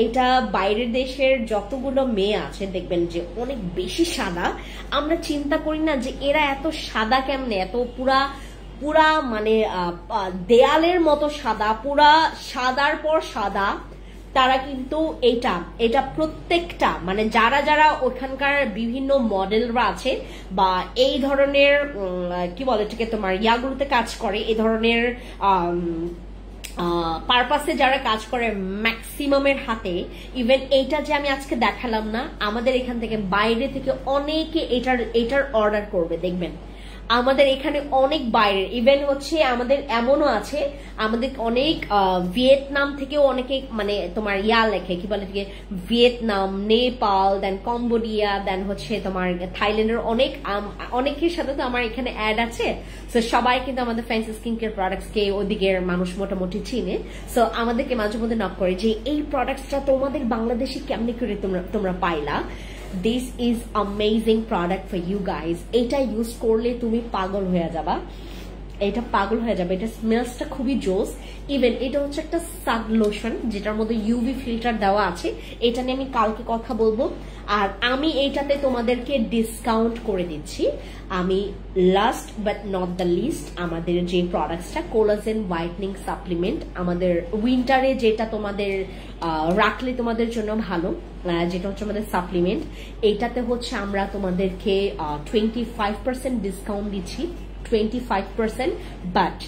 এটা বাইরের দেশের যতগুলো মেয়ে আছে দেখবেন যে অনেক বেশি সাদা। আমরা চিন্তা করি না যে এরা এত সাদা কেমনে, এত পুরা মানে দেয়ালের মতো সাদা, পুরা সাদার পর সাদা। তারা কিন্তু এটা প্রত্যেকটা মানে যারা ওখানকার বিভিন্ন মডেলরা আছে বা এই ধরনের কি বলে এটাকে তোমার ইয়াগুলোতে কাজ করে, এই ধরনের পারপাসে যারা কাজ করে ম্যাক্সিমামের হাতে, ইভেন এইটা যে আমি আজকে দেখালাম না, আমাদের এখান থেকে বাইরে থেকে অনেকে এটার অর্ডার করবে দেখবেন। আমাদের এখানে অনেক বাইরের, ইভেন হচ্ছে আমাদের এমনও আছে, আমাদের অনেক ভিয়েতনাম থেকেও অনেকে মানে তোমার লেখে কি বলে ভিয়েতনাম, নেপাল, দেন কম্বোডিয়া, দেন হচ্ছে তোমার থাইল্যান্ডের অনেকের সাথে তো আমার এখানে অ্যাড আছে। সো সবাই কিন্তু আমাদের ফ্যান্সি স্কিন কেয়ার প্রোডাক্টস কে ওদিকের মানুষ মোটামুটি চিনে। সো আমাদেরকে মাঝে মধ্যে নক করে যে এই প্রোডাক্টসটা তোমাদের বাংলাদেশে কেমনি করে তোমরা পাইলা। This is amazing product for you guys. এটা ইউজ করলে তুমি পাগল হয়ে যাবা, এটা পাগল হয়ে যাবে। এটা স্মেলসটা খুবই জোস। ইভেন এটা হচ্ছে একটা সান লোশন যেটার মধ্যে ইউভি ফিল্টার দেওয়া আছে। এটা নিয়ে আমি কালকে কথা বলবো। আর আমি এইটাতে তোমাদেরকে ডিসকাউন্ট করে দিচ্ছি। আমি last but not the least আমাদের যে প্রোডাক্টসটা কোলাজেন হোয়াইটনিং সাপ্লিমেন্ট, আমাদের উইন্টারে যেটা তোমাদের রাখলে তোমাদের জন্য ভালো, যেটা হচ্ছে আমাদের সাপ্লিমেন্ট, এইটাতে হচ্ছে আমরা তোমাদেরকে 25% ডিসকাউন্ট দিচ্ছি, 25%। বাট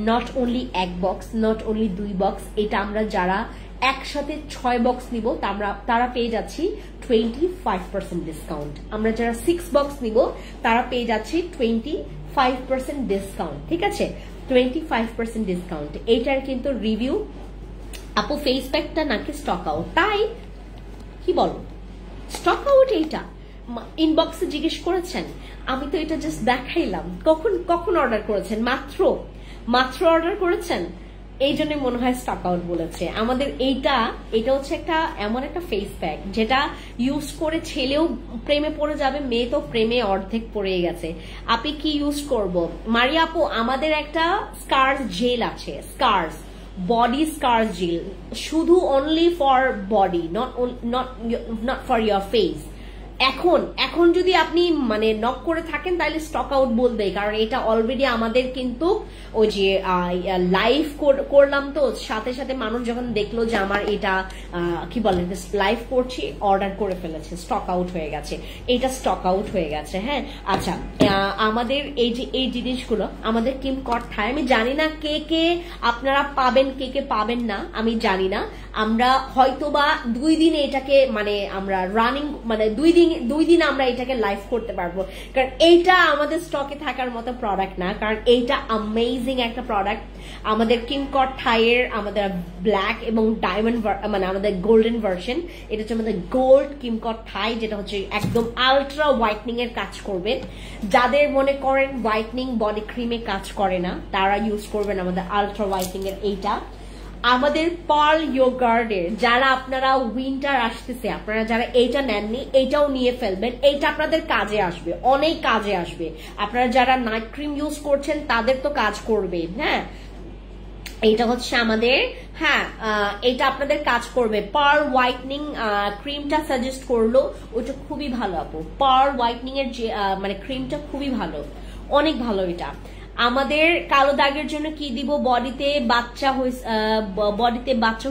নট অনলি এক বক্স, নট অনলি 2 বক্স, এটা আমরা যারা একসাথে 6 বক্স নিব তারা পেয়ে যাচ্ছি 25% ডিসকাউন্ট। আমরা যারা 6 বক্স নিব তারা পেয়ে যাচ্ছি 25% ডিসকাউন্ট। ঠিক আছে, 25% ডিসকাউন্ট। এইটার কিন্তু রিভিউ আপু ফেস প্যাকটা নাকি স্টক আউট, তাই কি বলো স্টক আউট? এইটা ইনবক্সে জিজ্ঞেস করেছেন, আমি তো এটা জাস্ট দেখাইলাম। কখন অর্ডার করেছেন? মাত্র অর্ডার করেছেন, এই জন্য মনে হয় স্টক আউট বলেছে। আমাদের এটা হচ্ছে এমন একটা ফেস প্যাক যেটা ইউজ করে ছেলেও প্রেমে পড়ে যাবে, মেয়ে তো প্রেমে অর্ধেক পড়ে গেছে। আপনি কি ইউজ করব? মারিয়া আপু, আমাদের একটা স্কার্স জেল আছে, স্কার্স বডি স্কার জেল, শুধু only for body, not for your face. এখন যদি আপনি মানে নক করে থাকেন তাহলে স্টক আউট বলবে, কারণ এটা অলরেডি আমাদের কিন্তু ওই যে লাইভ করলাম তো, সাথে সাথে মানুষ যখন দেখলো যে আমার এটা কি বলে লাইভ করছি, অর্ডার করে ফেলেছে, স্টক আউট হয়ে গেছে, এটা স্টক আউট হয়ে গেছে। হ্যাঁ, আচ্ছা, আমাদের এই জিনিসগুলো আমাদের কিম কথায়, আমি জানি না কে আপনারা পাবেন, কে পাবেন না আমি জানি না। আমরা হয়তোবা 2 দিনে এটাকে মানে আমরা রানিং মানে 2 দিন আমরা এটাকে লাইভ করতে পারবো, কারণ এইটা আমাদের স্টকে থাকার মতো প্রোডাক্ট না, কারণ এইটা অ্যামেজিং একটা প্রোডাক্ট। আমাদের কিম কথায়ের আমাদের ব্ল্যাক এবং ডায়মন্ড মানে আমাদের গোল্ডেন ভার্সন, এটা হচ্ছে আমাদের গোল্ড কিম কথাই, যেটা হচ্ছে একদম আলট্রা হোয়াইটনিং এর কাজ করবে। যাদের মনে করেন হোয়াইটনিং বডি ক্রিমে কাজ করে না তারা ইউজ করবেন আমাদের আলট্রা হোয়াইটনিং এর এইটা। আমাদের পার্ল ইয়োগার্ডের যারা আপনারা উইন্টার আসতেছে, আপনারা যারা এইটা নেননি এইটাও নিয়ে ফেলবেন, এইটা আপনাদের কাজে আসবে, অনেক কাজে আসবে। আপনারা যারা নাইট ক্রিম ইউজ করছেন তাদের তো কাজ করবে। হ্যাঁ, এইটা হচ্ছে আমাদের, হ্যাঁ এটা আপনাদের কাজ করবে। পার্ল হোয়াইটনিং ক্রিমটা সাজেস্ট করলো, ওটা খুবই ভালো আপু। পার্ল হোয়াইটনিং এর যে মানে ক্রিমটা খুবই ভালো, অনেক ভালো। এটা আমাদের কালো দাগের জন্য কি দিব? বডিতে বাচ্চা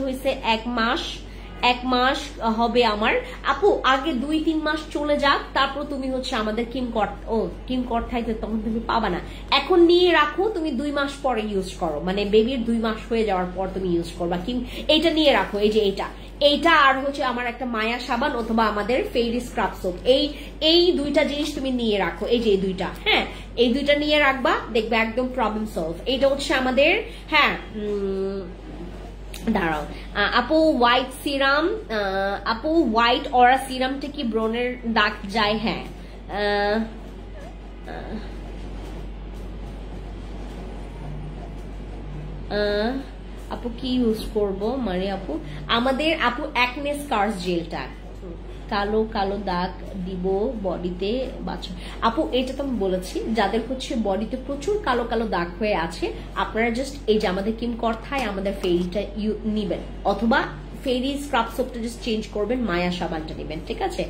হয়েছে 1 মাস হবে আমার আপু, আগে 2-3 মাস চলে যাক, তারপর তুমি হচ্ছে আমাদের কিম কথাইতে তখন তুমি পাবা না। এখন নিয়ে রাখো, তুমি 2 মাস পরে ইউজ করো, মানে বেবির 2 মাস হয়ে যাওয়ার পর তুমি ইউজ করবা। এইটা নিয়ে রাখো, এই যে এইটা আর হচ্ছে আমার একটা মায়া সাবান অথবা আমাদের ফেইরি স্ক্রাব সোপ, এই 2টা জিনিস তুমি নিয়ে রাখো, এই যে এই 2টা, হ্যাঁ এই 2টা নিয়ে রাখবা, দেখবে একদম প্রবলেম সলভ। এইটা হচ্ছে আমাদের, হ্যাঁ দাঁড়াও আপু, হোয়াইট সিরাম, আপু হোয়াইট অরা সিরামটা কি ব্রনের দাগ যায়? হ্যাঁ, আপু কি ইউজ করব মানে আপু আমাদের আপু অ্যাকনে স্কার্স জেলটা কালো কালো দাগ দিব বডিতে বাচ্চা আপু এটা তো আমি বলেছি যাদের হচ্ছে বডিতে প্রচুর কালো কালো দাগ হয়ে আছে আপনারা জাস্ট এই যে আমাদের কিম কথায় আমাদের ফেরিটা নিবেন অথবা ফেরি স্ক্রাব সোপটা জাস্ট চেঞ্জ করবেন মায়া সাবানটা নেবেন ঠিক আছে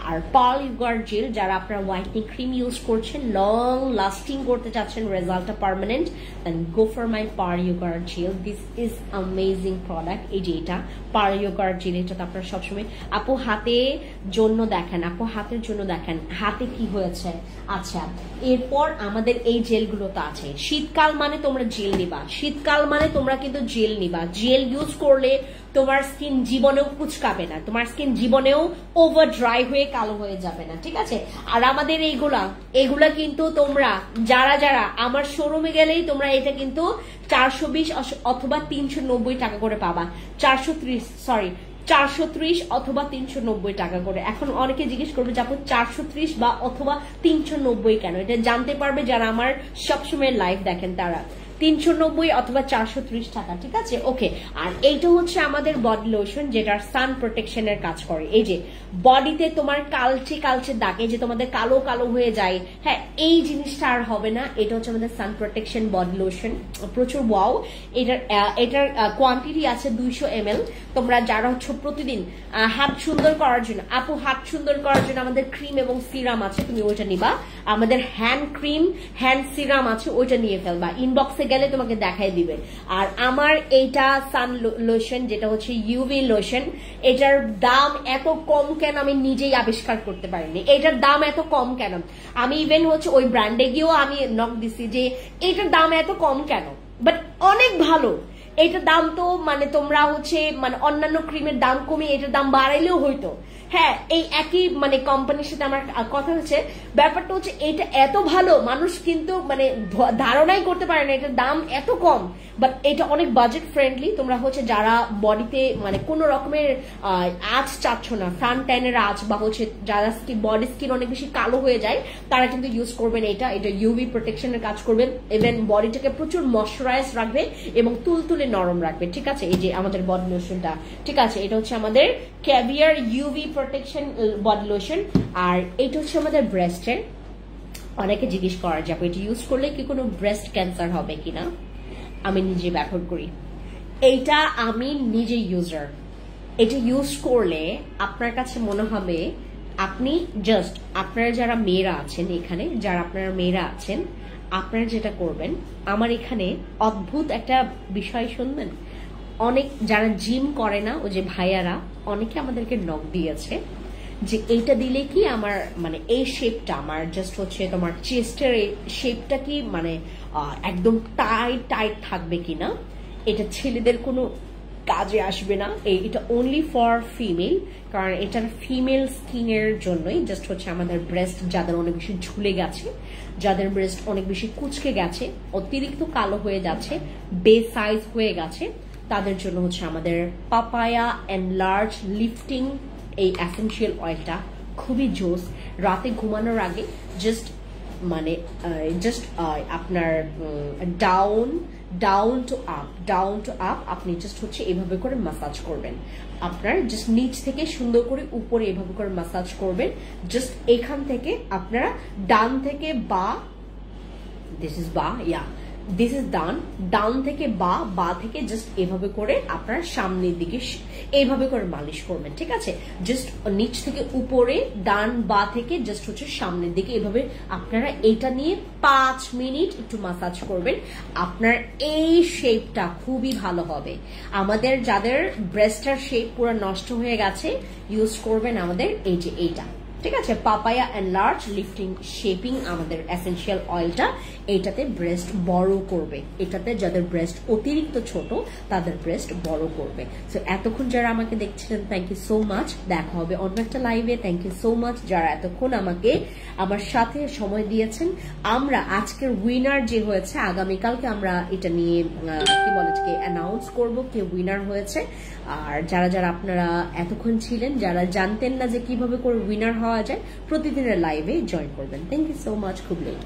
আর পার্ল ইউগার জেল যারা আপনারা হোয়াইটনিং ক্রিম ইউজ করছেন লং লাস্টিং করতে চাচ্ছেন রেজাল্টটা permanent then go for my pearl yogurt gel this is amazing product এই যে এটা পার্ল ইউগার জেল এটা তো আপনারা সবসময় আপু হাতে জন্য দেখেন আপু হাতের জন্য দেখেন হাতে কি হয়েছে আচ্ছা এরপর আমাদের এই জেলগুলো তো আছে শীতকাল মানে তোমরা জেল নিবা শীতকাল মানে তোমরা কিন্তু জেল নিবা জেল ইউজ করলে তোমার স্কিন জীবনেও কুচকাবে না তোমার স্কিন জীবনেও ওভার ড্রাই হয়ে কালো হয়ে যাবে না ঠিক আছে আর আমাদের এগুলা কিন্তু তোমরা যারা যারা আমার শোরুমে গেলেই তোমরা এটা কিন্তু 420 অথবা 390 টাকা করে পাবা 430 অথবা 390 টাকা করে এখন অনেকে জিজ্ঞেস করবে যে আপু 430 বা অথবা 390 কেন এটা জানতে পারবে যারা আমার সবসময় লাইভ দেখেন তারা 390 অথবা 430 টাকা ঠিক আছে ওকে আর এইটা হচ্ছে আমাদের বডি লোশন যেটা সান প্রোটেকশনের কাজ করে এই যে বডিতে তোমার কালচে দাগে যে তোমাদের কালো কালো হয়ে যায় হ্যাঁ এই জিনিসটা আর হবে না এটা হচ্ছে আমাদের সান প্রোটেকশন বডি লোশন প্রচুর ওয়াও এটার কোয়ান্টিটি আছে 200 ml তোমরা যারা হচ্ছে প্রতিদিন হাত সুন্দর করার জন্য আপু হাত সুন্দর করার জন্য আমাদের ক্রিম এবং সিরাম আছে তুমি ওইটা নিবা আমাদের হ্যান্ড ক্রিম হ্যান্ড সিরাম আছে ওইটা নিয়ে ফেলবা ইনবক্সে গেলে তোমাকে দেখাই দিবে আর আমার এইটা সান লোশন যেটা হচ্ছে ইউভি লোশন এটার দাম এত কম কেন আমি নিজেই আবিষ্কার করতে পারিনি এটার দাম এত কম কেন আমি ইভেন হচ্ছে ওই ব্র্যান্ডে গিয়েও আমি নক দিছি যে এটার দাম এত কম কেন বাট অনেক ভালো এটার দাম তো মানে তোমরা হচ্ছে মানে অন্যান্য ক্রিমের দাম কমিয়ে এটার দাম বাড়াইলেও হইতো হ্যাঁ এই একই মানে কোম্পানির সাথে আমার কথা হচ্ছে ব্যাপারটা হচ্ছে এটা এত ভালো মানুষ কিন্তু মানে ধারণাই করতে পারে না এটার দাম এত কম বাট এটা অনেক বাজেট ফ্রেন্ডলি তোমরা হচ্ছে যারা বডিতে মানে কোন রকমের আঁচ চাচ্ছ না সান ট্যানের আঁচ বা হচ্ছে যারা বডি স্কিন অনেক বেশি কালো হয়ে যায় তারা কিন্তু ইউজ করবেন এটা ইউভি প্রোটেকশনের কাজ করবেন ইভেন বডিটাকে প্রচুর ময়শ্চারাইজ রাখবে এবং তুলতুলে নরম রাখবে ঠিক আছে এই যে আমাদের বডি লোশনটা ঠিক আছে এটা হচ্ছে আমাদের caviar UV protection body lotion আর এটা হচ্ছে আমাদের ব্রেস্টের অনেকে জিজ্ঞেস করা যাবে এটা ইউজ করলে কি কোনো ব্রেস্ট ক্যান্সার হবে কিনা আমি নিজে ব্যবহার করি এইটা আমি নিজে ইউজার এটা ইউজ করলে আপনার কাছে মনে হবে আপনি জাস্ট আপনারা যারা মেয়েরা আছেন এখানে যারা আপনারা মেয়েরা আছেন আপনারা যেটা করবেন আমার এখানে অদ্ভুত একটা বিষয় শুনবেন অনেক যারা জিম করে না ও যে ভাইয়ারা অনেকে আমাদেরকে নক দিয়েছে যে এইটা দিলে কি আমার মানে এই শেপটা আমার জাস্ট হচ্ছে তোমার চেস্টের এই শেপটা কি মানে একদম টাইট থাকবে কিনা এটা ছেলেদের কোনো কাজে আসবে না এটা অনলি ফর ফিমেল কারণ এটার ফিমেল স্কিনের জন্যই জাস্ট হচ্ছে আমাদের ব্রেস্ট যাদের অনেক বেশি ঝুলে গেছে যাদের ব্রেস্ট অনেক বেশি কুচকে গেছে অতিরিক্ত কালো হয়ে যাচ্ছে বে সাইজ হয়ে গেছে তাদের জন্য হচ্ছে আমাদের পাপায়া এনলার্জ লিফটিং এই এসেনশিয়াল অয়েলটা খুবই জোস রাতে ঘুমানোর আগে জাস্ট মানে জাস্ট আপনার ডাউন টু আপ আপনি জাস্ট হচ্ছে এভাবে করে মাসাজ করবেন আপনার জাস্ট নিচ থেকে সুন্দর করে উপরে এভাবে করে মাসাজ করবেন জাস্ট এখান থেকে আপনারা ডান থেকে বা দিস ইজ ডাউন থেকে বা থেকে জাস্ট এভাবে করে আপনার সামনের দিকে এইভাবে করে মালিশ করবেন ঠিক আছে জাস্ট নিচ থেকে উপরে ডান বা থেকে জাস্ট হচ্ছে সামনের দিকে এভাবে আপনারা এটা নিয়ে 5 মিনিট একটু মাসাজ করবেন আপনার এই শেপটা খুবই ভালো হবে আমাদের যাদের ব্রেস্টের শেপ পুরো নষ্ট হয়ে গেছে ইউজ করবেন আমাদের এই যে এইটা ঠিক আছে পাপায়া এনলার্জ লিফটিং শেপিং আমাদের এসেনশিয়াল অয়েলটা এটাতে ব্রেস্ট বড় করবে এটাতে যাদের ব্রেস্ট অতিরিক্ত ছোট তাদের ব্রেস্ট বড় করবে সো এতক্ষণ যারা আমাকে দেখছিলেন থ্যাংক ইউ সো মাচ দেখা হবে অন্য একটা লাইভে থ্যাংক ইউ সো মাচ যারা এতক্ষণ আমাকে আমার সাথে সময় দিয়েছেন আমরা আজকের উইনার যে হয়েছে আগামীকালকে আমরা এটা নিয়ে কি বলে এটাকে অ্যানাউন্স করবো কে উইনার হয়েছে আর যারা যারা আপনারা এতক্ষণ ছিলেন যারা জানতেন না যে কিভাবে করে উইনার হওয়া যায় প্রতিদিনের লাইভে জয়েন করবেন থ্যাংক ইউ সো মাচ খুব লেট